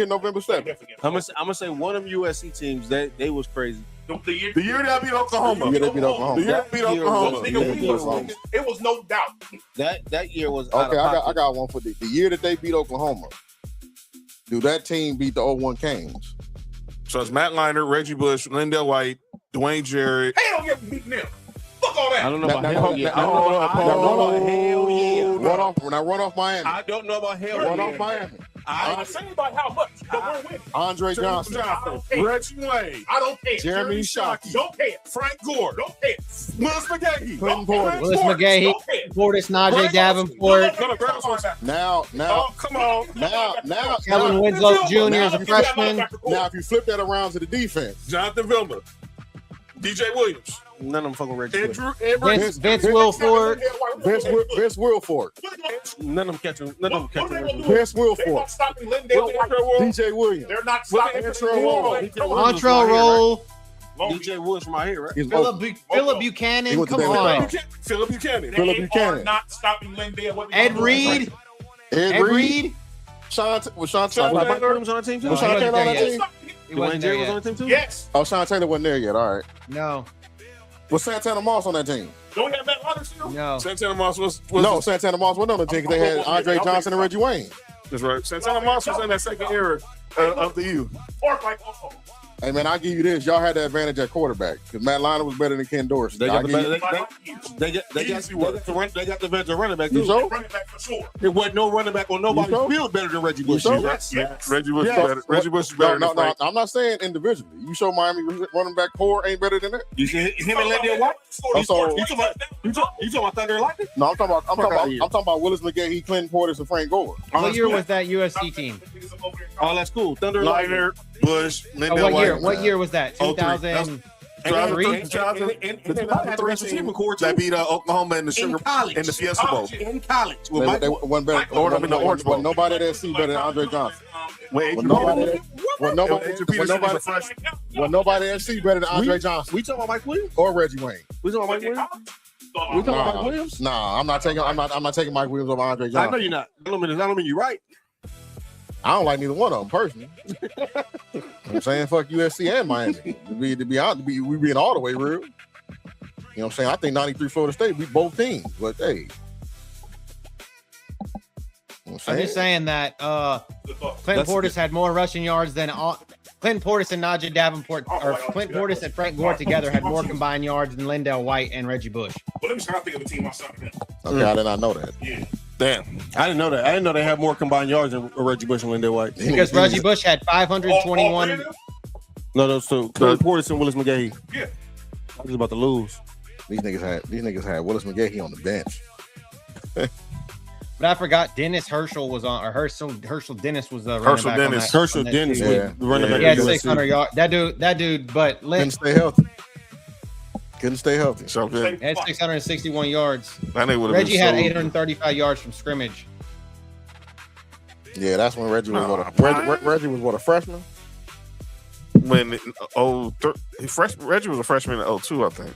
November 7th. I'm gonna say one of them USC teams they was crazy. The year that beat Oklahoma. The year that beat Oklahoma. It was no doubt. That year was okay. I got one for the year that they beat Oklahoma. Do that team beat the 01 Canes? So it's Matt Leinart, Reggie Bush, Lindell White, Dwayne Jarrett. Hey, don't get beaten them. Fuck all that. I don't know about hell yeah. Run off Miami. I don't know about hell. Run off Miami. I'm not saying about how much, but we're winning. Andre Johnson. Reggie Wayne. I don't care. Jeremy Shockey. Don't care. Frank Gore. Don't care. Willis McGahee. Clinton Portis. Willis McGahee. Portis, Najee Davenport. Now. Oh, come on. Now. Kellen Winslow Jr. as a freshman. Now, if you flip that around to the defense, Jonathan Vilma. DJ Williams. None of them fucking Reggie. Vince Wilfork. Vince Wilfork. None of them catching. Vince Wilfork. DJ Williams. They're not stopping Montrell Roll. DJ Williams from out here, right? Philip Buchanan. Come on. Philip Buchanan. Philip Buchanan. Not stopping Lindale. Ed Reed. Ed Reed. Sean Taylor was on the team too. Was Sean Taylor on that team? Dwayne Jarrett was on the team too. Yes. Oh, Sean Taylor wasn't there yet. All right. No. Was Santana Moss on that team? Don't we have Matt Leinart still? No. Santana Moss was Santana Moss wasn't on the team because they had Andre Johnson and Reggie Wayne. That's right. Santana Moss was in that second era of the U. Hey, man, I'll give you this. Y'all had the advantage at quarterback because Matt Leinart was better than Ken Dorsey. They got the veteran running back. You sure? There wasn't no running back on nobody's field better than Reggie Bush. Yes. Reggie Bush is better. Reggie Bush is better. No, I'm not saying individually. You show Miami running back core ain't better than that. You see him and Lindell White? You talking about Thunder and Lightning? No, I'm talking about Willis McGahee, Clinton Portis, and Frank Gore. What year was that USC team? Oh, that's cool. Thunder and Leinart, Bush, Lindell White. What year was that? 2000. that beat Oklahoma in the Sugar in the Fiesta Bowl. In college. They won better. Nobody that see better than Andre Johnson. Nobody that see better than Andre Johnson. We talking about Mike Williams or Reggie Wayne. We talking about Mike Williams. We talking about Mike Williams. Nah, I'm not taking Mike Williams over Andre Johnson. I know you're not. I don't mean you're right. I don't like neither one of them personally. I'm saying fuck USC and Miami. To be honest, we being all the way real. You know what I'm saying? I think 93 Florida State beat both teams, but hey. I'm just saying that Clinton Portis had more rushing yards than Clinton Portis and Najee Davenport, or Clinton Portis and Frank Gore together had more combined yards than Lindell White and Reggie Bush. Well, let me try to think of a team outside of them. Okay, I did not know that. Yeah. Damn, I didn't know that. I didn't know they had more combined yards than Reggie Bush and Lindell White. Because Reggie Bush had 521. No, so Clinton Portis and Willis McGahee. Yeah. I was about to lose. These niggas had Willis McGahee on the bench. But I forgot Dennis Herschel was on, or Herschel Dennis was the Herschel running back. Dennis. Herschel Dennis was the running back. He had 600 yards. That dude, but Couldn't stay healthy. Couldn't stay healthy. So good. He had 661 yards. Reggie had 835 yards from scrimmage. Yeah, that's when Reggie was Reggie was what, a freshman? Reggie was a freshman in 02, I think.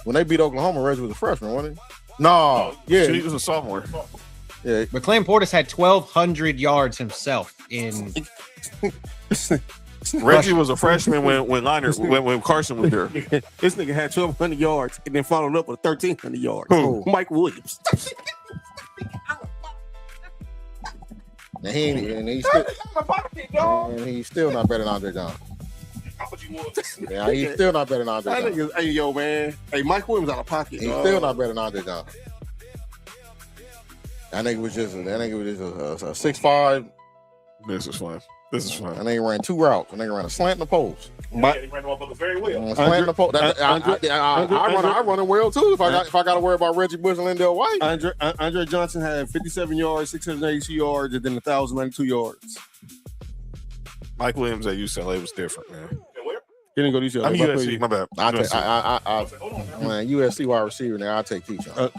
When they beat Oklahoma, Reggie was a freshman, wasn't he? No, yeah, he was a sophomore. Yeah, but Clinton Portis had 1,200 yards himself in. Reggie was a freshman when Carson was there. This nigga had 1,200 yards and then followed up with 1,300 yards. Who? Mike Williams. And he's still not better than Andre Johnson. Yeah, he's still not better than Andre Johnson. Hey, yo, man. Hey, Mike Williams out of pocket. He's still not better than Andre Johnson. That nigga was just a 6'5". This is fun. And they ran two routes. And they ran a slant and a post. They ran the motherfucker very well. Slant and a post. I run it well too. If I got to worry about Reggie Bush and Lindell White. Andre Johnson had 57 yards, 682 yards, and then 1,092 yards. Mike Williams at UCLA was different, man. He didn't go to UCLA. I mean, USC, my bad. Man, USC wide receiver now. I take Keyshawn.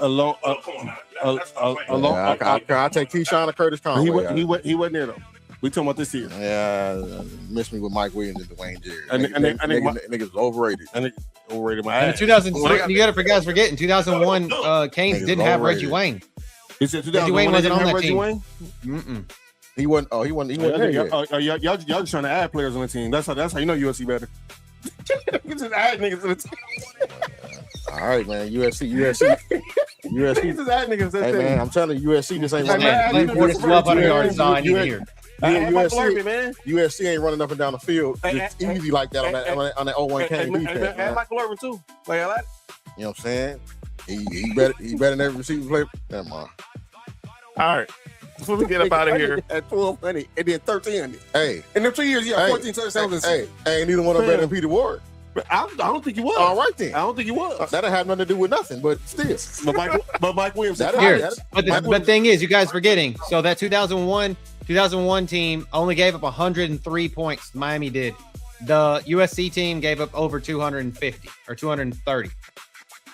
I take Keyshawn or Curtis Conway. He wasn't there though. We talking about this year. Yeah, miss me with Mike Williams and Dwayne Jerry. Niggas overrated. Overrated. In 2000, you got to guys forget in 2001, Canes didn't have Reggie Wayne. He said Reggie Wayne wasn't on that Reggie team. Wayne? He wasn't there yet. Y'all just trying to add players on the team. That's how you know USC better. You just add niggas to the team. All right, man. USC. Just add niggas to the Hey, team. man, I'm telling you, USC just ain't Clinton Portis 1,200 yards is all I need to hear. USC ain't running up and down the field just easy like that on that 0-1 Kane defense. And Michael Irvin too. Like that. You know what I'm saying? He better than every receiver player. Never mind. All right. Before we get up out of here. At 1,200 and then 1,300. Hey. In them 2 years, you got 14 touchdowns. Hey, ain't neither one of them better than Peter Ward. I don't think he was. All right then. I don't think he was. That didn't have nothing to do with nothing, but still. But Mike Williams. But the thing is, you guys forgetting. So that 2001 team only gave up 103 points. Miami did. The USC team gave up over 250 or 230.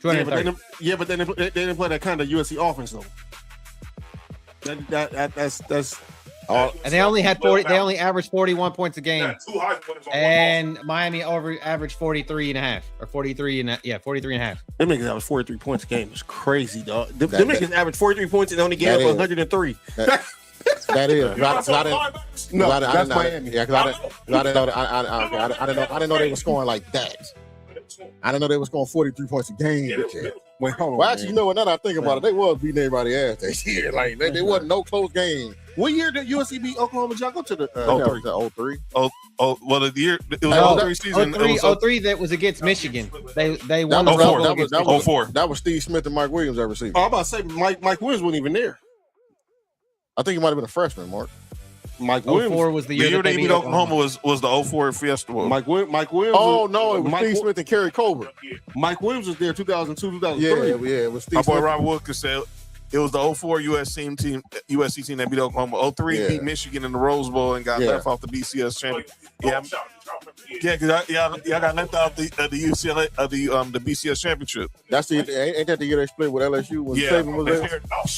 230. Yeah, but they didn't play that kind of USC offense though. That's and they only had 40. They only averaged 41 points a game. And Miami averaged 43 and a half or 43 and yeah, 43 and a half. Them niggas average 43 points a game. It's crazy, dog. Them niggas average 43 points and only gave up 103. That is. No, that's Miami. Yeah, because I didn't know they were scoring like that. I didn't know they was scoring 43 points a game. Wait, hold on. Well, actually, you know what? Now that I think about it, they was beating everybody's ass that year. Like they wasn't no close game. What year did USC beat Oklahoma? Y'all go to the 03. Well, the year it was 03 season. 03 that was against Michigan. They won the 04. That was Steve Smith and Mike Williams that received. Oh, I'm about to say Mike Williams wasn't even there. I think he might have been a freshman, Mark. Mike Williams 04 was the year they beat Oklahoma was the 04 Fiesta Bowl. Mike Williams. Oh no, it was Steve Smith and Kerry Colbert. Mike Williams was there 2002, 2003. Yeah, it was Steve My boy Smith. Robert Wilkins said it was the 04 USC team that beat Oklahoma. 03 beat Michigan in the Rose Bowl and got left off the BCS champion. Yeah, Yeah, because y'all got left out the UCLA the BCS championship. That's the ain't that the year they split with LSU when Saban was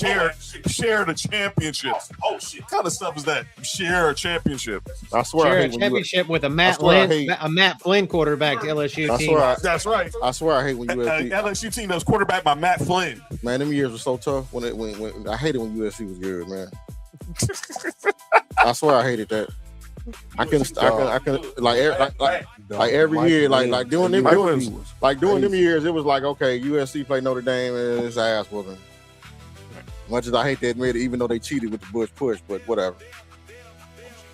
there? Share the championships. Oh shit! What kind of stuff is that? Share a championship. I swear, share a championship with a Matt Flynn quarterback to LSU team. That's right. I swear I hate when USC LSU team that was quarterbacked by Matt Flynn. Man, them years were so tough when I hated when USC was good, man. I swear I hated that. I can like every year, like doing them years, it was like, okay, USC played Notre Dame and it's ass whooping. Much as I hate to admit it, even though they cheated with the Bush push, but whatever.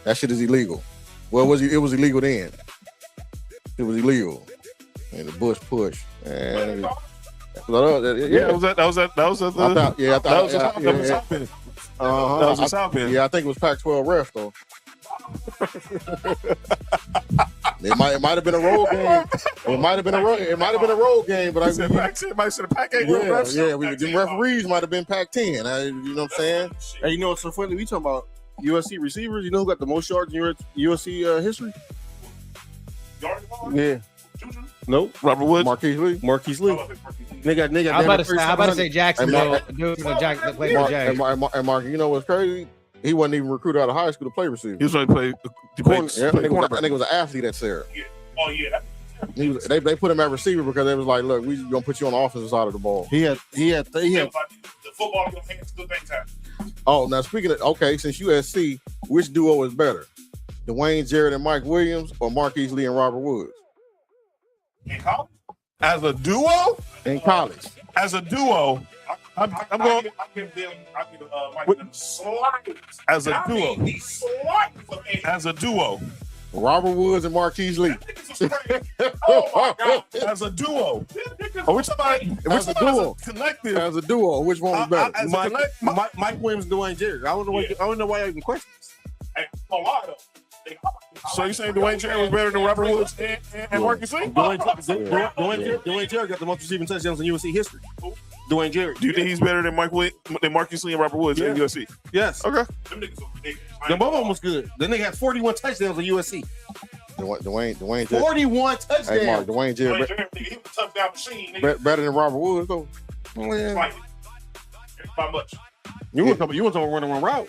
That shit is illegal. Well, it was illegal then. It was illegal. And the Bush push. And that was a South Bend. Yeah, I think it was Pac-12 ref though. It might have been a road game. It might have been a road game, but I might have said a Pac-8 refs. Yeah, the referees might have been Pac-10. You know what I'm saying? Hey, you know what's so funny? We talking about USC receivers. You know who got the most yards in USC history? Yeah. Nope. Robert Woods. Marquise Lee. Nigga. I'm about to say Jacksonville. Dude from the Jack that played for Jack. And Mark, you know what's crazy? He wasn't even recruited out of high school to play receiver. He was going to play quarterback. I think it was an athlete at Sarah. Yeah. Oh yeah. They put him at receiver because they was like, look, we gonna put you on the offensive side of the ball. He had the football in your hands. Good thing time. Oh, now speaking of since USC, which duo is better, Dwayne Jarrett and Mike Williams, or Marquise Lee and Robert Woods? In college? As a duo? In college. As a duo. I'm going. I give Mike them slides. As a duo. As a duo. Robert Woods and Marquise Lee. Oh my God. As a duo. Are we talking about as a duo? Collective. As a duo, which one was better? Mike Williams, Dwayne Jarrett. I don't know why I even question this. Hey, a lot of them. So you saying Dwayne Jarrett was better than Robert Woods and Marquise Lee? Dwayne Jarrett got the most receiving touchdowns in USC history. Dwayne Jarrett. Do you think he's better than Marquise Lee and Robert Woods in USC? Yes. Okay. Them niggas are ridiculous. The both of them was good. Then they had 41 touchdowns in USC. Dwayne Jarrett. 41 touchdowns. Hey, Mark, Dwayne Jarrett. He was a touchdown machine. Better than Robert Woods though. Slightly. By much. You was talking running one route.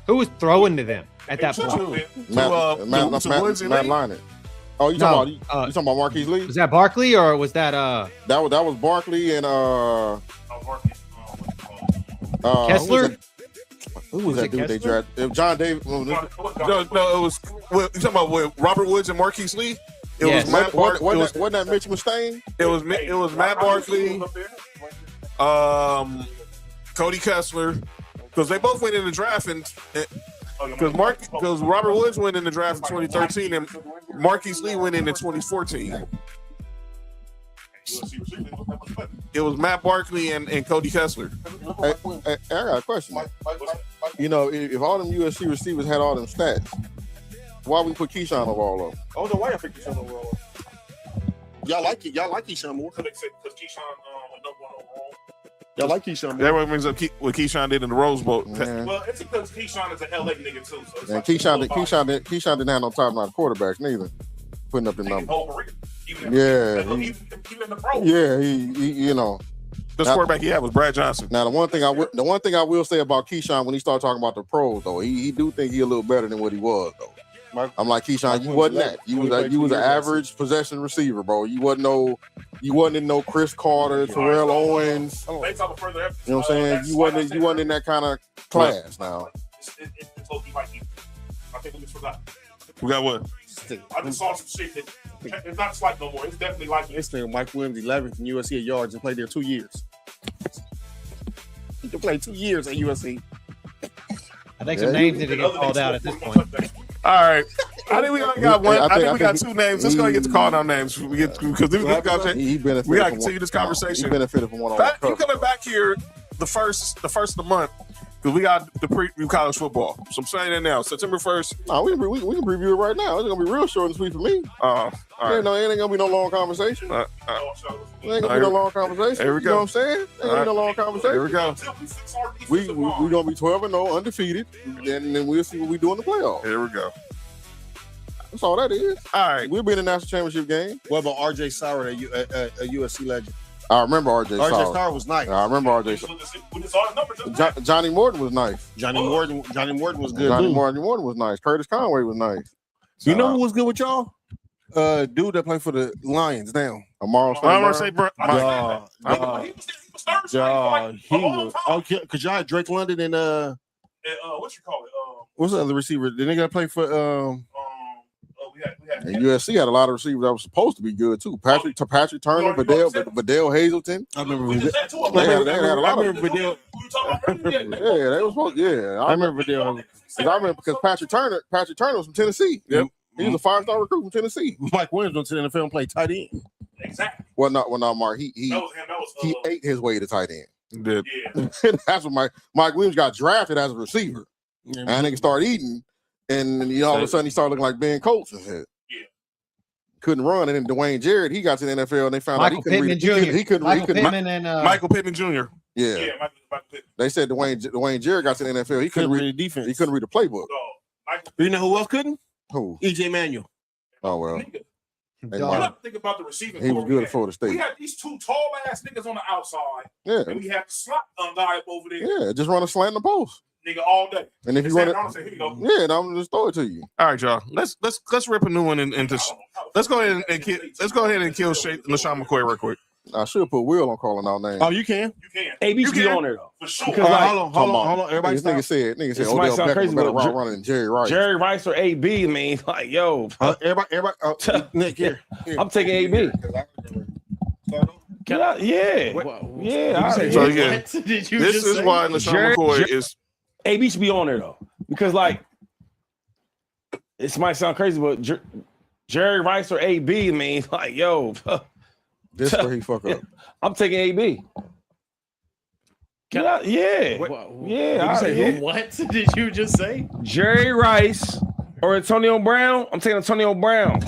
Who was throwing to them at that point? Matt Leinart. Oh, you talking about Marquise Lee? Was that Barkley or was that that was Barkley and Kessler? Who was that dude they drafted? John Davis. No, it was. You talking about Robert Woods and Marquise Lee? It was Matt Barkley. Wasn't that Mitch Mustaine? It was Matt Barkley, Cody Kessler, because they both went in the draft and because Robert Woods went in the draft in 2013 and Marquise Lee went in 2014. It was Matt Barkley and Cody Kessler. Hey, I got a question. You know, if all them USC receivers had all them stats, why we put Keyshawn over all of them? I don't know why I picked Keyshawn over all of them. Y'all like Keyshawn more? Because Keyshawn was number one overall. Y'all like Keyshawn more? That what brings up what Keyshawn did in the Rose Bowl. Well, it's because Keyshawn is a LA nigga too. So and Keyshawn didn't have no time on quarterbacks neither. Putting up the numbers. Yeah, even in the pro. Yeah, he you know. The quarterback he had was Brad Johnson. Now the one thing I will say about Keyshawn when he started talking about the pros though, he do think he a little better than what he was though. I'm like, Keyshawn, you wasn't that. You was an average possession receiver, bro. You wasn't in no Chris Carter, Terrell Owens. You know what I'm saying? You wasn't in that kind of class now. It's low-key like you. I think we just forgot. We got what? I just saw some shit that it's not like no more. It's definitely like this thing. Mike Williams, 11th in USC at yards and played there 2 years. He played 2 years at USC. I think some names need to get called out at this point. All right. I think we only got one. I think we got two names. Let's go and get to call down names. We got to continue this conversation. He benefited from one-on-one. You coming back here the first of the month because we got the preview college football. So I'm saying that now. September 1st. No, we can preview it right now. It's gonna be real short and sweet for me. All right. It ain't gonna be no long conversation. It ain't gonna be no long conversation. Here we go. You know what I'm saying? Ain't gonna be no long conversation. Here we go. We gonna be 12-0 undefeated, and then we'll see what we do in the playoffs. Here we go. That's all that is. All right. We'll be in the national championship game. What about RJ Sauer, a USC legend? I remember RJ Sauer. RJ Sauer was nice. I remember RJ Sauer. Johnny Morton was nice. Johnny Morton was good. Johnny Morton was nice. Curtis Conway was nice. You know who was good with y'all? Dude that played for the Lions now. Amaro I'm gonna say, bro. He was okay because y'all had Drake London and what you call it? what's the other receiver? The nigga that played for And USC had a lot of receivers that were supposed to be good too. Patrick Turner, Vidal Hazelton. I remember They had a lot of Vidal. Yeah, they were supposed. Yeah, I remember Vidal. I remember because Patrick Turner was from Tennessee. Yep. He was a 5-star recruit from Tennessee. Mike Williams went to the NFL and played tight end. Exactly. Well, not Mark. He ate his way to tight end. He did. Yeah. That's what Mike Williams got drafted as a receiver. And that nigga started eating, and all of a sudden he started looking like Ben Coates and shit. Yeah. Couldn't run, and then Dwayne Jarrett, he got to the NFL, and they found out he couldn't Pittman read. Jr. He couldn't. Michael Pittman Jr. Yeah. Yeah, Michael Pittman. They said Dwayne Jarrett got to the NFL. He couldn't read the defense. He couldn't read the playbook. You know who else couldn't? Who? EJ Manuel. Oh well. You have to think about the receiving. He was good at Florida State. We had these two tall ass niggas on the outside. Yeah. And we had the slot guy up over there. Yeah, just run a slant in the post. Nigga all day. And if you run it, here you go. yeah, and I'm just throw it to you. All right, y'all. Let's rip a new one into. Let's go ahead and kill LaShawn McCoy real quick. I should put Will on calling out names. Oh, you can. You can. AB should be can. on there though. For sure. Because hold on. Everybody This nigga said This might Odell sound Beckham crazy, better but route running than Jerry Rice. Jerry Rice or AB, man. Like, yo. Everybody. Nick, here. I'm taking AB. Can I? Yeah. Yeah. So again, Did you this just is say? why LaShawn McCoy is. AB should be on there though, because like, this might sound crazy, but Jerry Rice or AB, man. Like, yo. This where he fuck up. I'm taking AB. Can I? Yeah. What did you just say? Jerry Rice or Antonio Brown? I'm taking Antonio Brown.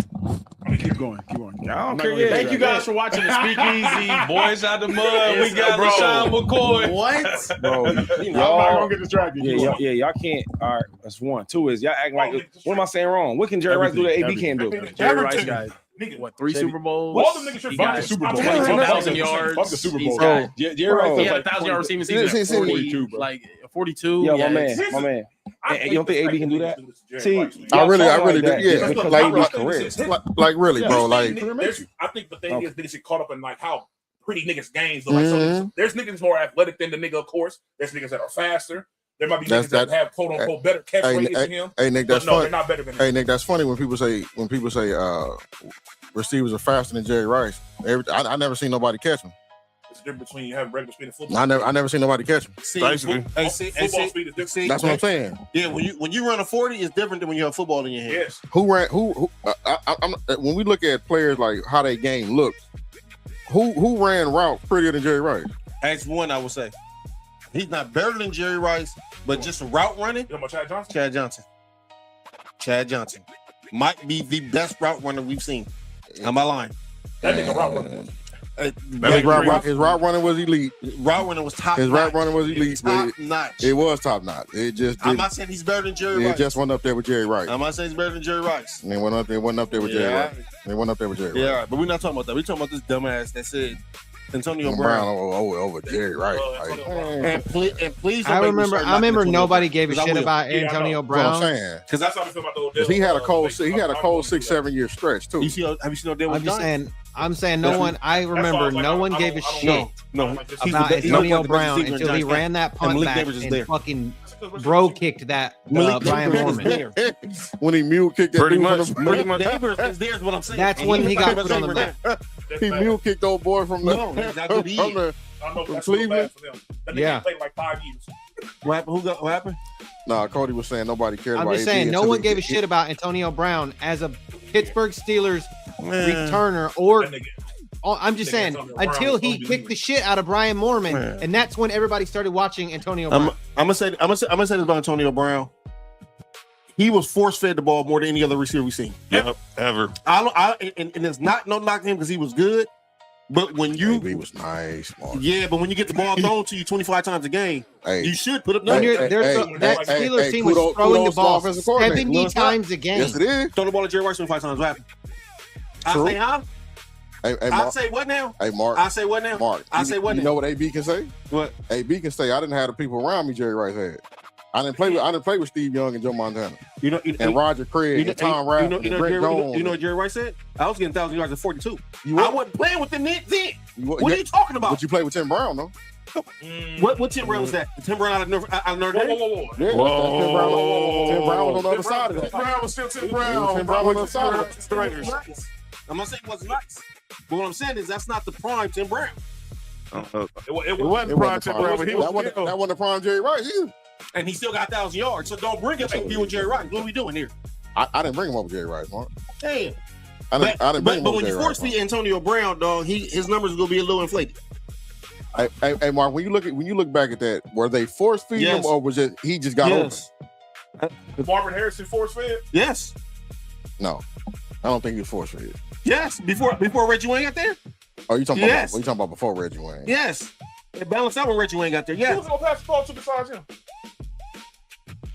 Keep going. I don't care. Yeah. Thank you guys for watching the Speakeasy. Boys out the mud. We got LaShawn McCoy. What? Bro, I'm not gonna get distracted. Yeah, y'all can't. All right, that's one. Two is y'all acting like. What am I saying wrong? What can Jerry Rice do that AB can't do? Jerry Rice got what 3 Super Bowls? All them niggas should find the Super Bowl. 22,000 yards. Fuck the Super He's Bowl. got- Jerry Rice He had 1,000 yard receiving season. 42, bro. Like 42. Yo, yeah, my man. You don't think AB can do that? See, I really do. that. Yeah, like really, bro. Like, I think the thing is niggas get caught up in like how pretty niggas games look like. So there's niggas more athletic than the nigga, of course. There's niggas that are faster. There might be niggas that have quote unquote better catch radius than him. Hey Nick, that's but no, funny. they're not better than him. Hey Nick, that's funny when people say receivers are faster than Jerry Rice. I never seen nobody catch him. It's the difference between you having regular speed and football. I never seen nobody catch him. Football speed is different. That's what I'm saying. Yeah, when you run a 40, it's different than when you have football in your hand. Yes. When we look at players like how they game looks, who ran routes prettier than Jerry Rice? That's one I would say. He's not better than Jerry Rice, but just a route running. You know about Chad Johnson? Chad Johnson might be the best route runner we've seen. Am I lying? That nigga route runner. His route running was elite. Route running was top. His route running was elite. Top notch. It was top notch. It just. I'm not saying he's better than Jerry Rice. It just went up there with Jerry Rice. I'm not saying he's better than Jerry Rice. And it went up there with Jerry Rice. They went up there with Jerry Rice. Yeah, but we're not talking about that. We're talking about this dumbass that said Antonio Brown Brown over Jerry Rice. And please. I remember nobody gave a shit about Antonio Brown. Because that's how I feel about the Odell. He had a cold 6-7 year stretch too. Have you seen Odell? I'm saying no one. I remember no one gave a shit about Antonio Brown until he ran that punt back and fucking bro kicked that Brian Mormon. When he mule kicked that pretty dude much. There's what I'm saying. That's when he got put on the map. He mule kicked old boy from Cleveland. Yeah. Played like 5 years. What happened? Nah, Cody was saying nobody cared about I'm just saying no one gave a shit about Antonio Brown as a Pittsburgh Steelers returner or I'm just saying until he kicked the shit out of Brian Mormon, and that's when everybody started watching Antonio Brown. I'm gonna say this about Antonio Brown. He was force fed the ball more than any other receiver we've seen. Yep, ever. And it's not no knock to him because he was good. But when you AB was nice, Mark. yeah, but when you get the ball thrown to you 25 times a game, you should put up When numbers. that Steelers team was throwing the ball 70 times a game. Yes, it is. Throw the ball to Jerry Rice 25 times. What happened? True. I say, huh? Hey, I Mark. say what now? Hey, Mark. I say what now? Mark. I say what You now? know what AB can say? What? AB can say, I didn't have the people around me Jerry Rice had. I didn't play with Steve Young and Joe Montana. And Roger Craig and Tom Rapp and Brett Jones. You know what Jerry Rice said? I was getting 1,000 yards at 42. I wasn't playing with them then. What are you talking about? But you played with Tim Brown, though. What Tim Brown was that? Tim Brown out of Notre Dame? Whoa. Yeah, Tim Brown was on the other side of that. Tim Brown was still Tim Brown. Tim Brown was on the other side of that. The Raiders. I'm not saying it wasn't nice. But what I'm saying is that's not the prime Tim Brown. It wasn't prime Tim Brown, but he was that wasn't the prime Jerry Rice either. And he still got 1,000 yards. So don't bring up you and Jerry Rice. What are we doing here? I didn't bring him up with Jerry Rice, Mark. Damn. I didn't bring him But up when with you Jerry force Rice, feed Antonio Brown, dog, his numbers are gonna be a little inflated. Hey, Mark, when you look back at that, were they force feeding him or was it he just got open? Marvin Harrison force fed? Yes. No, I don't think he was force fed. Yes. Before Reggie Wayne got there? Oh, you talking Yes. about? You talking about before Reggie Wayne? Yes. It balanced out when Reggie Wayne got there. Who Yes. was gonna pass the ball to besides him?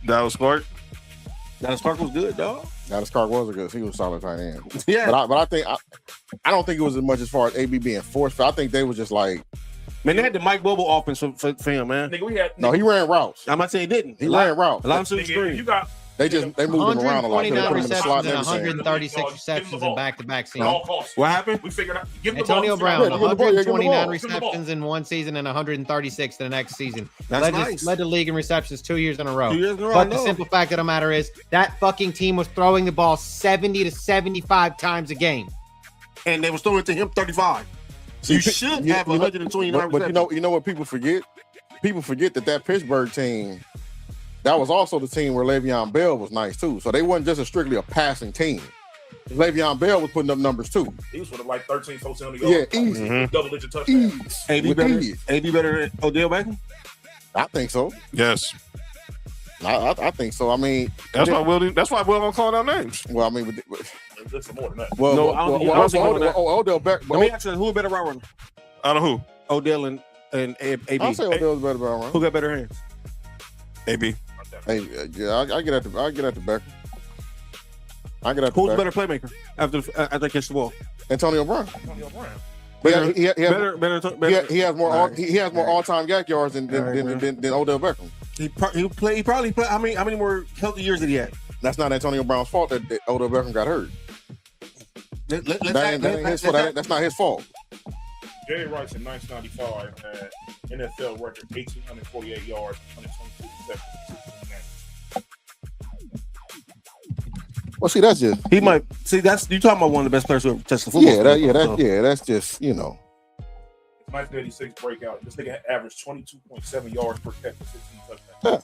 Dallas Clark. Dallas Clark was good, dog. Dallas Clark was a good. He was a solid tight end. Yeah. But I think I don't think it was as much as far as AB being forced. I think they was just like, man, they had the Mike Bobo offense for him, man. Nigga, we had no, he ran routes. I'm not saying he didn't. He ran routes. A lot of them screen. You got They moved him around a lot. They put 129 him in the slot receptions and and everything. 136 receptions in back-to-back seasons. all costs. What happened? We figured out. Give him the Antonio ball. Brown, Yeah, give him the ball. 129 Give him the ball. receptions in one season and 136 the next season. That's nice. Led the league in receptions 2 years in a row. 2 years in a row, But I the know. simple fact of the matter is that fucking team was throwing the ball 70 to 75 times a game. And they was throwing it to him 35. So you should have 129 But you know what people forget? People forget that Pittsburgh team, that was also the team where Le'Veon Bell was nice too. So they wasn't just strictly a passing team. Le'Veon Bell was putting up numbers too. He was with like 13, 14 on the Yeah, yard. easy. Double-digit touchdowns. Ease. AB With better, ease. AB better than Odell Beckham? I think so. Yes. I think so. I mean, That's why Will don't call out names. well, I mean, There's some more than that. well, No, I don't think- I don't think he'll do that. Odell Beckham. Let me ask you, who a better route runner? Out of who? Odell and AB. I'll say Odell's better around. Who got better hands? AB. Hey, yeah, I get at the Beckham. I get at the Who's the Beckham. better playmaker after they catch the ball? Antonio Brown. Antonio Brown. But he has more. All right. He has more all-time yak yards than Odell Beckham. He probably played. How many more healthy years did he have? That's not Antonio Brown's fault that Odell Beckham got hurt. That ain't his fault. That's not his fault. Jerry Rice in 1995 had NFL record 1,848 yards, 122 receptions. Well, see, that's just He might see. That's you talking about one of the best players who ever touched the football. that's just you know. 1986 breakout. This nigga averaged 22.7 yards per catch for 16 touchdowns. Yeah.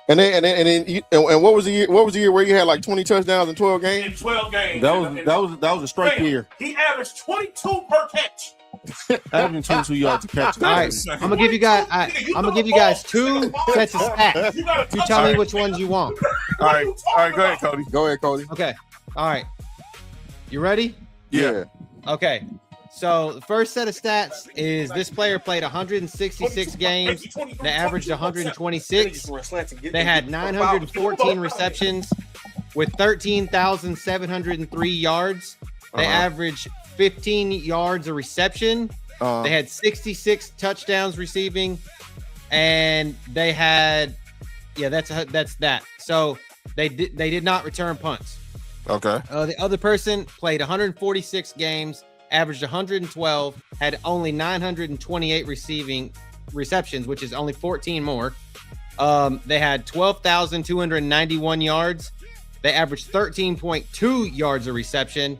And then what was the year? What was the year where you had like 20 touchdowns in 12 games? In 12 games. That was a strike year. He averaged 22 per catch. Averaging 22 yards a catch. All right, I'm gonna give you guys two sets of stats. You tell me which ones you want. All right, go ahead, Cody. Go ahead, Cody. Okay. All right. You ready? Yeah. Okay. So the first set of stats is this player played 166 games. They averaged 126. They had 914 receptions with 13,703 yards. They averaged 15 yards a reception. They had 66 touchdowns receiving, and they had, that's that. So they did not return punts. Okay. The other person played 146 games, averaged 112, had only 928 receptions, which is only 14 more. They had 12,291 yards. They averaged 13.2 yards a reception.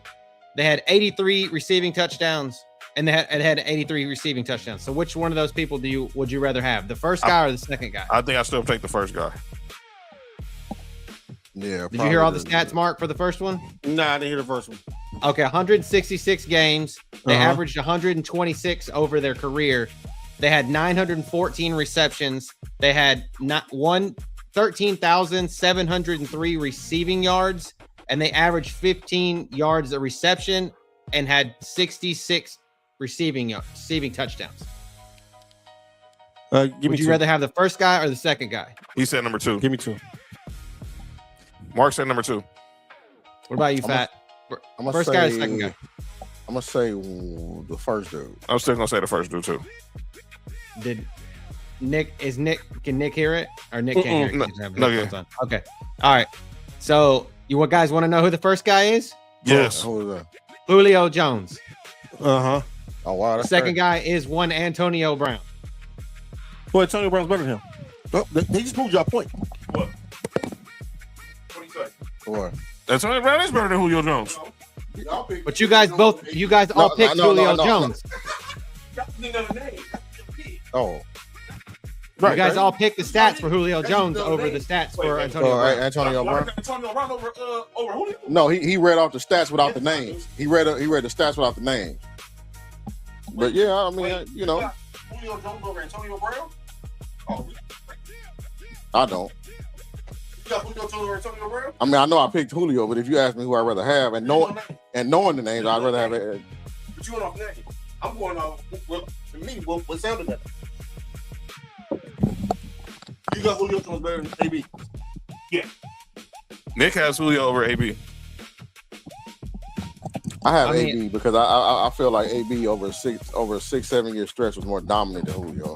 They had 83 receiving touchdowns, and they had 83 receiving touchdowns. So which one of those people would you rather have, the first guy or the second guy? I think I still take the first guy. Yeah. Did you hear all the stats, Mark, for the first one? Nah, I didn't hear the first one. Okay, 166 games. They averaged 126 over their career. They had 914 receptions. They had 13,703 receiving yards, and they averaged 15 yards a reception and had 66 receiving touchdowns. Would you rather have the first guy or the second guy? He said number 2. Give me 2. Mark said number 2. What about you, Fat? First guy or the second guy? I'm gonna say the first dude. I was still gonna say the first dude too. Can Nick hear it? Or Nick can't hear it? No, yeah. Okay. All right. So you guys want to know who the first guy is? Yes. Who is that? Julio Jones. Uh-huh. Oh wow. The second guy is one Antonio Brown. Boy, Antonio Brown's better than him. Oh, they just moved your point. What? What do you say? What? Antonio Brown is better than Julio Jones. But you guys all picked Julio Jones. Oh. Right, you guys all picked the stats for Julio Jones over the stats for Antonio Brown. Antonio Brown. Antonio Brown over Julio? No, he read off the stats without the names. He read the stats without the names. But yeah, I mean, you know. Julio Jones over Antonio Brown? Oh, I don't. you got Julio Jones over Antonio Brown? I mean, I know I picked Julio, but if you ask me who I'd rather have, and knowing the names, I'd rather have it. But you went off name. I'm going off. Well, to me, what sounded better? You got Julio Jones better than AB? Yeah. Nick has Julio over AB. I have AB because I feel like AB over a 6-7 year stretch was more dominant than Julio.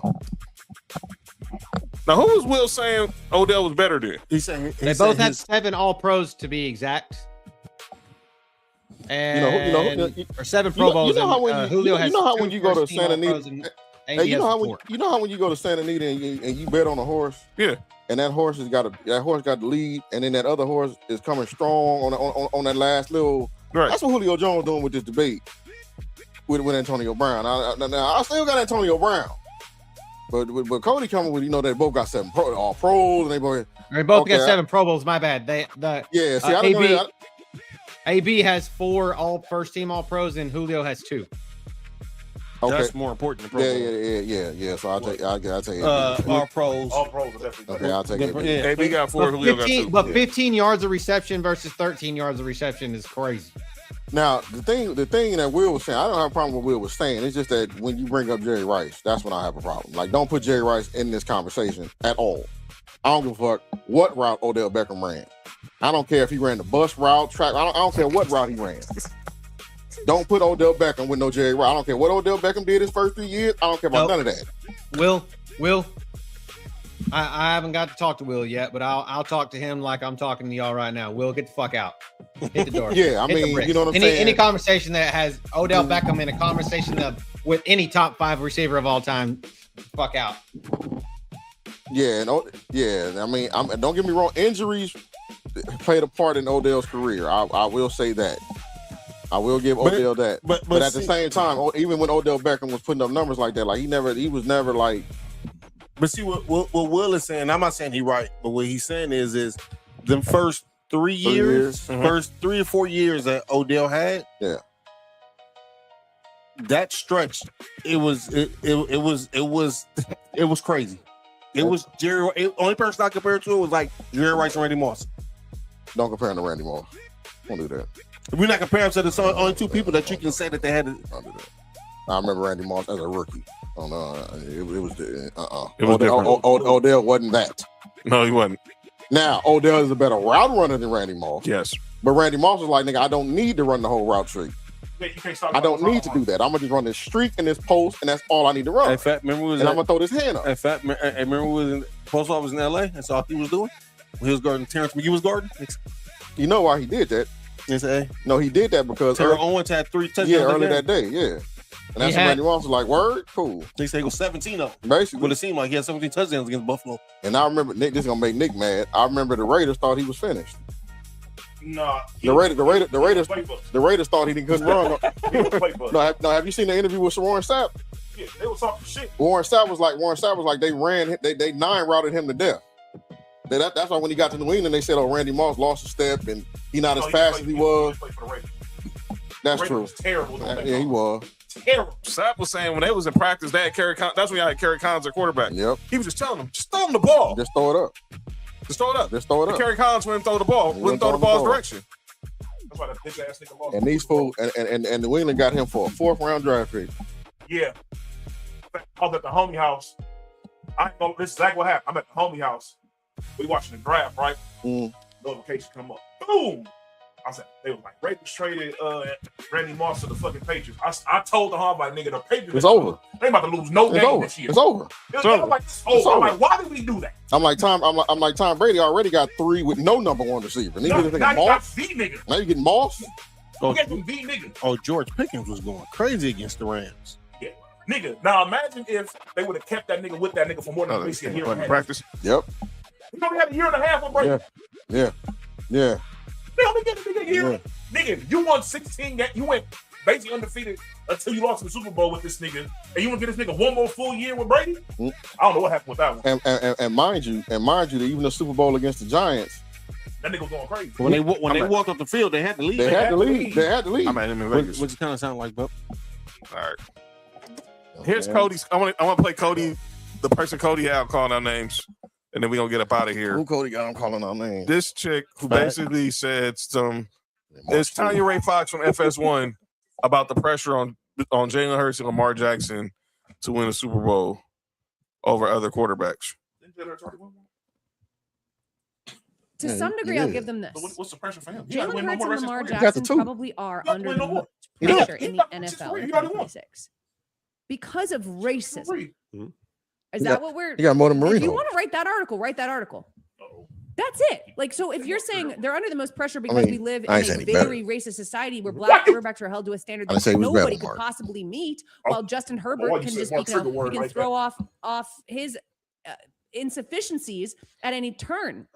Now, who was Will saying Odell was better than? He's saying they both had 7 All-Pros to be exact. And or 7 Pro Bowls. Julio has. You know how when you go to Santa Anita, you know how when you go to Santa Anita and you bet on a horse, yeah, and that horse got the lead, and then that other horse is coming strong on that last little. Right. That's what Julio Jones doing with this debate with Antonio Brown. Now I still got Antonio Brown, but Cody coming with they both got 7 all pros, and they both got 7 Pro Bowls. My bad. AB has 4 all first team All Pros, and Julio has 2. Okay. That's more important than Pro Bowl. Yeah. So I'll take All pros. All pros are definitely. Okay, I'll take it. Yeah. AB got 4, Julio got 2. But 15 yards of reception versus 13 yards of reception is crazy. Now, the thing that Will was saying, I don't have a problem with what Will was saying. It's just that when you bring up Jerry Rice, that's when I have a problem. Like, don't put Jerry Rice in this conversation at all. I don't give a fuck what route Odell Beckham ran. I don't care if he ran the bus route, track. I don't care what route he ran. Don't put Odell Beckham with no Jerry Rice. I don't care what Odell Beckham did his first 3 years. I don't care about none of that. Will, I haven't got to talk to Will yet, but I'll talk to him like I'm talking to y'all right now. Will, get the fuck out. Hit the door. Yeah, I mean, you know what I'm saying? Any conversation that has Odell Beckham in a conversation with any top 5 receiver of all time, fuck out. Yeah, I mean, don't get me wrong. Injuries played a part in Odell's career. I will say that. I will give Odell that. But at the same time, even when Odell Beckham was putting up numbers like that, like he was never like. But see what Will is saying. I'm not saying he right, but what he's saying is the first 3 years, first 3 or 4 years that Odell had. Yeah. That stretch, it was crazy. It was Jerry. Only person I compared to it was like Jerry Rice and Randy Moss. Don't compare him to Randy Moss. Don't do that. We're not comparing to the only 2 people that you can say that they had. Don't do that. I remember Randy Moss as a rookie. Oh no, it was It was different. Odell wasn't that. No, he wasn't. Now Odell is a better route runner than Randy Moss. Yes, but Randy Moss was like, nigga, I don't need to run the whole route streak. I don't need to do that. I'm gonna just run this streak and this post, and that's all I need to run. In fact, remember I'm gonna throw this hand up. In fact, remember we was in post office in LA. That's all he was doing. When he was guarding Terrence McGee was guarding. You know why he did that? No, he did that because Terrell Owens had 3 touchdowns. Yeah, early that day. Yeah. And that's when Randy Moss was like, word, cool. They say he was 17 of them. Basically. But it seemed like he had 17 touchdowns against Buffalo. And I remember, Nick, this is going to make Nick mad. I remember the Raiders thought he was finished. Nah. The Raiders thought he couldn't run. No, have you seen the interview with Warren Sapp? Yeah, they was talking shit. Warren Sapp was like they 9 routed him to death. That's why when he got to New England, they said, "Oh, Randy Moss lost a step and he not as fast as he was." That's true. Was terrible. Yeah, he was terrible. Sapp was saying when they was in practice, they had Kerry. That's when I had Kerry Collins at quarterback. Yep. He was just telling them, just throw him the ball. Just throw it up. Just throw it up. Just throw it up. Kerry Collins wouldn't throw the ball. Wouldn't throw the ball's direction. That's why that bitch ass nigga lost. And these fools and New England got him for a 4th round draft pick. Yeah. I was at the homie house. This is exactly what happened. I'm at the homie house. We watching the draft, right? Notification come up. Boom. I said, they was like, Ravens traded Randy Moss to the fucking Patriots. I told the homie, like, nigga, the Patriots. It's over. They about to lose no game this year. It's over. I'm like, I'm like, why did we do that? I'm like Tom Brady already got 3 with no number 1 receiver. Now you got V nigga. Now you getting Moss. You get some V nigga. Oh, George Pickens was going crazy against the Rams. Yeah. Nigga, now imagine if they would have kept that nigga with that nigga for more than basically a year and a half. Practice. Yep. We only had a year and a half of Brady. Yeah. They only get a nigga a year. Nigga, you won 16 games. You went basically undefeated until you lost in the Super Bowl with this nigga. And you want to get this nigga one more full year with Brady? I don't know what happened with that one. And mind you, that even the Super Bowl against the Giants, that nigga was going crazy. When they walked off the field, they had to leave. They had to leave. I'm at him in Vegas. Which kind of sound like, Bub? All right. Here's Cody's. I want to play Cody, the person Cody had calling our names, and then we're going to get up out of here. Who Cody got? I'm calling our names. This chick who basically said it's Tanya Ray Fox from FS1 about the pressure on Jalen Hurts and Lamar Jackson to win a Super Bowl over other quarterbacks. To some degree, I'll give them this. What's the pressure for him? Jalen Hurts and Lamar Jackson probably are under the most pressure in the NFL in 2026 because of racism. Is that what we're? You got more than Marino. If you want to write that article. That's it. Like, so if you're saying they're under the most pressure because we live in a very racist society where black quarterbacks are held to a standard that nobody could possibly meet, while Justin Herbert can just throw off his insufficiencies at any turn.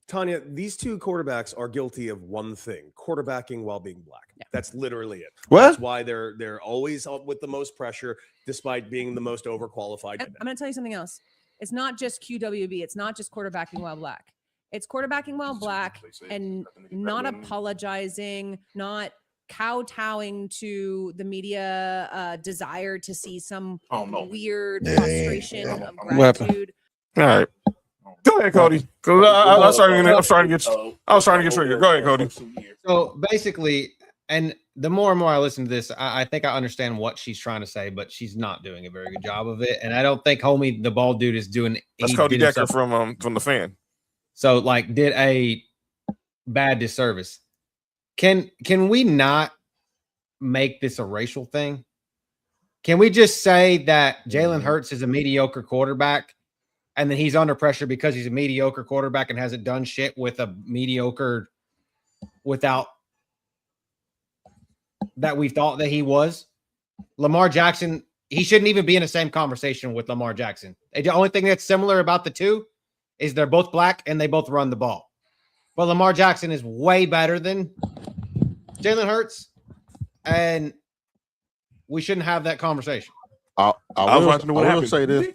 Tanya, these two quarterbacks are guilty of one thing: quarterbacking while being black. Yeah. That's literally it. What? That's why they're always up with the most pressure, despite being the most overqualified. I'm going to tell you something else. It's not just QWB. It's not just quarterbacking while black. It's quarterbacking while black and not apologizing, not kowtowing to the media desire to see some weird frustration of gratitude. All right. Go ahead, Cody. Because I was trying to get triggered. Go ahead, Cody. So basically, and the more and more I listen to this, I think I understand what she's trying to say, but she's not doing a very good job of it. And I don't think homie, the bald dude, is doing. That's Cody Decker from the Fan. So like, did a bad disservice. Can we not make this a racial thing? Can we just say that Jalen Hurts is a mediocre quarterback, and then he's under pressure because he's a mediocre quarterback and hasn't done shit with a mediocre without that we thought that he was? Lamar Jackson, he shouldn't even be in the same conversation with Lamar Jackson. The only thing that's similar about the two is they're both black and they both run the ball. But Lamar Jackson is way better than Jalen Hurts, and we shouldn't have that conversation. I will say this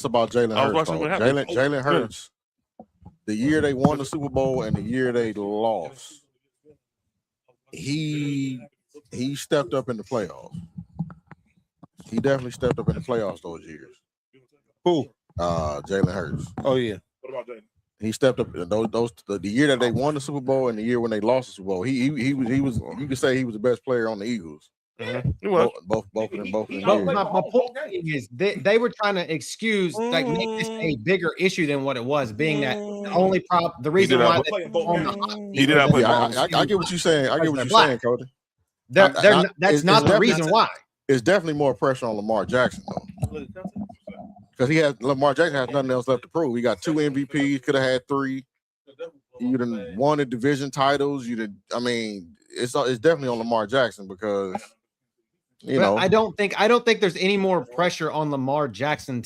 about Jalen Hurts. Jalen Hurts, the year they won the Super Bowl and the year they lost, he stepped up in the playoffs. He definitely stepped up in the playoffs those years. Who? Jalen Hurts. Oh yeah. What about Jalen? He stepped up the year that they won the Super Bowl and the year when they lost the Super Bowl. He was you could say he was the best player on the Eagles. Both of them years. My point is they were trying to excuse, like, make this a bigger issue than what it was, being that the reason why he did. I get what you're saying. I get what you're saying, Cody. That's not the reason why. It's definitely more pressure on Lamar Jackson though, because Lamar Jackson has nothing else left to prove. He got 2 MVPs, could have had 3. You done won the division titles. It's definitely on Lamar Jackson because you know. I don't think there's any more pressure on Lamar Jackson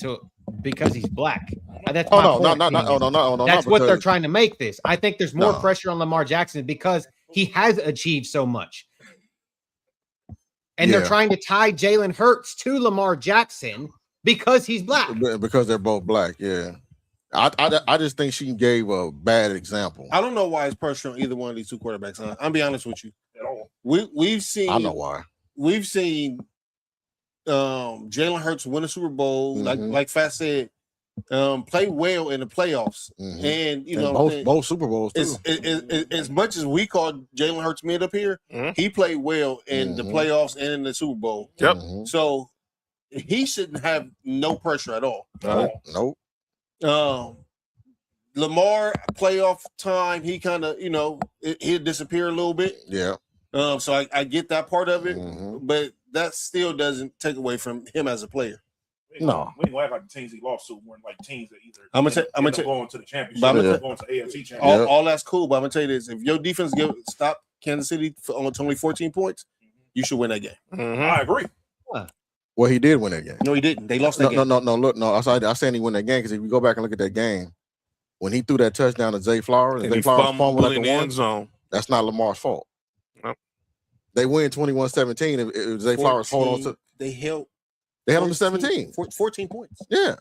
because he's black. That's That's what they're trying to make this. I think there's more pressure on Lamar Jackson because he has achieved so much. And they're trying to tie Jalen Hurts to Lamar Jackson because he's black. Because they're both black, yeah. I just think she gave a bad example. I don't know why it's pressure on either one of these two quarterbacks. I'll be honest with you. We've seen. I know why. We've seen Jalen Hurts win a Super Bowl. Like Fat said, play well in the playoffs, and you know both Super Bowls too. As much as we call Jalen Hurts mid up here, he played well in the playoffs and in the Super Bowl. Yep. So he shouldn't have no pressure at all. Nope. Lamar playoff time, he kind of he'll disappear a little bit. Yeah. So I get that part of it, but that still doesn't take away from him as a player. No, we ain't gonna act like the teams he lost to weren't like teams that either. I'm gonna going to the championship, going to AFC championship. All that's cool, but I'm gonna tell you this: if your defense stop Kansas City on only 14 points, you should win that game. I agree. Well, he did win that game. No, he didn't. They lost that game. No. Look, I said he won that game because if you go back and look at that game, when he threw that touchdown to Zay Flowers, and Zay Flowers fumbled at the end zone, that's not Lamar's fault. Nope. They win 21-17 if Zay Flowers hold on to. They held on to 17. 14 points. Yeah.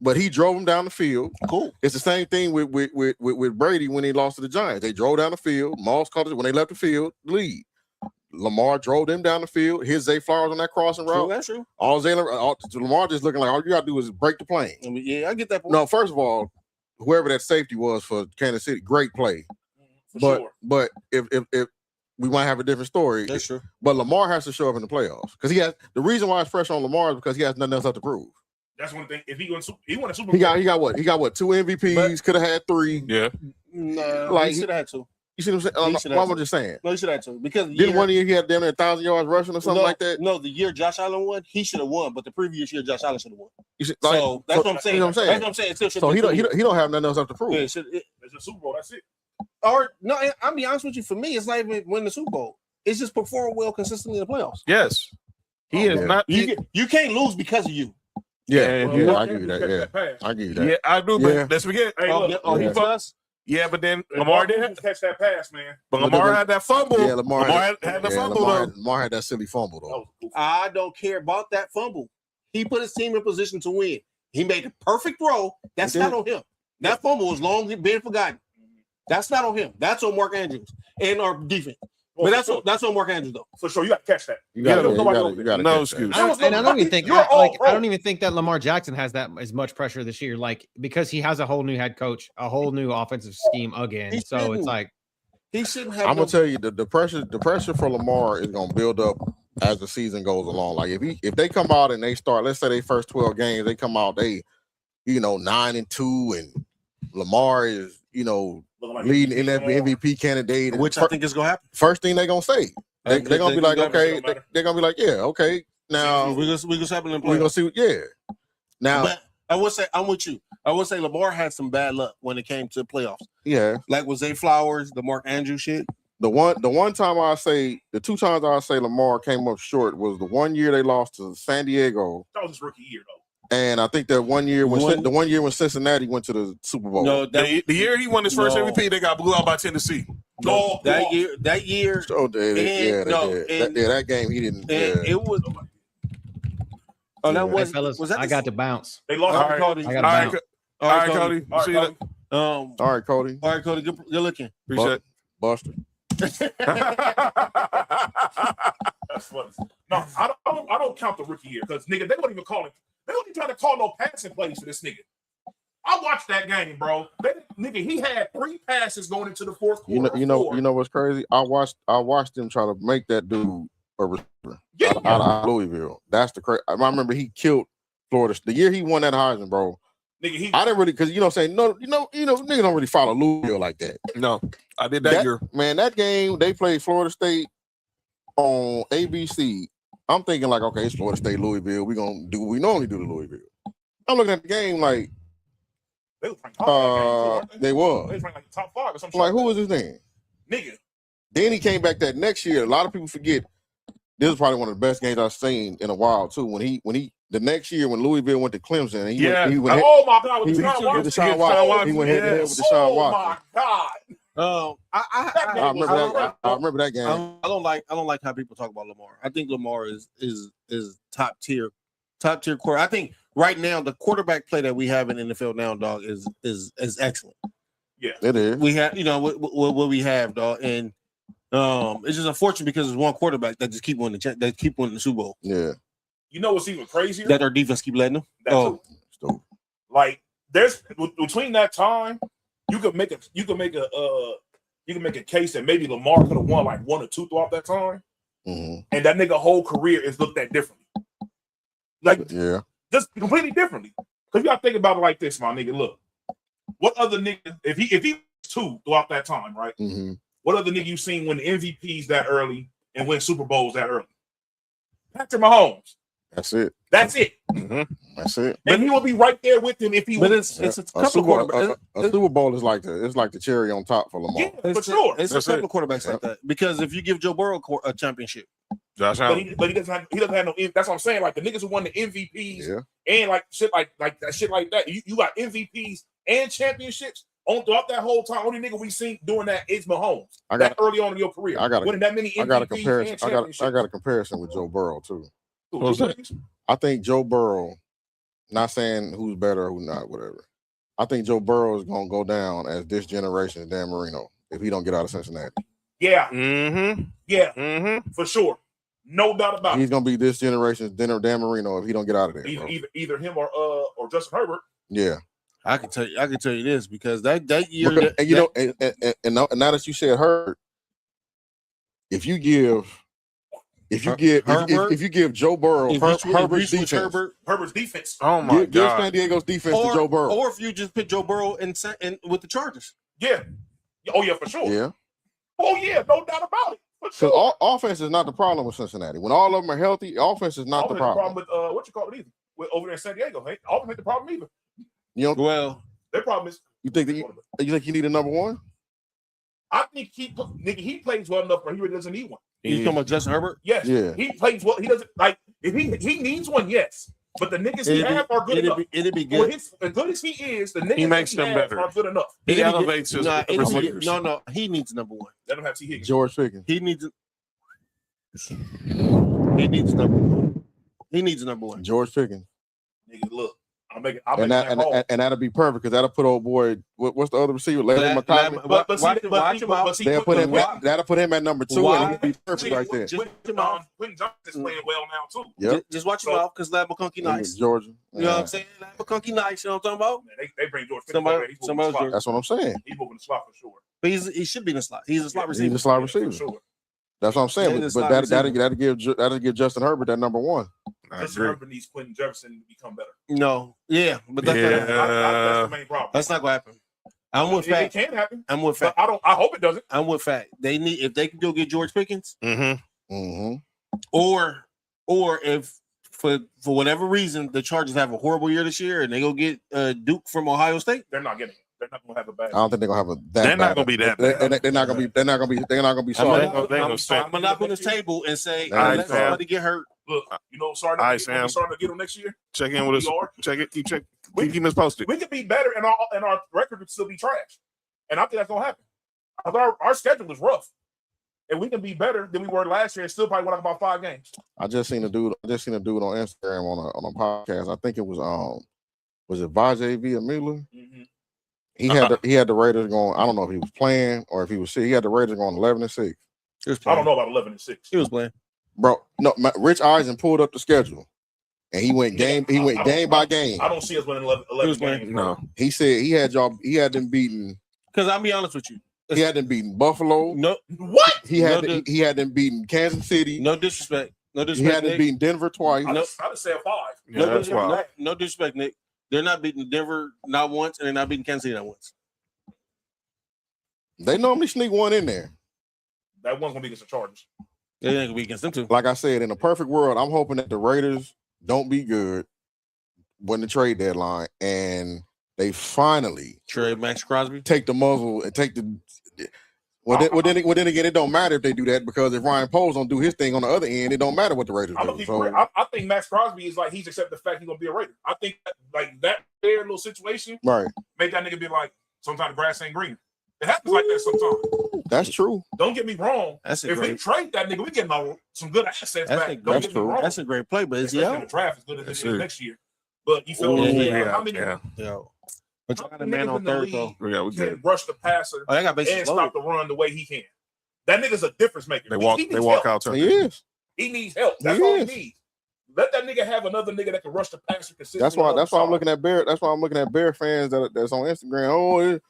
But he drove him down the field. Cool. It's the same thing with Brady when he lost to the Giants. They drove down the field. Moss caught it when they left the field, lead. Lamar drove them down the field. Here's Zay Flowers on that crossing route. True, that's true. Lamar just looking like all you gotta do is break the plane. I mean, yeah, I get that point. No, first of all, whoever that safety was for Kansas City, great play. But if we might have a different story. That's true. But Lamar has to show up in the playoffs because he has the reason why it's fresh on Lamar is because he has nothing else left to prove. That's one thing. If he won a Super Bowl, he got what? He got what? 2 MVPs. Could have had 3. Yeah. No, like he should have had 2. You see what I'm saying? What am I just saying? No, he should have 2 because didn't one year he had damn near 1,000 yards rushing or something like that? No, the year Josh Allen won, he should have won, but the previous year Josh Allen should have won. So that's what I'm saying. You know what I'm saying? That's what I'm saying. It still So he don't have nothing else left to prove. Yeah, it's a Super Bowl. That's it. Or no, I'll be honest with you. For me, it's not even win the Super Bowl. It's just perform well consistently in the playoffs. Yes, he is not. You can't lose because of you. Yeah, I give you that. Yeah, I give you that. Yeah, I do. But let's forget. Hey, look, he fucked. Yeah, but then Lamar didn't catch that pass, man. But Lamar had that fumble. Yeah, Lamar had the fumble. Lamar had that silly fumble though. I don't care about that fumble. He put his team in position to win. He made the perfect throw. That's not on him. That fumble was long been forgotten. That's not on him. That's on Mark Andrews and our defense. But that's on Mark Andrews though. For sure, you got to catch that. You got no excuse. I don't even think I don't even think that Lamar Jackson has that as much pressure this year, like because he has a whole new head coach, a whole new offensive scheme again. So it's like he shouldn't have. I'm gonna tell you the pressure for Lamar is gonna build up as the season goes along. Like if they come out and they start, let's say they first 12 games, they come out 9-2, and Lamar is leading MVP candidate, which I think is gonna happen. First thing they're gonna say, they're gonna be like, okay, they're gonna be like, yeah, okay. Now we're gonna happen in we're gonna see, yeah. Now, but I would say I'm with you. I would say Lamar had some bad luck when it came to playoffs. Yeah, like with Zay Flowers, the Mark Andrews shit. The one time the 2 times I say Lamar came up short was the one year they lost to San Diego. That was his rookie year though. And I think that one year when Cincinnati went to the Super Bowl. No, the year he won his first MVP, they got blew out by Tennessee. No, that year. Oh, that game he didn't. It was. Oh, that was that. I got to bounce. They lost. All right, Cody. All right, Cody. All right, Cody. All right, Cody. Good looking. Appreciate it, Buster. That's funny. No, I don't count the rookie year because nigga, they weren't even calling. They weren't even trying to call no passing plays for this nigga. I watched that game, bro. He had 3 passes going into the fourth quarter. You know what's crazy? I watched them try to make that dude a receiver out of Louisville. That's the crazy. I remember he killed Florida the year he won that Heisman, bro. Nigga, I didn't really because niggas don't really follow Louisville like that. No, I did that year. Man, that game they played Florida State on ABC. I'm thinking like, okay, it's Florida State, Louisville. We're gonna do what we normally do to Louisville. I'm looking at the game like they was ranked they was ranked like top 5 or something. Like, who was his name? Nigga. Then he came back that next year. A lot of people forget this is probably one of the best games I've seen in a while too. When he the next year when Louisville went to Clemson and he went oh my God, with Deshaun Watson. He went head to head with Deshaun Watson. Oh my God. I remember that game. I don't like how people talk about Lamar. I think Lamar is top tier quarterback. I think right now the quarterback play that we have in NFL now, dog, is excellent. Yeah, it is. We have what we have, dog, and it's just unfortunate because it's one quarterback that just keep winning the Super Bowl. Yeah. You know what's even crazier? That our defense keep letting them. Like there's between that time, you could make a case that maybe Lamar could have won like 1 or 2 throughout that time, and that nigga whole career is looked at differently. Like, just completely differently. Because you gotta think about it like this, my nigga. Look, what other nigga, if he was 2 throughout that time, right? What other nigga you seen win MVPs that early and win Super Bowls that early? Patrick Mahomes. That's it. That's it. That's it. And he will be right there with him if he. But was. it's a couple of quarterbacks. A Super Bowl is like the cherry on top for Lamar. Yeah, for sure. It's a couple of quarterbacks like that because if you give Joe Burrow a championship, but he doesn't have no. That's what I'm saying. Like the niggas who won the MVPs and like shit like that shit like that. You got MVPs and championships on throughout that whole time. Only nigga we seen doing that is Mahomes. Early on in your career. Winning that many MVPs I got a comparison. And championships. I got a comparison with Joe Burrow too. I think Joe Burrow, not saying who's better or who's not, whatever. I think Joe Burrow is gonna go down as this generation's Dan Marino if he don't get out of Cincinnati. Yeah. For sure. No doubt about it. He's gonna be this generation's Dan Marino if he don't get out of there. Either him or Justin Herbert. Yeah. I can tell you this because that year and now that you said Herbert, if you give Joe Burrow Herbert's defense. Oh my God. Give San Diego's defense to Joe Burrow. Or if you just pick Joe Burrow and with the Chargers. Yeah. Oh yeah, for sure. Yeah. Oh yeah, no doubt about it. Because offense is not the problem with Cincinnati. When all of them are healthy, offense is not the problem. With what you call it either. With over there in San Diego, offense ain't the problem either. You know, well, their problem is you think you need a number one? I think he plays well enough, but he really doesn't need one. You talking about Justin Herbert? Yes. Yeah. He plays well. He doesn't like if he needs one. Yes, but the niggas he have are good enough. It'd be good. As good as he is, the niggas He makes them better. are good enough. He elevates his receivers. No, he needs number one. They don't have T. Higgins. George Pickens. He needs number one. He needs number one. George Pickens. Nigga, look. And that'll be perfect because that'll put old boy. What's the other receiver? Larry McCollum. That'll put him at number 2, and he'll be perfect right there. Quentin Johnson's playing well now too. Yep. Just watch him out because Lab McConkey nice. Georgia. You know what I'm saying? Lab McConkey nice. You know what I'm talking about? Man, they bring George Pickens. That's what I'm saying. He's moving the slot for sure. But he should be in the slot. He's a slot receiver. He's a slot receiver. Sure. That's what I'm saying. But that'll give Justin Herbert that number 1. Justin Herbert needs Quentin Jefferson to become better. No, but that's the main problem. That's not gonna happen. I'm with Fat. It can happen. I'm with Fat. I hope it doesn't. I'm with Fat. They need if they can go get George Pickens, or if for whatever reason the Chargers have a horrible year this year and they go get Duke from Ohio State, they're not getting it. They're not gonna have a bad. I don't think they're gonna have a. They're not gonna be that bad. They're not gonna be. Sorry. I'm gonna knock on this table and say, let somebody get hurt. Look, starting to get them next year. Check in with us. Check it. Keep us posted. We could be better, and our record could still be trash. And I think that's gonna happen. Our schedule is rough, and we can be better than we were last year, and still probably win about 5 games. I just seen a dude on Instagram on a podcast. I think it was it Vajay Villamila? He had the Raiders going. I don't know if he was playing or if he was sick. He had the Raiders going 11-6. I don't know about 11-6. He was playing. Bro, no, Rich Eisen pulled up the schedule, and he went game by game. I don't see us winning 11 games. No, he said he had them beaten. Because I'll be honest with you, he had them beaten Buffalo. No, what? He had them beaten Kansas City. No disrespect. He had them beaten Denver twice. I'd say a 5. No disrespect, Nick. They're not beating Denver not once, and they're not beating Kansas City not once. They normally sneak one in there. That one's gonna be against the Chargers. They ain't gonna be against them too. Like I said, in a perfect world, I'm hoping that the Raiders don't be good when the trade deadline, and they finally trade Max Crosby, take the muzzle and take the. Well, then again, it don't matter if they do that because if Ryan Poles don't do his thing on the other end, it don't matter what the Raiders do. So, I think Max Crosby is like he's accepted the fact he's gonna be a Raider. I think that fair little situation, right, make that nigga be like, sometimes the grass ain't green. It happens like that sometimes. That's true. Don't get me wrong. If we trade that nigga, we getting some good assets back. Don't get me wrong. That's a great play, but is he out? The draft is good as it is next year. But you feel what I'm saying? How many? But you got a man on third though. We can rush the passer and stop the run the way he can. That nigga's a difference maker. They walk out. He needs help. That's all he needs. Let that nigga have another nigga that can rush the passer consistently. That's why I'm looking at Bear. That's why I'm looking at Bear fans that's on Instagram.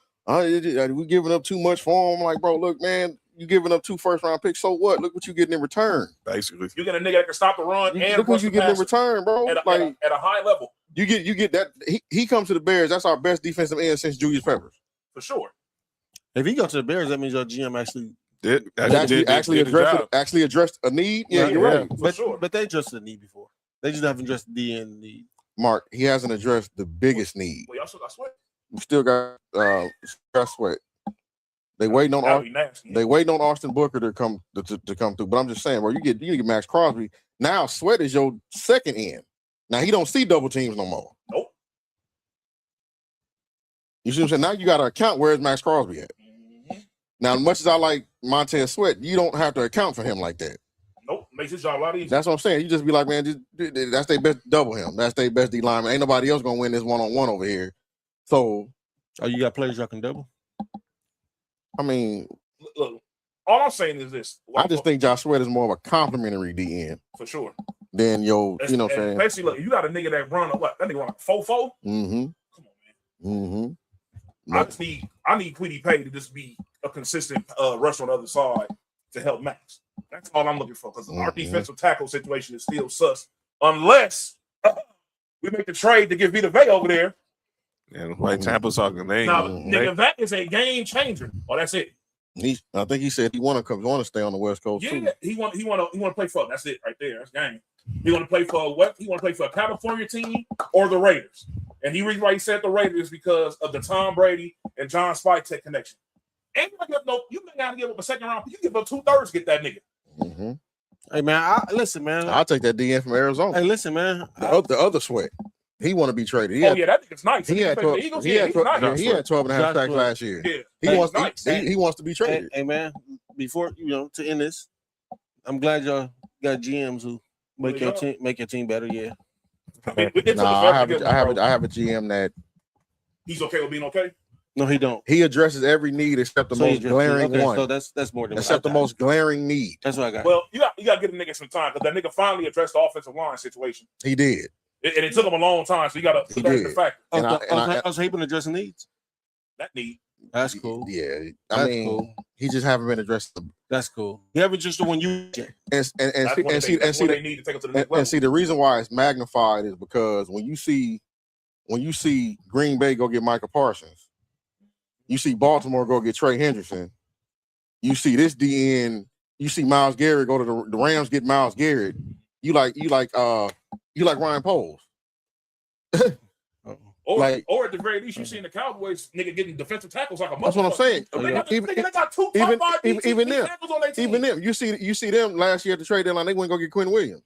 We giving up too much for him. I'm like, bro, look, man, you giving up 2 first-round picks. So what? Look what you getting in return. Basically, you get a nigga that can stop the run and look what you getting in return, bro. At a high level. You get that. He comes to the Bears. That's our best defensive end since Julius Peppers. For sure. If he goes to the Bears, that means your GM actually actually addressed a need. Yeah, you're right. For sure. But they addressed the need before. They just haven't addressed the end need. Mark, he hasn't addressed the biggest need. We also got Sweat. We still got Sweat. They waiting on Austin Booker to come through. But I'm just saying, bro, you get Max Crosby. Now Sweat is your second end. Now he don't see double teams no more. Nope. You see what I'm saying? Now you got to account where's Max Crosby at. Mm-hmm. Now, as much as I like Montez Sweat, you don't have to account for him like that. Nope. Makes his job a lot easier. That's what I'm saying. You just be like, man, that's their best double him. That's their best D lineman. Ain't nobody else gonna win this one-on-one over here. So, you got players y'all can double? I mean, look, all I'm saying is this. I just think Josh Sweat is more of a complimentary DN. For sure. Than you know what I'm saying? Basically, look, you got a nigga that run that nigga run a 4-4. Mm-hmm. Come on, man. Mm-hmm. I need Kwity Paye to just be a consistent rush on the other side to help Max. That's all I'm looking for, because our defensive tackle situation is still sus. Unless we make the trade to get Vita Vea over there. Yeah, like Tampa's talking. Nigga, that is a game changer. Oh, that's it. I think he said he want to stay on the West Coast too. Yeah, he want to play for. That's it right there. That's game. He want to play for what? He want to play for a California team or the Raiders. And the reason why he said the Raiders because of the Tom Brady and John Spytek connection. And you may not give up a second round. You give up 2/3, get that nigga. Mm-hmm. Hey man, listen, man. I'll take that DN from Arizona. Hey, listen, man. The other Sweat. He want to be traded. That nigga's nice. He had 12 and a half sacks last year. Yeah. He wants to be traded. Hey man, before to end this, I'm glad y'all got GMs who make your team better. Yeah. I have a GM that he's okay with being okay. No, he don't. He addresses every need except the most glaring one. So that's more than except the most glaring need. That's what I got. Well, you got to give the nigga some time, because that nigga finally addressed the offensive line situation. He did. And it took him a long time, so you got to put that in the factor. I was hoping addressing needs. That need. That's cool. Yeah, I mean, cool. He just haven't been addressed. That's cool. He haven't just the one you and see the reason why it's magnified is because when you see Green Bay go get Micah Parsons, you see Baltimore go get Trey Hendrickson, you see this DN, you see Myles Garrett go to the Rams get Myles Garrett. You like Ryan Poles. Or at the very least, you seen the Cowboys nigga getting defensive tackles like a motherfucker. That's what I'm saying. They got two top 5 even them. tackles on their team. Even them. You see them last year at the trade deadline. They went go get Quinn Williams.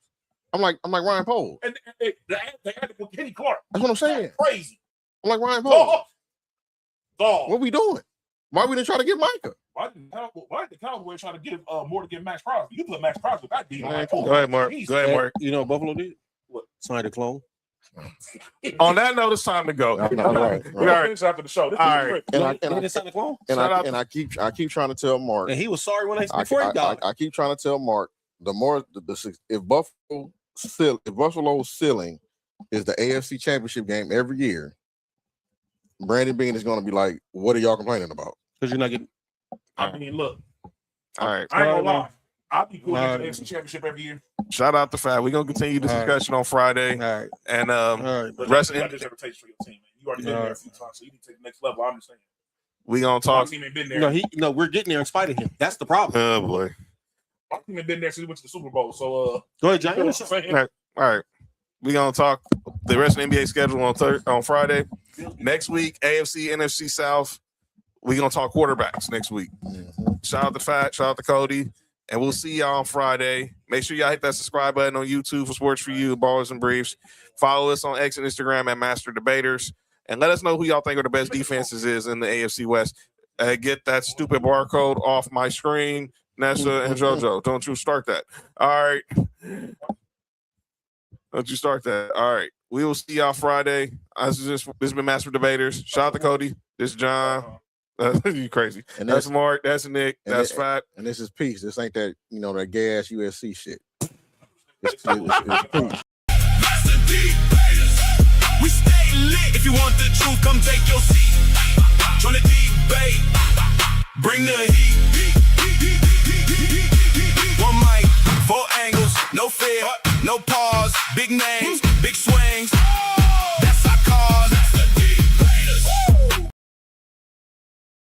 I'm like Ryan Poles. And they had to put Kenny Clark. That's what I'm saying. That's crazy. I'm like Ryan Poles. Dog. What we doing? Why we didn't try to get Micah? Why did the Cowboys try to give more to get Max Crosby? You put Max Crosby with that deal. Go ahead, Mark. You know what Buffalo did? What? Somebody to clone. On that note, it's time to go. All right. We're gonna finish after the show. All right. I keep trying to tell Mark. And he was sorry before he died. I keep trying to tell Mark if Buffalo's ceiling is the AFC Championship game every year, Brandon Beane is going to be like, "What are y'all complaining about?" Because you're not getting. I mean, look. All right. I ain't gonna lie. I'll be cool with the AFC Championship every year. Shout out to Fat. We're gonna continue this discussion on Friday. All right. And rest in peace for your team, man. You already been there a few times, so you need to take the next level. I understand. We gonna talk. My team ain't been there. No, we're getting there in spite of him. That's the problem. Oh boy. My team ain't been there since we went to the Super Bowl. So go ahead, John. All right. We're gonna talk the rest of the NBA schedule on Friday. Next week, AFC, NFC South. We're gonna talk quarterbacks next week. Shout out to Fat, shout out to Cody. And we'll see y'all on Friday. Make sure y'all hit that subscribe button on YouTube for Sports For You, Ballers and Briefs. Follow us on X and Instagram at Master Debaters. And let us know who y'all think are the best defenses is in the AFC West. Get that stupid barcode off my screen. Nessa and JoJo, don't you start that. All right. Don't you start that. All right. We will see y'all Friday. This has been Master Debaters. Shout out to Cody. This is John. You crazy. And that's Mark. That's Nick. That's Fat. And this is peace. This ain't that, that gay ass USC shit. It's peace. D-BATers. We stay lit. If you want the truth, come take your seat. Join the debate. Bring the heat. One mic, 4 angles, no fear, no pause, big names, big swings.